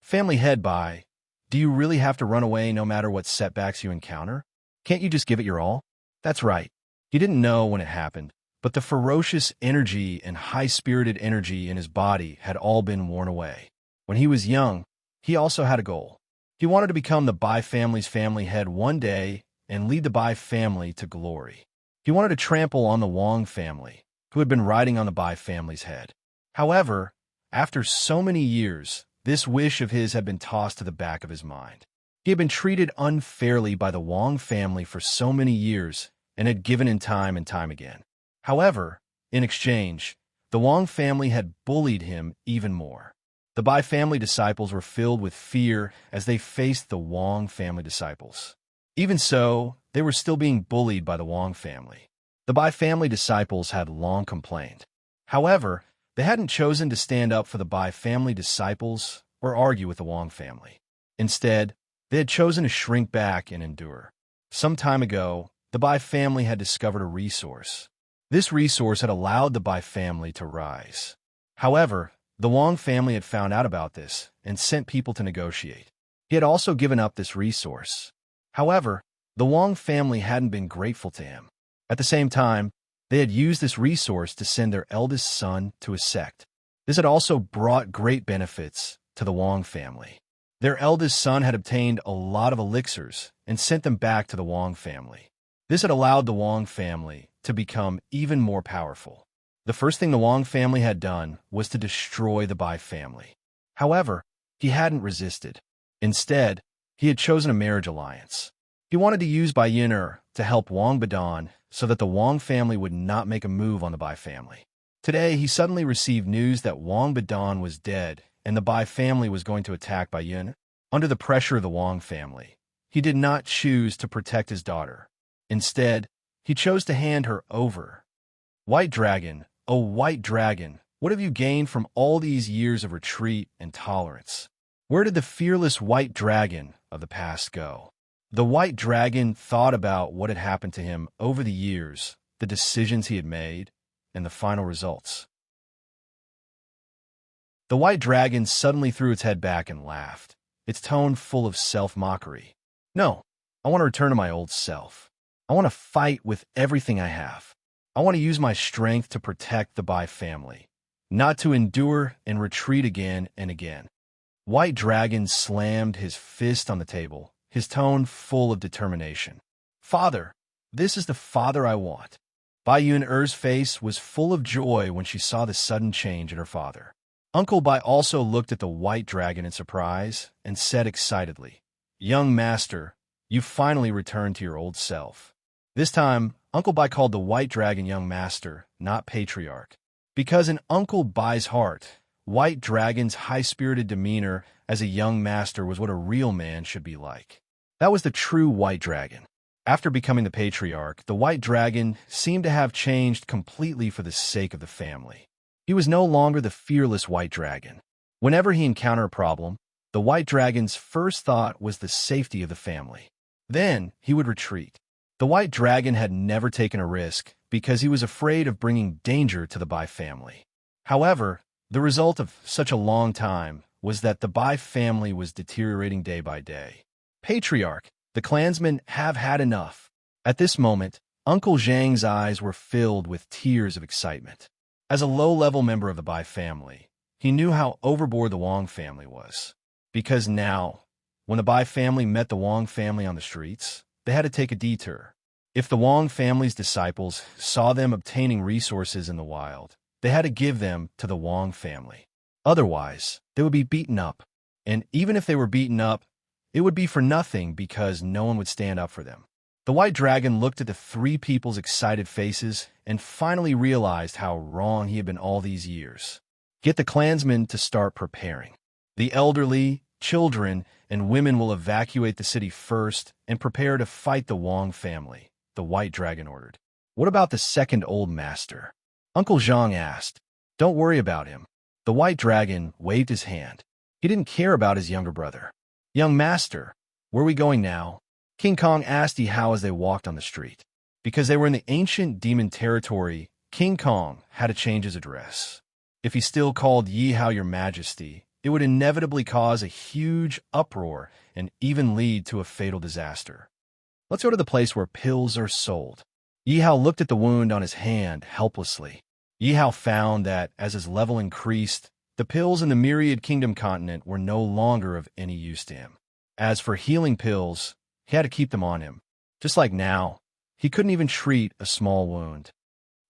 Family head Bai, do you really have to run away no matter what setbacks you encounter? Can't you just give it your all? That's right. He didn't know when it happened, but the ferocious energy and high-spirited energy in his body had all been worn away. When he was young, he also had a goal. He wanted to become the Bai family's family head one day and lead the Bai family to glory. He wanted to trample on the Wong family, who had been riding on the Bai family's head. However, after so many years, this wish of his had been tossed to the back of his mind. He had been treated unfairly by the Wong family for so many years and had given in time and time again. However, in exchange, the Wong family had bullied him even more. The Bai family disciples were filled with fear as they faced the Wong family disciples. Even so, they were still being bullied by the Wong family. The Bai family disciples had long complained. However, they hadn't chosen to stand up for the Bai family disciples or argue with the Wong family. Instead, they had chosen to shrink back and endure. Some time ago, the Bai family had discovered a resource. This resource had allowed the Bai family to rise. However, the Wong family had found out about this and sent people to negotiate. He had also given up this resource. However, the Wong family hadn't been grateful to him. At the same time, they had used this resource to send their eldest son to a sect. This had also brought great benefits to the Wong family. Their eldest son had obtained a lot of elixirs and sent them back to the Wong family. This had allowed the Wong family to become even more powerful. The first thing the Wong family had done was to destroy the Bai family. However, he hadn't resisted. Instead, he had chosen a marriage alliance. He wanted to use Bai Yin to help Wang Badan so that the Wang family would not make a move on the Bai family. Today, he suddenly received news that Wang Badan was dead and the Bai family was going to attack Bai Yin. Under the pressure of the Wang family, he did not choose to protect his daughter. Instead, he chose to hand her over. White Dragon, oh White Dragon, what have you gained from all these years of retreat and tolerance? Where did the fearless White Dragon of the past go? The White Dragon thought about what had happened to him over the years, the decisions he had made, and the final results. The White Dragon suddenly threw its head back and laughed, its tone full of self-mockery. No, I want to return to my old self. I want to fight with everything I have. I want to use my strength to protect the Bai family, not to endure and retreat again and again. White Dragon slammed his fist on the table, his tone full of determination. Father, this is the father I want. Bai Yun-er's face was full of joy when she saw the sudden change in her father. Uncle Bai also looked at the White Dragon in surprise and said excitedly, Young master, you finally returned to your old self. This time, Uncle Bai called the White Dragon young master, not patriarch. Because in Uncle Bai's heart, White Dragon's high-spirited demeanor as a young master was what a real man should be like. That was the true white dragon. After becoming the patriarch, the white dragon seemed to have changed completely for the sake of the family. He was no longer the fearless white dragon. Whenever he encountered a problem, the white dragon's first thought was the safety of the family. Then he would retreat. The white dragon had never taken a risk because he was afraid of bringing danger to the Bai family. However, the result of such a long time was that the Bai family was deteriorating day by day. Patriarch, the clansmen have had enough. At this moment, Uncle Zhang's eyes were filled with tears of excitement. As a low-level member of the Bai family, he knew how overboard the Wang family was. Because now, when the Bai family met the Wang family on the streets, they had to take a detour. If the Wang family's disciples saw them obtaining resources in the wild, they had to give them to the Wang family. Otherwise, they would be beaten up. And even if they were beaten up, it would be for nothing because no one would stand up for them. The white dragon looked at the three people's excited faces and finally realized how wrong he had been all these years. Get the clansmen to start preparing. The elderly, children, and women will evacuate the city first and prepare to fight the Wang family, the white dragon ordered. What about the second old master? Uncle Zhang asked. Don't worry about him. The white dragon waved his hand. He didn't care about his younger brother. Young master, where are we going now? King Kong asked Yi Hao as they walked on the street. Because they were in the ancient demon territory, King Kong had to change his address. If he still called Yi Hao your majesty, it would inevitably cause a huge uproar and even lead to a fatal disaster. Let's go to the place where pills are sold. Yi Hao looked at the wound on his hand helplessly. Yi Hao found that as his level increased, the pills in the Myriad Kingdom continent were no longer of any use to him. As for healing pills, he had to keep them on him. Just like now, he couldn't even treat a small wound.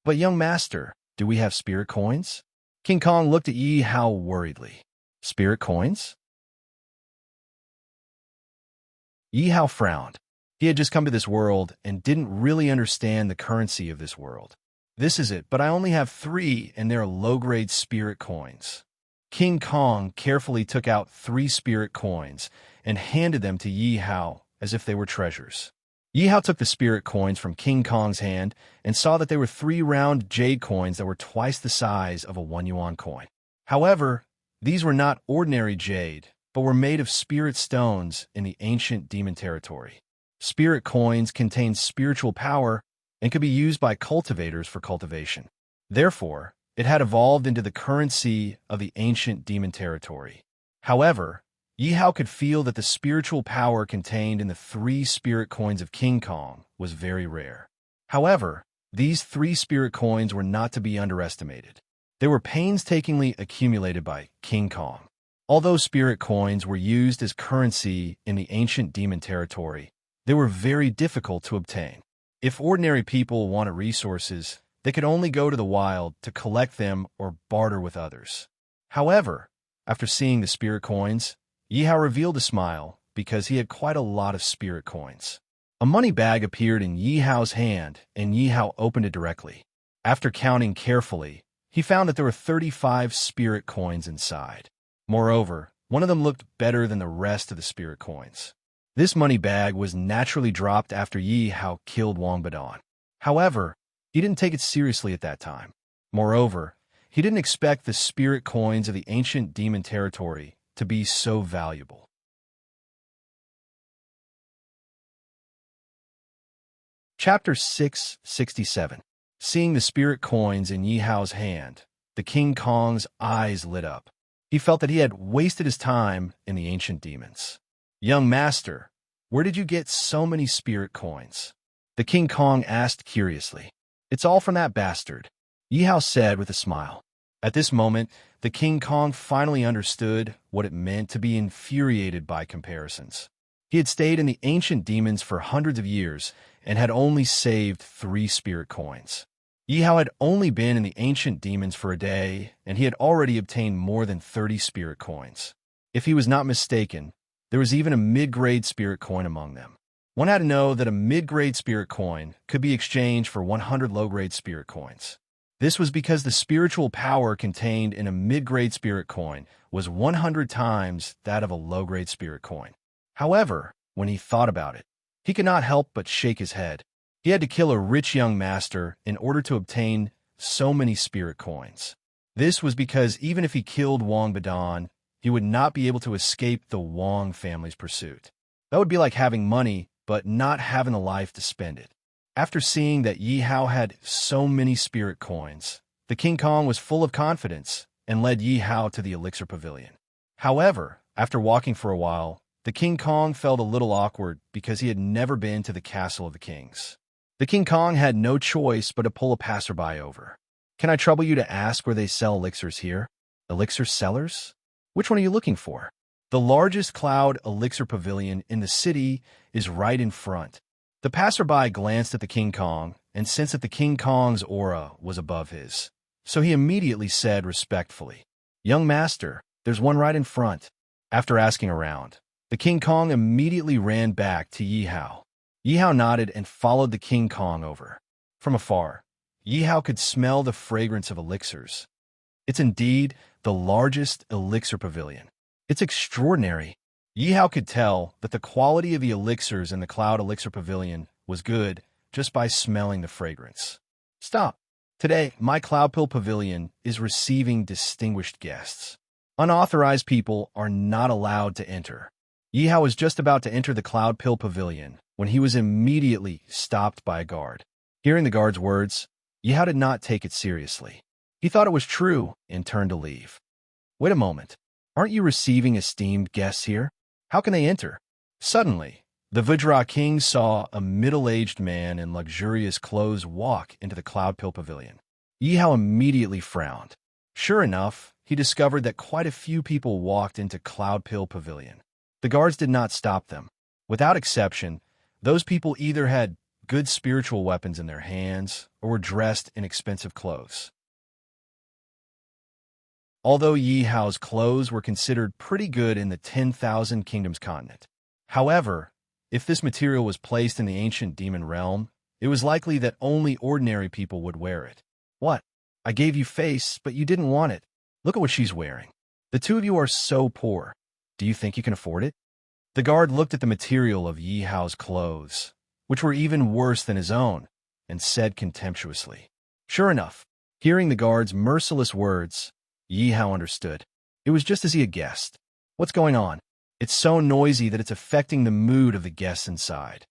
But young master, do we have spirit coins? King Kong looked at Yi Hao worriedly. Spirit coins? Yi Hao frowned. He had just come to this world and didn't really understand the currency of this world. This is it, but I only have 3 and they're low-grade spirit coins. King Kong carefully took out 3 spirit coins and handed them to Yi Hao as if they were treasures. Yi Hao took the spirit coins from King Kong's hand and saw that they were 3 round jade coins that were twice the size of a 1 yuan coin. However, these were not ordinary jade, but were made of spirit stones in the ancient demon territory. Spirit coins contain spiritual power and could be used by cultivators for cultivation. Therefore, it had evolved into the currency of the ancient demon territory. However, Yi Hao could feel that the spiritual power contained in the 3 spirit coins of King Kong was very rare. However, these 3 spirit coins were not to be underestimated. They were painstakingly accumulated by King Kong. Although spirit coins were used as currency in the ancient demon territory, they were very difficult to obtain. If ordinary people wanted resources, they could only go to the wild to collect them or barter with others. However, after seeing the spirit coins, Yi Hao revealed a smile because he had quite a lot of spirit coins. A money bag appeared in Yi Hao's hand, and Yi Hao opened it directly. After counting carefully, he found that there were 35 spirit coins inside. Moreover, one of them looked better than the rest of the spirit coins. This money bag was naturally dropped after Yi Hao killed Wang Badan. However, he didn't take it seriously at that time. Moreover, he didn't expect the spirit coins of the ancient demon territory to be so valuable. Chapter 667. Seeing the spirit coins in Yi Hao's hand, the King Kong's eyes lit up. He felt that he had wasted his time in the ancient demons. Young master, where did you get so many spirit coins? The King Kong asked curiously. It's all from that bastard, Yi Hao said with a smile. At this moment, the King Kong finally understood what it meant to be infuriated by comparisons. He had stayed in the ancient demons for hundreds of years and had only saved 3 spirit coins. Yi Hao had only been in the ancient demons for a day, and he had already obtained more than 30 spirit coins. If he was not mistaken, there was even a mid-grade spirit coin among them. One had to know that a mid-grade spirit coin could be exchanged for 100 low-grade spirit coins. This was because the spiritual power contained in a mid-grade spirit coin was 100 times that of a low-grade spirit coin. However, when he thought about it. He could not help but shake his head. He had to kill a rich young master in order to obtain so many spirit coins. This was because even if he killed Wang Badan, he would not be able to escape the Wang family's pursuit. That would be like having money, but not having the life to spend it. After seeing that Yi Hao had so many spirit coins, the King Kong was full of confidence and led Yi Hao to the Elixir Pavilion. However, after walking for a while, the King Kong felt a little awkward because he had never been to the Castle of the Kings. The King Kong had no choice but to pull a passerby over. "Can I trouble you to ask where they sell elixirs here?" "Elixir sellers? Which one are you looking for?" "The largest cloud elixir pavilion in the city is right in front." The passerby glanced at the King Kong and sensed that the King Kong's aura was above his. So he immediately said respectfully, "Young master, there's one right in front." After asking around, the King Kong immediately ran back to Yi Hao. Yi Hao nodded and followed the King Kong over. From afar, Yi Hao could smell the fragrance of elixirs. It's indeed the largest elixir pavilion. It's extraordinary. Yi Hao could tell that the quality of the elixirs in the Cloud Elixir Pavilion was good just by smelling the fragrance. "Stop. Today, my Cloud Pill Pavilion is receiving distinguished guests. Unauthorized people are not allowed to enter." Yi Hao was just about to enter the Cloud Pill Pavilion when he was immediately stopped by a guard. Hearing the guard's words, Yi Hao did not take it seriously. He thought it was true and turned to leave. "Wait a moment. Aren't you receiving esteemed guests here? How can they enter?" Suddenly, the Vajra King saw a middle-aged man in luxurious clothes walk into the Cloud Pill Pavilion. Yi Hao immediately frowned. Sure enough, he discovered that quite a few people walked into Cloud Pill Pavilion. The guards did not stop them. Without exception, those people either had good spiritual weapons in their hands or were dressed in expensive clothes. Although Yi Hao's clothes were considered pretty good in the 10,000 Kingdoms continent. However, if this material was placed in the ancient demon realm, it was likely that only ordinary people would wear it. "What? I gave you face, but you didn't want it. Look at what she's wearing. The two of you are so poor. Do you think you can afford it?" The guard looked at the material of Yi Hao's clothes, which were even worse than his own, and said contemptuously. Sure enough, hearing the guard's merciless words, Yi Hao understood. It was just as he had guessed. "What's going on? It's so noisy that it's affecting the mood of the guests inside."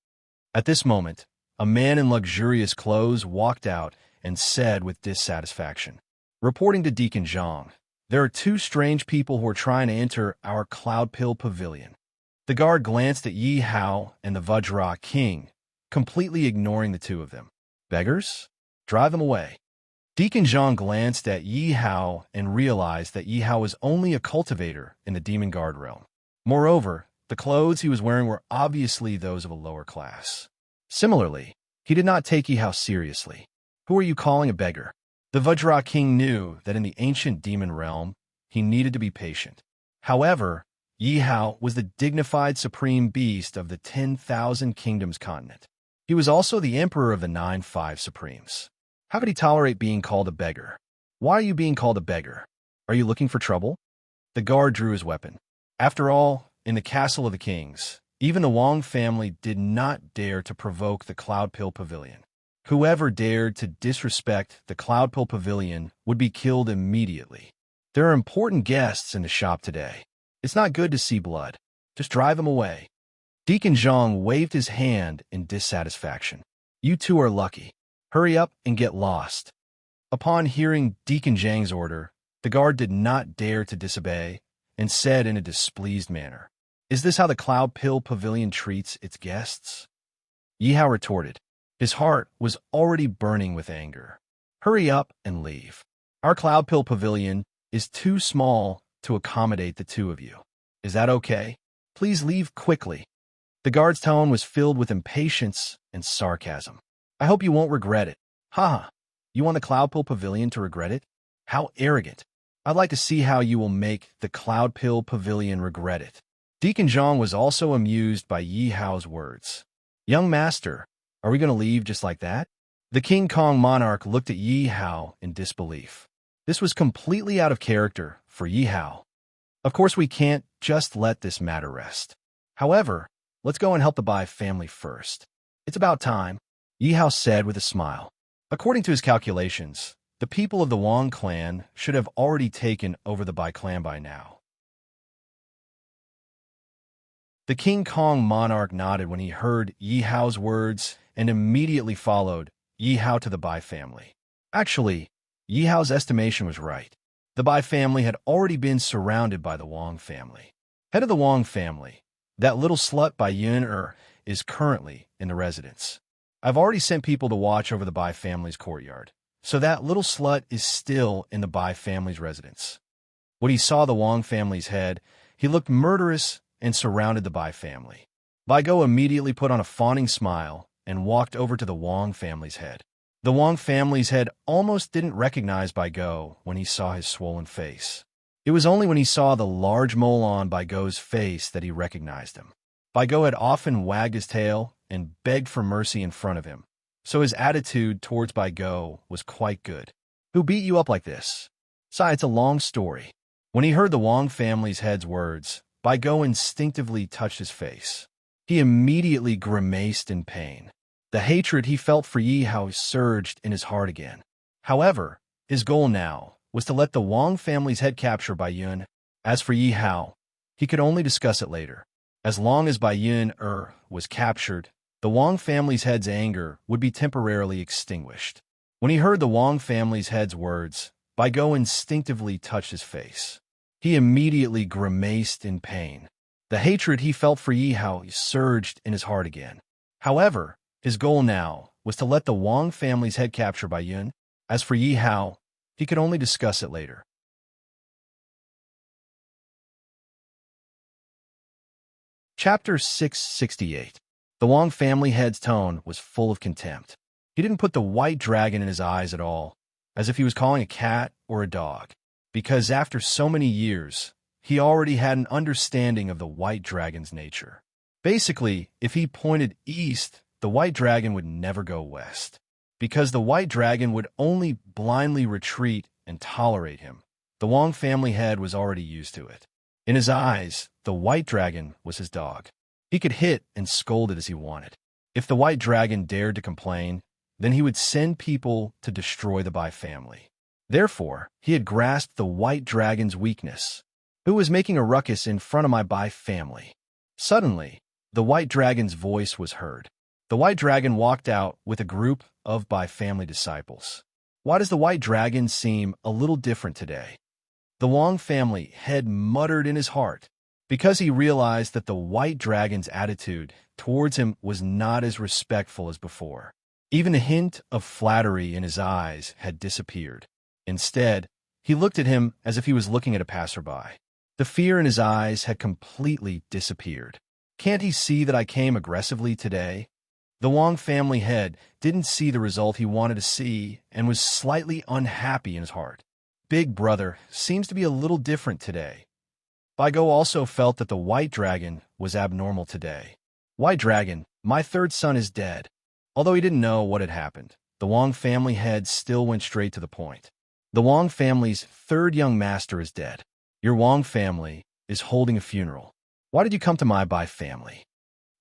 At this moment, a man in luxurious clothes walked out and said with dissatisfaction, "Reporting to Deacon Zhang, there are two strange people who are trying to enter our Cloud Pill Pavilion." The guard glanced at Yi Hao and the Vajra King, completely ignoring the two of them. "Beggars? Drive them away." Deacon Zhang glanced at Yi Hao and realized that Yi Hao was only a cultivator in the Demon Guard realm. Moreover, the clothes he was wearing were obviously those of a lower class. Similarly, he did not take Yi Hao seriously. "Who are you calling a beggar?" The Vajra King knew that in the ancient demon realm, he needed to be patient. However, Yi Hao was the dignified supreme beast of the 10,000 Kingdoms continent. He was also the emperor of the 9-5 Supremes. How could he tolerate being called a beggar? "Why are you being called a beggar? Are you looking for trouble?" The guard drew his weapon. After all, in the Castle of the Kings, even the Wang family did not dare to provoke the Cloud Pill Pavilion. Whoever dared to disrespect the Cloud Pill Pavilion would be killed immediately. There are important guests in the shop today. It's not good to see blood. Just drive them away. Deacon Zhang waved his hand in dissatisfaction. "You two are lucky. Hurry up and get lost." Upon hearing Deacon Zhang's order, the guard did not dare to disobey and said in a displeased manner, "Is this how the Cloud Pill Pavilion treats its guests?" Yi Hao retorted. His heart was already burning with anger. "Hurry up and leave. Our Cloud Pill Pavilion is too small to accommodate the two of you. Is that okay? Please leave quickly." The guard's tone was filled with impatience and sarcasm. "I hope you won't regret it." "Haha, you want the Cloud Pill Pavilion to regret it? How arrogant. I'd like to see how you will make the Cloud Pill Pavilion regret it." Deacon Zhang was also amused by Yi Hao's words. "Young master, are we going to leave just like that?" The King Kong monarch looked at Yi Hao in disbelief. This was completely out of character for Yi Hao. Of course, we can't just let this matter rest. However, Let's go and help the Bai family first. It's about time, Yi Hao said with a smile. According to his calculations, the people of the Wang clan should have already taken over the Bai clan by now. The King Kong monarch nodded when he heard Yi Hao's words and immediately followed Yi Hao to the Bai family. Actually, Yi Hao's estimation was right. The Bai family had already been surrounded by the Wang family. Head of the Wang family, that little slut Bai Yun is currently in the residence. I've already sent people to watch over the Bai family's courtyard, so that little slut is still in the Bai family's residence. When he saw the Wang family's head, he looked murderous and surrounded the Bai family. Bai Go immediately put on a fawning smile and walked over to the Wang family's head. The Wang family's head almost didn't recognize Bai Go when he saw his swollen face. It was only when he saw the large mole on Bai Go's face that he recognized him. Bai Go had often wagged his tail and begged for mercy in front of him, so his attitude towards Bai Go was quite good. Who beat you up like this? Sai, it's a long story. When he heard the Wang family's head's words, Bai Go instinctively touched his face. He immediately grimaced in pain. The hatred he felt for Yi Hao surged in his heart again. However, his goal now was to let the Wang family's head capture Bai Yun. As for Yi Hao, he could only discuss it later. As long as Bai Yun was captured, the Wang family's head's anger would be temporarily extinguished. When he heard the Wang family's head's words, Bai Go instinctively touched his face. He immediately grimaced in pain. The hatred he felt for Yi Hao surged in his heart again. However, his goal now was to let the Wang family's head capture Bai Yun. As for Yi Hao, he could only discuss it later. Chapter 668. The Wang family head's tone was full of contempt. He didn't put the white dragon in his eyes at all, as if he was calling a cat or a dog, because after so many years, he already had an understanding of the white dragon's nature. Basically, if he pointed east, the white dragon would never go west, because the white dragon would only blindly retreat and tolerate him. The Wang family head was already used to it. In his eyes, the white dragon was his dog. He could hit and scold it as he wanted. If the white dragon dared to complain, then he would send people to destroy the Bai family. Therefore, he had grasped the white dragon's weakness. Who was making a ruckus in front of my Bai family? Suddenly, the white dragon's voice was heard. The white dragon walked out with a group of Bai family disciples. Why does the white dragon seem a little different today? The Wang family head muttered in his heart, because he realized that the white dragon's attitude towards him was not as respectful as before. Even a hint of flattery in his eyes had disappeared. Instead, he looked at him as if he was looking at a passerby. The fear in his eyes had completely disappeared. Can't he see that I came aggressively today? The Wang family head didn't see the result he wanted to see and was slightly unhappy in his heart. Big brother seems to be a little different today. Bai Go also felt that the white dragon was abnormal today. White dragon, my third son is dead. Although he didn't know what had happened, the Wang family head still went straight to the point. The Wang family's third young master is dead. Your Wang family is holding a funeral. Why did you come to my Bai family?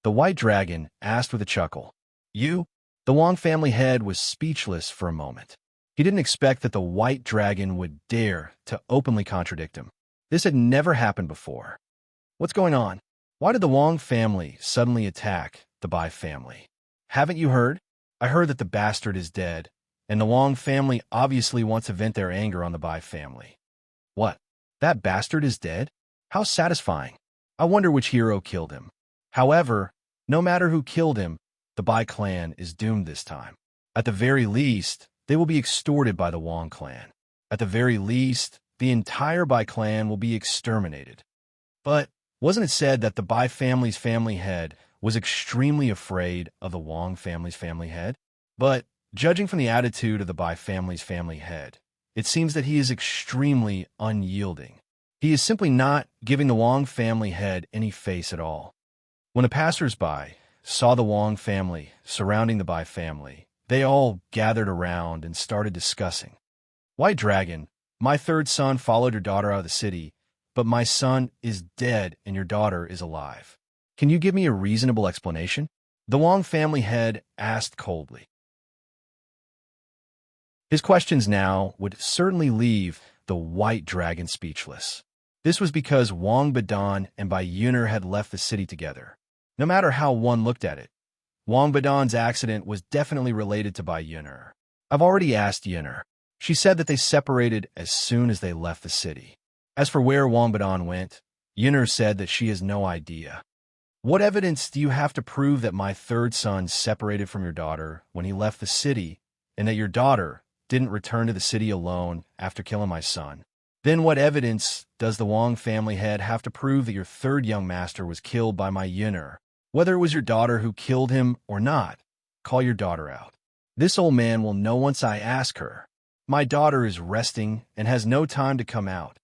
The white dragon asked with a chuckle. You? The Wang family head was speechless for a moment. He didn't expect that the white dragon would dare to openly contradict him. This had never happened before. What's going on? Why did the Wang family suddenly attack the Bai family? Haven't you heard? I heard that the bastard is dead, and the Wang family obviously wants to vent their anger on the Bai family. What? That bastard is dead? How satisfying. I wonder which hero killed him. However, no matter who killed him, the Bai clan is doomed this time. At the very least, they will be extorted by the Wang clan. At the very least, the entire Bai clan will be exterminated. But wasn't it said that the Bai family's family head was extremely afraid of the Wang family's family head? But judging from the attitude of the Bai family's family head, it seems that he is extremely unyielding. He is simply not giving the Wang family head any face at all. When the passers-by saw the Wang family surrounding the Bai family, they all gathered around and started discussing. White Dragon, my third son followed your daughter out of the city, but my son is dead and your daughter is alive. Can you give me a reasonable explanation? The Wang family head asked coldly. His questions now would certainly leave the white dragon speechless. This was because Wang Badan and Bai Yuner had left the city together. No matter how one looked at it, Wang Badan's accident was definitely related to Bai Yuner. I've already asked Yuner. She said that they separated as soon as they left the city. As for where Wang Badan went, Yuner said that she has no idea. What evidence do you have to prove that my third son separated from your daughter when he left the city and that your daughter didn't return to the city alone after killing my son? Then what evidence does the Wang family head have to prove that your third young master was killed by my Yuner? Whether it was your daughter who killed him or not, call your daughter out. This old man will know once I ask her. My daughter is resting and has no time to come out.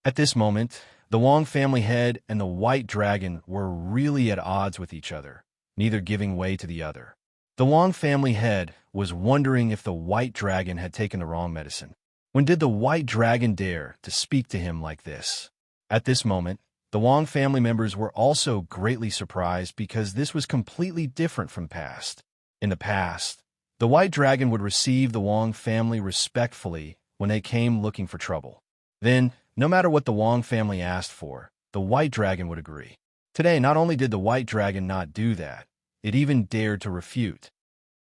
At this moment, the Wang family head and the white dragon were really at odds with each other, neither giving way to the other. The Wang family head was wondering if the white dragon had taken the wrong medicine. When did the white dragon dare to speak to him like this? At this moment, the Wang family members were also greatly surprised because this was completely different from past. In the past, the white dragon would receive the Wang family respectfully when they came looking for trouble. Then, no matter what the Wang family asked for, the white dragon would agree. Today, not only did the white dragon not do that, it even dared to refute.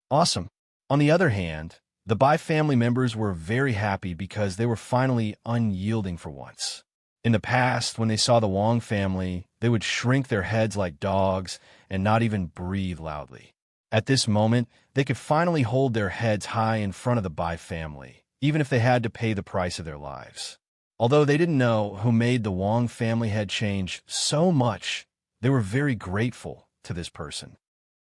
Awesome. On the other hand, the Bai family members were very happy because they were finally unyielding for once. In the past, when they saw the Wang family, they would shrink their heads like dogs and not even breathe loudly. At this moment, they could finally hold their heads high in front of the Bai family, even if they had to pay the price of their lives. Although they didn't know who made the Wang family head change so much, they were very grateful to this person.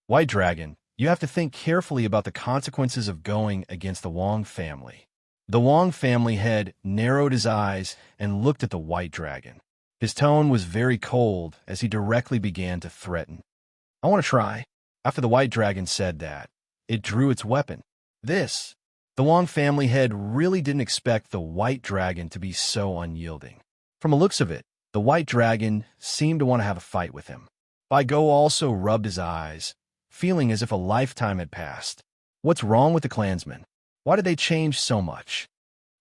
White Dragon, you have to think carefully about the consequences of going against the Wang family. The Wang family head narrowed his eyes and looked at the White Dragon. His tone was very cold as he directly began to threaten. I want to try. After the White Dragon said that, it drew its weapon. The Wang family head really didn't expect the White Dragon to be so unyielding. From the looks of it, the White Dragon seemed to want to have a fight with him. Bai Go also rubbed his eyes, feeling as if a lifetime had passed. What's wrong with the clansmen? Why did they change so much?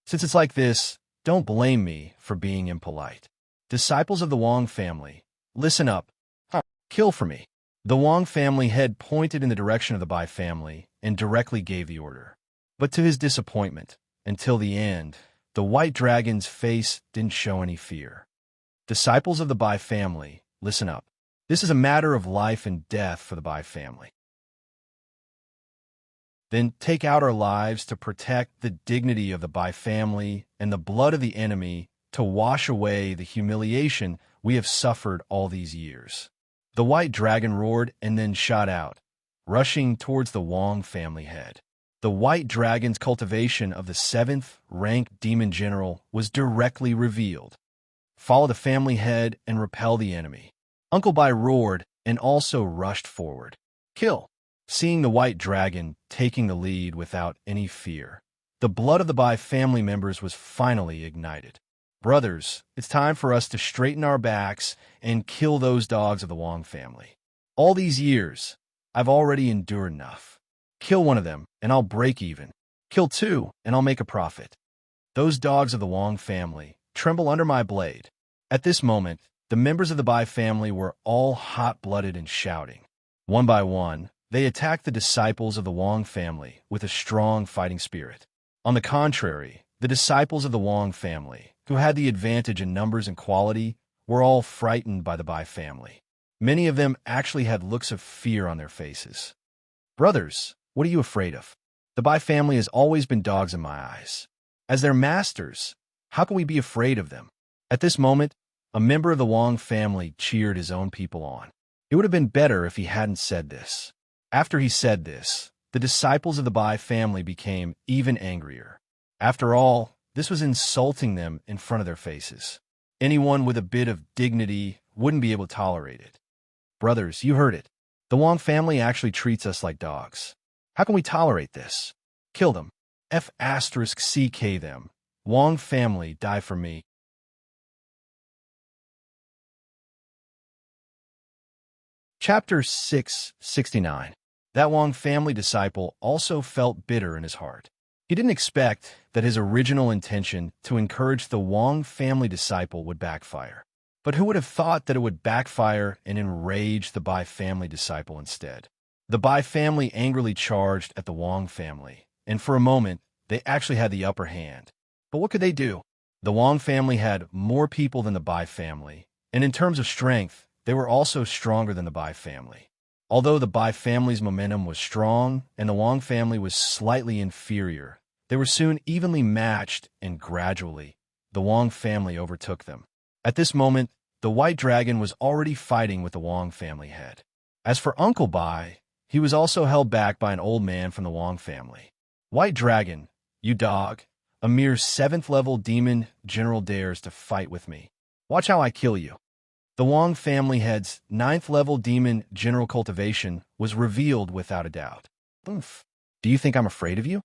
Since it's like this, don't blame me for being impolite. Disciples of the Wang family, listen up. Kill for me. The Wang family head pointed in the direction of the Bai family and directly gave the order. But to his disappointment, until the end, the White Dragon's face didn't show any fear. Disciples of the Bai family, listen up. This is a matter of life and death for the Bai family. Then take out our lives to protect the dignity of the Bai family and the blood of the enemy to wash away the humiliation we have suffered all these years. The White Dragon roared and then shot out, rushing towards the Wang family head. The White Dragon's cultivation of the 7th rank demon general was directly revealed. Follow the family head and repel the enemy. Uncle Bai roared and also rushed forward. Kill! Seeing the White Dragon taking the lead without any fear, the blood of the Bai family members was finally ignited. Brothers, it's time for us to straighten our backs and kill those dogs of the Wang family. All these years, I've already endured enough. Kill one of them, and I'll break even. Kill two, and I'll make a profit. Those dogs of the Wang family tremble under my blade. At this moment, the members of the Bai family were all hot-blooded and shouting. One by one, they attacked the disciples of the Wang family with a strong fighting spirit. On the contrary, the disciples of the Wang family, who had the advantage in numbers and quality, were all frightened by the Bai family. Many of them actually had looks of fear on their faces. Brothers, what are you afraid of? The Bai family has always been dogs in my eyes. As their masters, how can we be afraid of them? At this moment, a member of the Wang family cheered his own people on. It would have been better if he hadn't said this. After he said this, the disciples of the Bai family became even angrier. After all, this was insulting them in front of their faces. Anyone with a bit of dignity wouldn't be able to tolerate it. Brothers, you heard it. The Wang family actually treats us like dogs. How can we tolerate this? Kill them. F***CK them. Wang family, die for me. Chapter 669. That Wong family disciple also felt bitter in his heart. He didn't expect that his original intention to encourage the Wong family disciple would backfire. But who would have thought that it would backfire and enrage the Bai family disciple instead? The Bai family angrily charged at the Wong family, and for a moment, they actually had the upper hand. But what could they do? The Wong family had more people than the Bai family, and in terms of strength, they were also stronger than the Bai family. Although the Bai family's momentum was strong and the Wong family was slightly inferior, they were soon evenly matched, and gradually, the Wong family overtook them. At this moment, the White Dragon was already fighting with the Wong family head. As for Uncle Bai, he was also held back by an old man from the Wong family. "White Dragon, you dog, a mere 7th-level demon general dares to fight with me. Watch how I kill you." The Wong family head's 9th-level demon general cultivation was revealed without a doubt. "Oomph. Do you think I'm afraid of you?"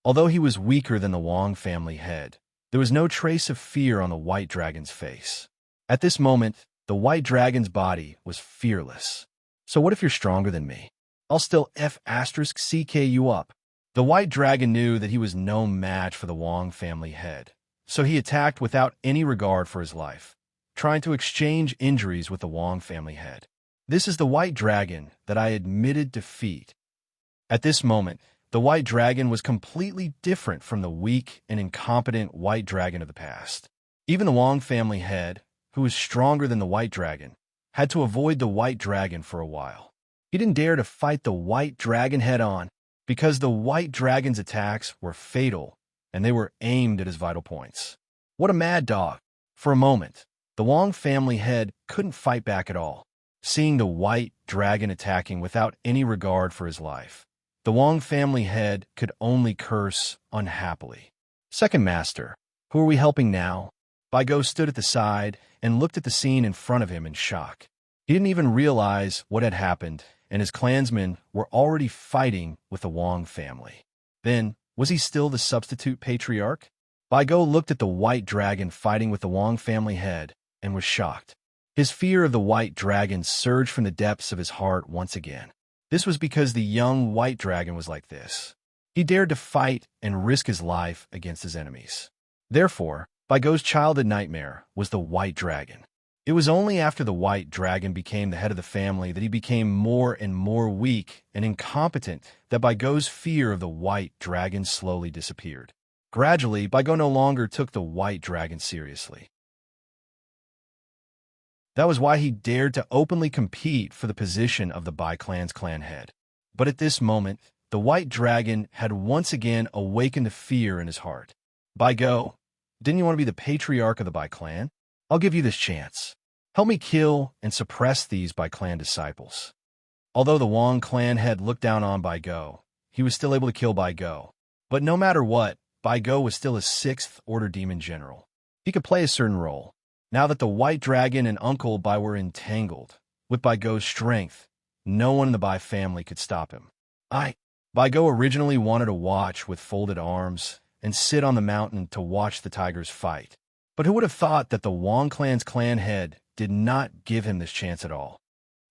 Although he was weaker than the Wong family head, there was no trace of fear on the White Dragon's face. At this moment, the White Dragon's body was fearless. "So what if you're stronger than me? I'll still F***CK you up." The White Dragon knew that he was no match for the Wong family head, so he attacked without any regard for his life, trying to exchange injuries with the Wong family head. "This is the White Dragon that I admitted defeat." At this moment, the White Dragon was completely different from the weak and incompetent White Dragon of the past. Even the Wong family head, who was stronger than the White Dragon, had to avoid the White Dragon for a while. He didn't dare to fight the White Dragon head-on, because the White Dragon's attacks were fatal, and they were aimed at his vital points. What a mad dog! For a moment, the Wong family head couldn't fight back at all, seeing the White Dragon attacking without any regard for his life. The Wong family head could only curse unhappily. "Second Master, who are we helping now?" Bai Go stood at the side and looked at the scene in front of him in shock. He didn't even realize what had happened, and his clansmen were already fighting with the Wong family. Then, was he still the substitute patriarch? Bai Go looked at the White Dragon fighting with the Wong family head and was shocked. His fear of the White Dragon surged from the depths of his heart once again. This was because the young White Dragon was like this. He dared to fight and risk his life against his enemies. Therefore, Bai Go's childhood nightmare was the White Dragon. It was only after the White Dragon became the head of the family that he became more and more weak and incompetent that Bai Go's fear of the White Dragon slowly disappeared. Gradually, Bai Go no longer took the White Dragon seriously. That was why he dared to openly compete for the position of the Bai clan's clan head. But at this moment, the White Dragon had once again awakened a fear in his heart. "Bai Go, didn't you want to be the patriarch of the Bai clan? I'll give you this chance. Help me kill and suppress these Bai clan disciples." Although the Wong clan head looked down on Bai Go, he was still able to kill Bai Go. But no matter what, Bai Go was still a 6th-order demon general. He could play a certain role. Now that the White Dragon and Uncle Bai were entangled, with Bai Go's strength, no one in the Bai family could stop him. Bai Go originally wanted to watch with folded arms and sit on the mountain to watch the tigers fight. But who would have thought that the Wong clan's clan head did not give him this chance at all?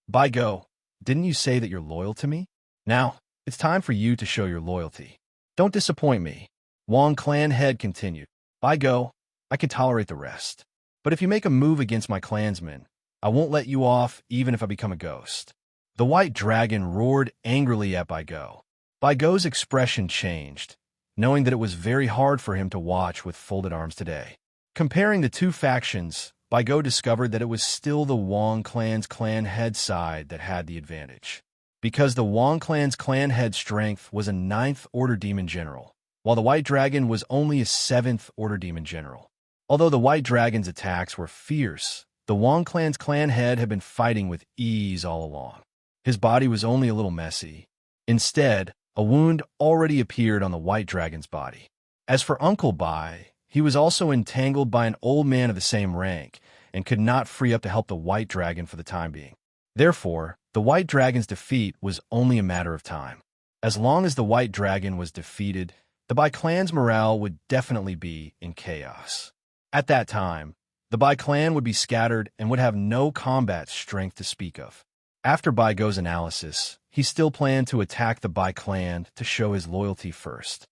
"Bai Go, didn't you say that you're loyal to me? Now, it's time for you to show your loyalty. Don't disappoint me." Wong clan head continued. "Bai Go, I can tolerate the rest. But if you make a move against my clansmen, I won't let you off even if I become a ghost." The White Dragon roared angrily at Bai Go. Bai Go's expression changed, knowing that it was very hard for him to watch with folded arms today. Comparing the two factions, Bai Go discovered that it was still the Wong clan's clan head side that had the advantage. Because the Wong clan's clan head strength was a 9th-order demon general, while the White Dragon was only a 7th-order demon general. Although the White Dragon's attacks were fierce, the Wong clan's clan head had been fighting with ease all along. His body was only a little messy. Instead, a wound already appeared on the White Dragon's body. As for Uncle Bai, he was also entangled by an old man of the same rank and could not free up to help the White Dragon for the time being. Therefore, the White Dragon's defeat was only a matter of time. As long as the White Dragon was defeated, the Bai clan's morale would definitely be in chaos. At that time, the Bai clan would be scattered and would have no combat strength to speak of. After Bai Go's analysis, he still planned to attack the Bai clan to show his loyalty first.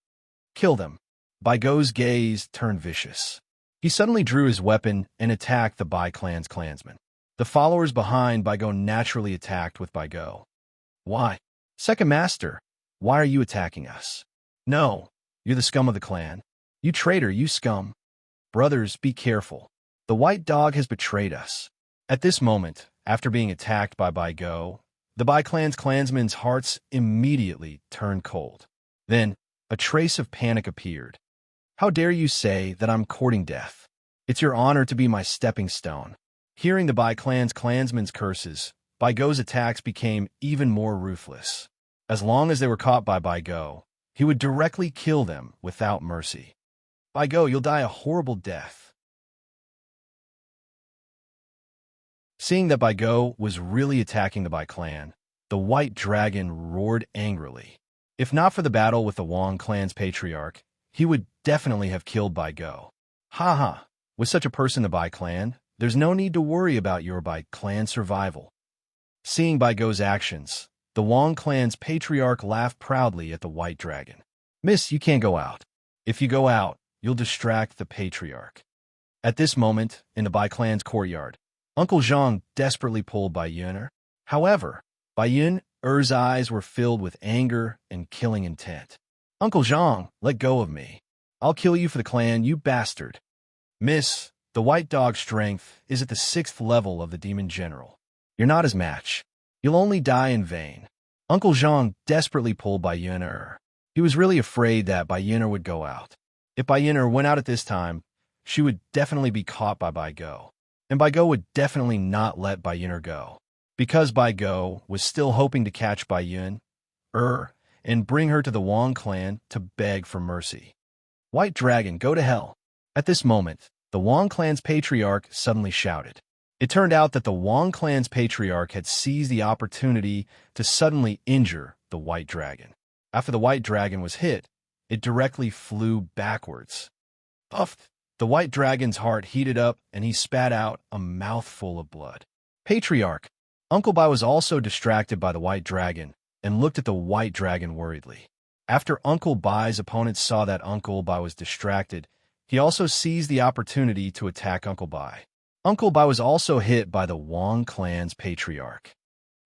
Kill them. Bai Go's gaze turned vicious. He suddenly drew his weapon and attacked the Bai clan's clansmen. The followers behind Bai Go naturally attacked with Bai Go. Why? Second Master, why are you attacking us? No, you're the scum of the clan. You traitor, you scum. Brothers, be careful. The white dog has betrayed us. At this moment, after being attacked by Bai Go, the Bai clan's clansmen's hearts immediately turned cold. Then, a trace of panic appeared. How dare you say that I'm courting death? It's your honor to be my stepping stone. Hearing the Bai clan's clansmen's curses, Bai Go's attacks became even more ruthless. As long as they were caught by Bai Go, he would directly kill them without mercy. Bai Go, you'll die a horrible death. Seeing that Bai Go was really attacking the Bai clan, the White Dragon roared angrily. If not for the battle with the Wang clan's patriarch, he would definitely have killed Bai Go. Ha ha, with such a person in the Bai clan, there's no need to worry about your Bai clan survival. Seeing Bai Go's actions, the Wang clan's patriarch laughed proudly at the White Dragon. Miss, you can't go out. If you go out, you'll distract the patriarch. At this moment, in the Bai clan's courtyard, Uncle Zhang desperately pulled Bai Yun. However, Bai Yun's eyes were filled with anger and killing intent. Uncle Zhang, let go of me. I'll kill you for the clan, you bastard. Miss, the white dog's strength is at the 6th level of the demon general. You're not his match. You'll only die in vain. Uncle Zhang desperately pulled Bai Yun. He was really afraid that Bai Yun would go out. If Bai Yun went out at this time, she would definitely be caught by Bai Go. And Bai Go would definitely not let Bai Yun go. Because Bai Go was still hoping to catch Bai Yun and bring her to the Wang clan to beg for mercy. White Dragon, go to hell. At this moment, the Wang clan's patriarch suddenly shouted. It turned out that the Wang clan's patriarch had seized the opportunity to suddenly injure the White Dragon. After the White Dragon was hit, it directly flew backwards. Puffed. The White Dragon's heart heated up and he spat out a mouthful of blood. Patriarch, Uncle Bai was also distracted by the White Dragon and looked at the White Dragon worriedly. After Uncle Bai's opponents saw that Uncle Bai was distracted, he also seized the opportunity to attack Uncle Bai. Uncle Bai was also hit by the Wang clan's patriarch.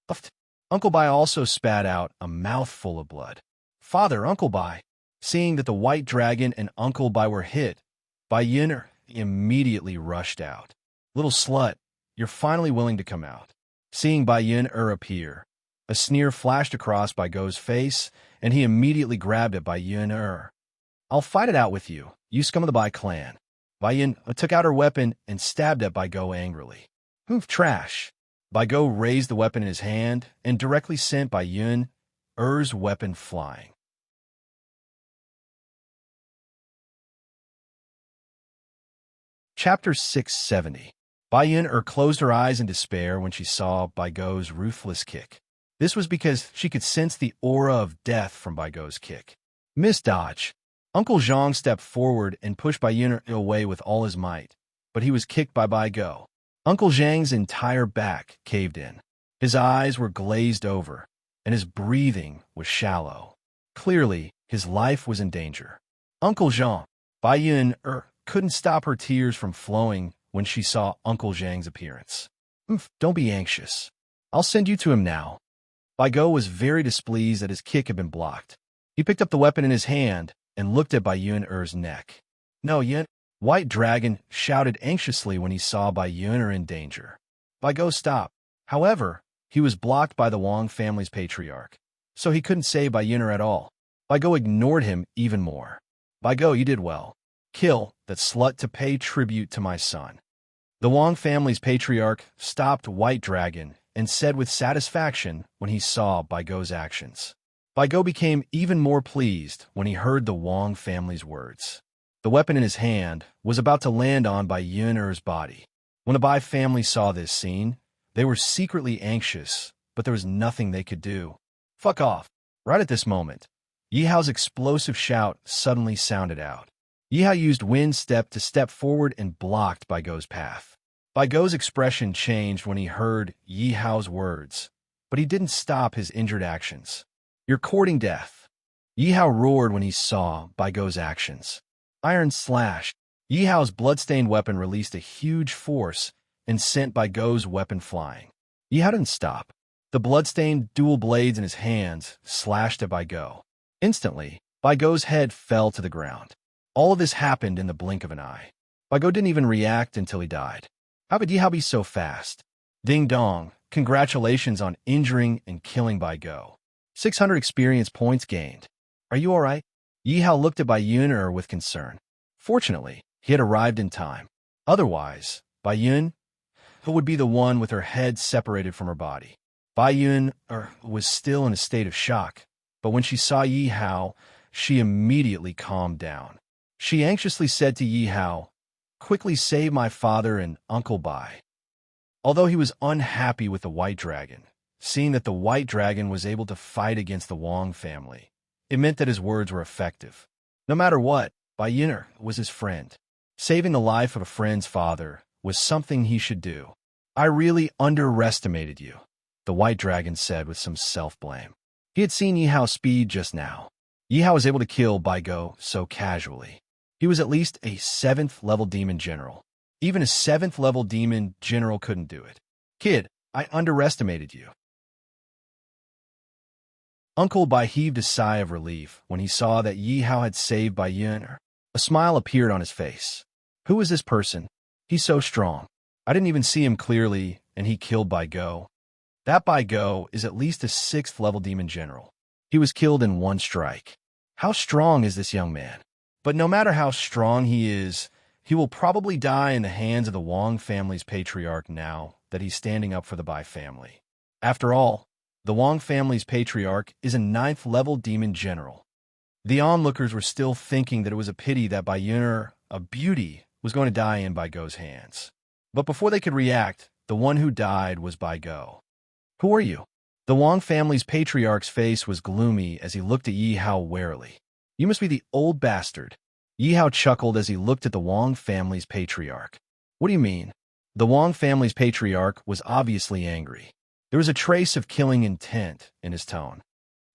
Puffed. Uncle Bai also spat out a mouthful of blood. Father, Uncle Bai. Seeing that the White Dragon and Uncle Bai were hit, Bai Yun immediately rushed out. Little slut, you're finally willing to come out. Seeing Bai Yun appear, a sneer flashed across Bai Go's face, and he immediately grabbed at Bai Yun. I'll fight it out with you, you scum of the Bai clan. Bai Yun took out her weapon and stabbed at Bai Go angrily. Hoof trash. Bai Go raised the weapon in his hand and directly sent Bai Yun's weapon flying. Chapter 670. Bai Yun closed her eyes in despair when she saw Bai Go's ruthless kick. This was because she could sense the aura of death from Bai Go's kick. Miss dodge. Uncle Zhang stepped forward and pushed Bai Yun away with all his might, but he was kicked by Bai Go. Uncle Zhang's entire back caved in. His eyes were glazed over, and his breathing was shallow. Clearly, his life was in danger. Uncle Zhang. Bai Yun couldn't stop her tears from flowing when she saw Uncle Zhang's appearance. Don't be anxious. I'll send you to him now. Bai Go was very displeased that his kick had been blocked. He picked up the weapon in his hand and looked at Bai Yun's neck. No, Yun. White Dragon shouted anxiously when he saw Bai Yun in danger. Bai Go stopped. However, he was blocked by the Wang family's patriarch, so he couldn't save Bai Yun at all. Bai Go ignored him even more. Bai Go, you did well. Kill that slut to pay tribute to my son. The Wang family's patriarch stopped White Dragon and said with satisfaction when he saw Bai Go's actions. Bai Go became even more pleased when he heard the Wang family's words. The weapon in his hand was about to land on Bai Yun's body. When the Bai family saw this scene, they were secretly anxious, but there was nothing they could do. Fuck off. Right at this moment, Yi Hao's explosive shout suddenly sounded out. Yi Hao used wind step to step forward and blocked Bai Go's path. Bai Go's expression changed when he heard Yi Hao's words, but he didn't stop his injured actions. "You're courting death." Yi Hao roared when he saw Bai Go's actions. Iron slash. Yi Hao's bloodstained weapon released a huge force and sent Bai Go's weapon flying. Yi Hao didn't stop. The bloodstained dual blades in his hands slashed at Bai Go. Instantly, Bai Go's head fell to the ground. All of this happened in the blink of an eye. Bai Go didn't even react until he died. How could Yi Hao be so fast? Ding dong, congratulations on injuring and killing Bai Go. 600 experience points gained. Are you alright? Yi Hao looked at Bai Yun with concern. Fortunately, he had arrived in time. Otherwise, Bai Yun would be the one with her head separated from her body. Bai Yun was still in a state of shock, but when she saw Yi Hao, she immediately calmed down. She anxiously said to Yi Hao, "Quickly save my father and Uncle Bai." Although he was unhappy with the White Dragon, seeing that the White Dragon was able to fight against the Wang family, it meant that his words were effective. No matter what, Bai Yun was his friend. Saving the life of a friend's father was something he should do. "I really underestimated you," the White Dragon said with some self-blame. He had seen Yi Hao's speed just now. Yi Hao was able to kill Bai Go so casually. He was at least a 7th-level demon general. Even a 7th-level demon general couldn't do it. "Kid, I underestimated you." Uncle Bai heaved a sigh of relief when he saw that Yi Hao had saved Bai Yun. A smile appeared on his face. "Who is this person? He's so strong. I didn't even see him clearly, and he killed Bai Go." That Bai Go is at least a 6th-level demon general. He was killed in one strike. How strong is this young man? But no matter how strong he is, he will probably die in the hands of the Wang family's patriarch now that he's standing up for the Bai family. After all, the Wang family's patriarch is a 9th-level demon general. The onlookers were still thinking that it was a pity that Bai Yun, a beauty, was going to die in Bai Go's hands. But before they could react, the one who died was Bai Go. "Who are you?" The Wang family's patriarch's face was gloomy as he looked at Yi Hao warily. "You must be the old bastard." Yi Hao chuckled as he looked at the Wang family's patriarch. "What do you mean?" The Wang family's patriarch was obviously angry. There was a trace of killing intent in his tone.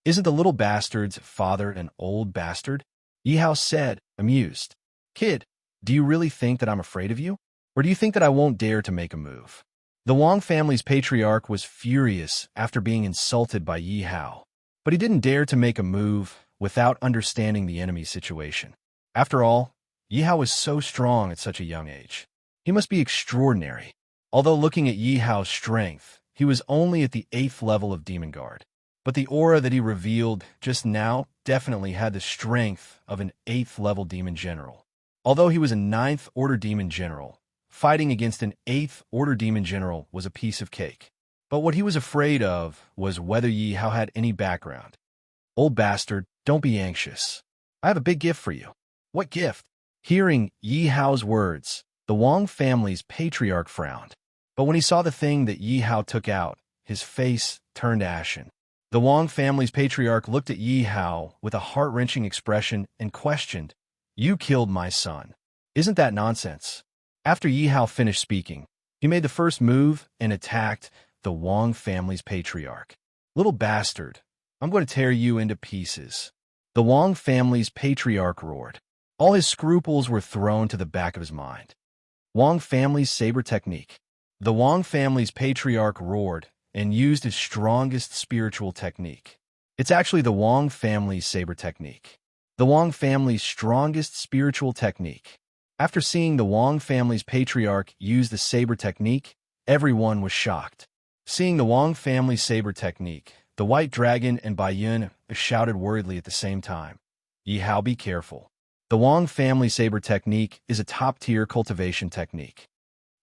"Isn't the little bastard's father an old bastard?" Yi Hao said, amused. "Kid, do you really think that I'm afraid of you? Or do you think that I won't dare to make a move?" The Wang family's patriarch was furious after being insulted by Yi Hao, but he didn't dare to make a move without understanding the enemy's situation. After all, Yi Hao was so strong at such a young age. He must be extraordinary. Although looking at Yi Hao's strength, he was only at the 8th level of Demon Guard. But the aura that he revealed just now definitely had the strength of an 8th level demon general. Although he was a 9th order demon general, fighting against an 8th order demon general was a piece of cake. But what he was afraid of was whether Yi Hao had any background. "Old bastard, don't be anxious. I have a big gift for you." "What gift?" Hearing Yi Hao's words, the Wang family's patriarch frowned. But when he saw the thing that Yi Hao took out, his face turned ashen. The Wang family's patriarch looked at Yi Hao with a heart-wrenching expression and questioned, "You killed my son. Isn't that nonsense?" After Yi Hao finished speaking, he made the first move and attacked the Wang family's patriarch. "Little bastard, I'm going to tear you into pieces." The Wang family's patriarch roared. All his scruples were thrown to the back of his mind. Wang family's saber technique. The Wang family's patriarch roared and used his strongest spiritual technique. It's actually the Wang family's saber technique. The Wang family's strongest spiritual technique. After seeing the Wang family's patriarch use the saber technique, everyone was shocked. Seeing the Wang family's saber technique, the White Dragon and Bai Yun shouted worriedly at the same time. "Yi Hao, be careful. The Wang family saber technique is a top-tier cultivation technique."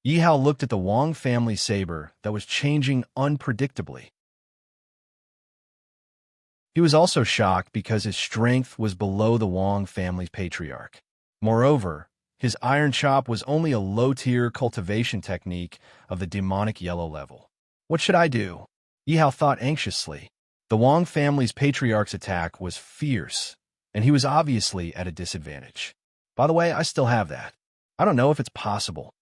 Yi Hao looked at the Wang family saber that was changing unpredictably. He was also shocked because his strength was below the Wang family's patriarch. Moreover, his iron chop was only a low-tier cultivation technique of the demonic yellow level. "What should I do?" Yi Hao thought anxiously. The Wang family's patriarch's attack was fierce, and he was obviously at a disadvantage. "By the way, I still have that. I don't know if it's possible."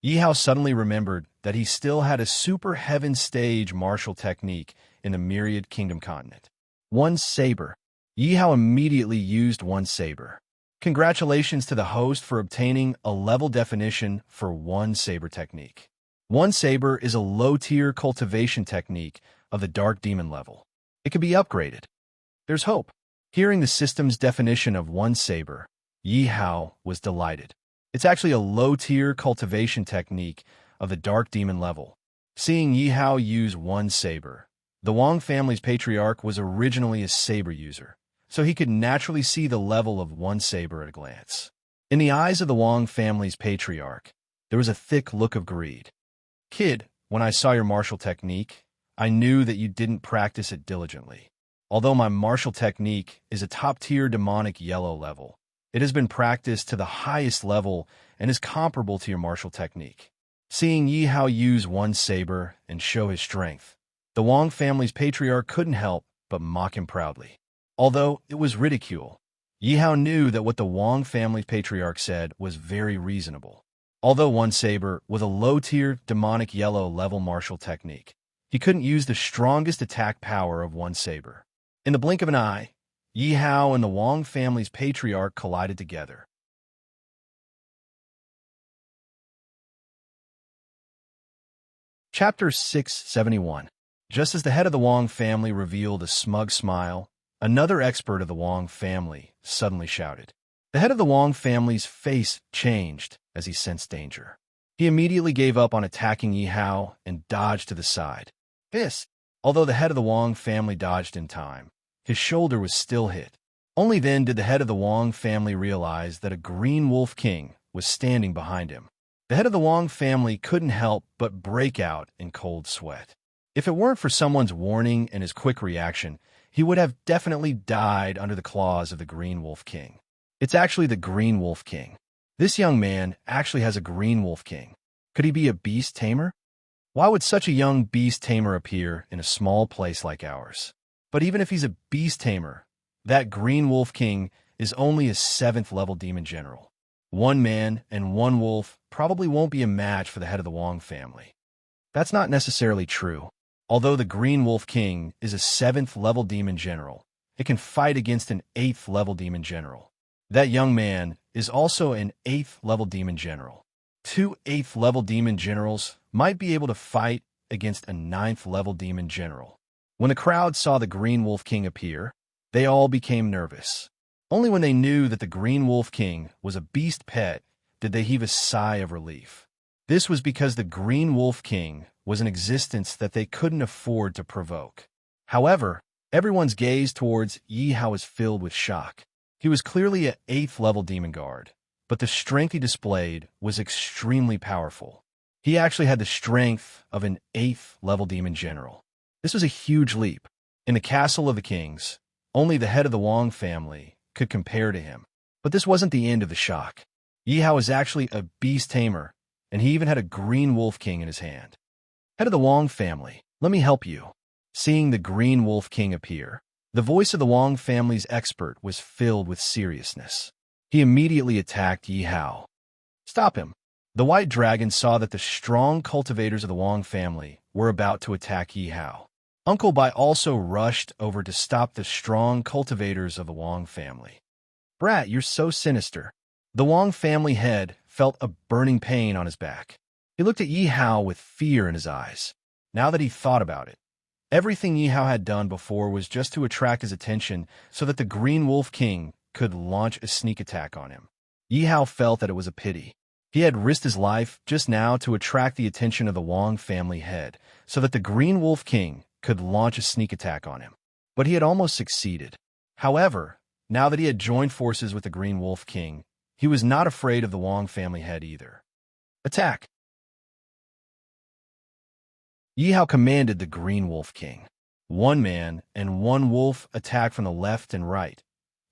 Yi Hao suddenly remembered that he still had a super heaven stage martial technique in the Myriad Kingdom continent. One saber. Yi Hao immediately used one saber. Congratulations to the host for obtaining a level definition for one saber technique. One saber is a low-tier cultivation technique of the Dark Demon level. It can be upgraded. There's hope. Hearing the system's definition of one saber, Yi Hao was delighted. It's actually a low-tier cultivation technique of the Dark Demon level. Seeing Yi Hao use one saber, the Wang family's patriarch was originally a saber user, so he could naturally see the level of one saber at a glance. In the eyes of the Wang family's patriarch, there was a thick look of greed. Kid, when I saw your martial technique, I knew that you didn't practice it diligently. Although my martial technique is a top-tier demonic yellow level, it has been practiced to the highest level and is comparable to your martial technique. Seeing Yi Hao use one saber and show his strength, the Wang family's patriarch couldn't help but mock him proudly. Although it was ridicule, Yi Hao knew that what the Wang family's patriarch said was very reasonable. Although one saber was a low-tier demonic yellow level martial technique, he couldn't use the strongest attack power of one saber. In the blink of an eye, Yi Hao and the Wang family's patriarch collided together. Chapter 671. Just as the head of the Wang family revealed a smug smile, another expert of the Wang family suddenly shouted. The head of the Wang family's face changed as he sensed danger. He immediately gave up on attacking Yi Hao and dodged to the side. Although the head of the Wang family dodged in time, his shoulder was still hit. Only then did the head of the Wang family realize that a green wolf king was standing behind him. The head of the Wang family couldn't help but break out in cold sweat. If it weren't for someone's warning and his quick reaction, he would have definitely died under the claws of the Green Wolf King. It's actually the Green Wolf King. This young man actually has a Green Wolf King. Could he be a beast tamer? Why would such a young beast tamer appear in a small place like ours? But even if he's a beast tamer, that Green Wolf King is only a 7th level demon general. One man and one wolf probably won't be a match for the head of the Wang family. That's not necessarily true. Although the Green Wolf King is a 7th level demon general, it can fight against an 8th level demon general. That young man is also an 8th level demon general. 2 8th level demon generals might be able to fight against a 9th level demon general. When the crowd saw the Green Wolf King appear, they all became nervous. Only when they knew that the Green Wolf King was a beast pet did they heave a sigh of relief. This was because the Green Wolf King was an existence that they couldn't afford to provoke. However, everyone's gaze towards Yi Hao was filled with shock. He was clearly an 8th level demon guard, but the strength he displayed was extremely powerful. He actually had the strength of an 8th level demon general. This was a huge leap. In the Castle of the Kings, only the head of the Wang family could compare to him. But this wasn't the end of the shock. Yi Hao is actually a beast tamer, and he even had a Green Wolf King in his hand. Head of the Wang family, let me help you. Seeing the Green Wolf King appear, the voice of the Wang family's expert was filled with seriousness. He immediately attacked Yi Hao. Stop him. The White Dragon saw that the strong cultivators of the Wang family were about to attack Yi Hao. Uncle Bai also rushed over to stop the strong cultivators of the Wang family. Brat, you're so sinister. The Wang family head felt a burning pain on his back. He looked at Yi Hao with fear in his eyes. Now that he thought about it, everything Yi Hao had done before was just to attract his attention so that the Green Wolf King could launch a sneak attack on him. Yi Hao felt that it was a pity. He had risked his life just now to attract the attention of the Wang family head so that the Green Wolf King could launch a sneak attack on him. But he had almost succeeded. However, now that he had joined forces with the Green Wolf King, he was not afraid of the Wang family head either. Attack! Yi Hao commanded the Green Wolf King. One man and one wolf attacked from the left and right,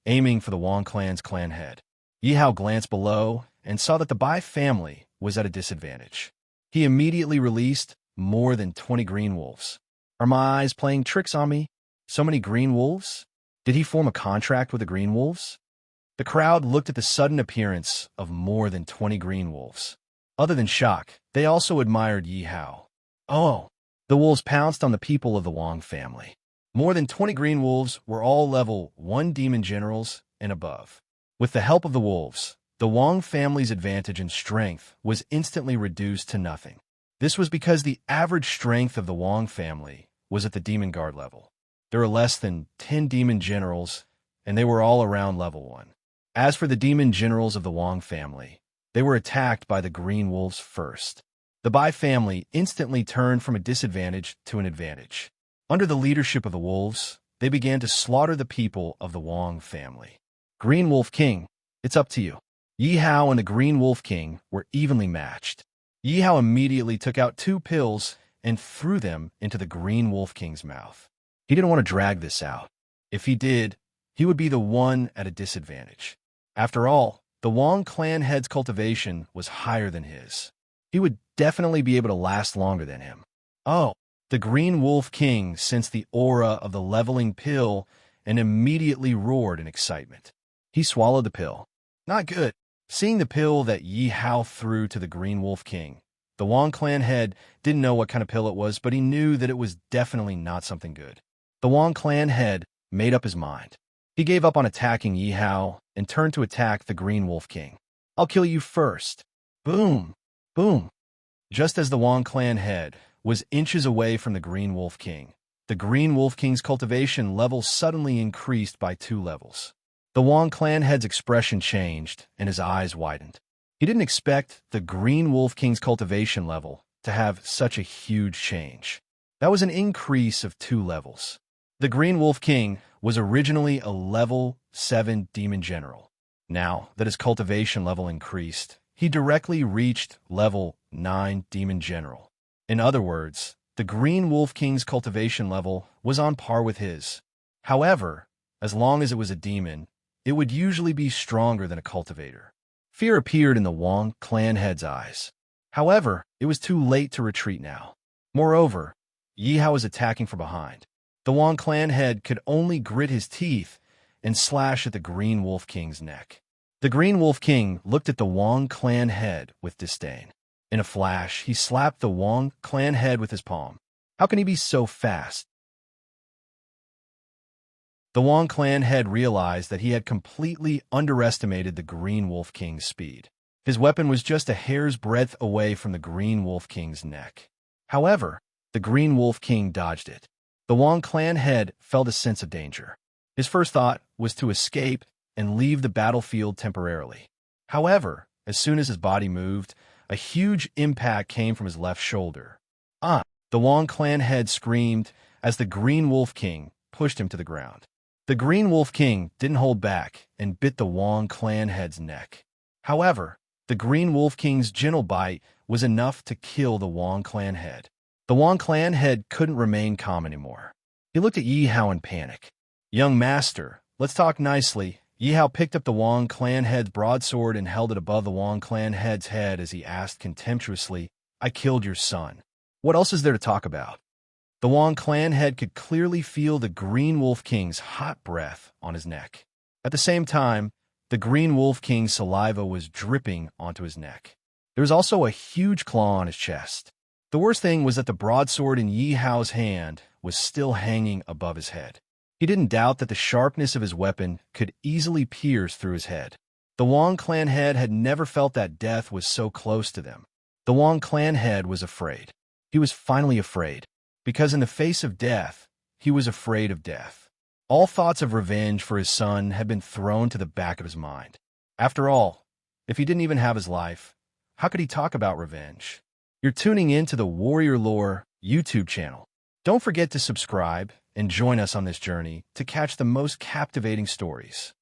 aiming for the Wang clan's clan head. Yi Hao glanced below and saw that the Bai family was at a disadvantage. He immediately released more than 20 green wolves. Are my eyes playing tricks on me? So many green wolves? Did he form a contract with the green wolves? The crowd looked at the sudden appearance of more than 20 green wolves. Other than shock, they They also admired Yi Hao. Oh, the wolves pounced on the people of the Wang family. More than 20 green wolves were all level 1 demon generals and above. With the help of the wolves, the Wang family's advantage in strength was instantly reduced to nothing. This was because the average strength of the Wang family was at the demon guard level. There were less than 10 demon generals, and they were all around level 1. As for the demon generals of the Wang family, they were attacked by the green wolves first. The Bai family instantly turned from a disadvantage to an advantage. Under the leadership of the wolves, they began to slaughter the people of the Wang family. Green Wolf King, it's up to you. Yi Hao and the Green Wolf King were evenly matched. Yi Hao immediately took out 2 pills and threw them into the Green Wolf King's mouth. He didn't want to drag this out. If he did, he would be the one at a disadvantage. After all, the Wang clan head's cultivation was higher than his. He would definitely be able to last longer than him. Oh, the Green Wolf King sensed the aura of the leveling pill and immediately roared in excitement. He swallowed the pill. Not good. Seeing the pill that Yi Hao threw to the Green Wolf King, the Wang clan head didn't know what kind of pill it was, but he knew that it was definitely not something good. The Wang clan head made up his mind. He gave up on attacking Yi Hao and turned to attack the Green Wolf King. I'll kill you first. Boom. Boom. Just as the Wang clan head was inches away from the Green Wolf King, the Green Wolf King's cultivation level suddenly increased by 2 levels. The Wang clan head's expression changed and his eyes widened. He didn't expect the Green Wolf King's cultivation level to have such a huge change. That was an increase of 2 levels. The Green Wolf King was originally a level 7 demon general. Now that his cultivation level increased, he directly reached level 9 demon general. In other words, the Green Wolf King's cultivation level was on par with his. However, as long as it was a demon, it would usually be stronger than a cultivator. Fear appeared in the Wang clan head's eyes. However, it was too late to retreat now. Moreover, Yi Hao was attacking from behind. The Wang clan head could only grit his teeth and slash at the Green Wolf King's neck. The Green Wolf King looked at the Wang clan head with disdain. In a flash, he slapped the Wang clan head with his palm. How can he be so fast? The Wang clan head realized that he had completely underestimated the Green Wolf King's speed. His weapon was just a hair's breadth away from the Green Wolf King's neck. However, the Green Wolf King dodged it. The Wang clan head felt a sense of danger. His first thought was to escape and leave the battlefield temporarily. However, as soon as his body moved, a huge impact came from his left shoulder. Ah! The Wang clan head screamed as the Green Wolf King pushed him to the ground. The Green Wolf King didn't hold back and bit the Wang clan head's neck. However, the Green Wolf King's gentle bite was enough to kill the Wang clan head. The Wang clan head couldn't remain calm anymore. He looked at Yi Hao in panic. Young master, let's talk nicely. Yi Hao picked up the Wang clan head's broadsword and held it above the Wang clan head's head as he asked contemptuously, I killed your son. What else is there to talk about? The Wang clan head could clearly feel the Green Wolf King's hot breath on his neck. At the same time, the Green Wolf King's saliva was dripping onto his neck. There was also a huge claw on his chest. The worst thing was that the broadsword in Yi Hao's hand was still hanging above his head. He didn't doubt that the sharpness of his weapon could easily pierce through his head. The Wang clan head had never felt that death was so close to them. The Wang clan head was afraid. He was finally afraid, because in the face of death, he was afraid of death. All thoughts of revenge for his son had been thrown to the back of his mind. After all, if he didn't even have his life, how could he talk about revenge? You're tuning in to the Warrior Lore YouTube channel. Don't forget to subscribe and join us on this journey to catch the most captivating stories.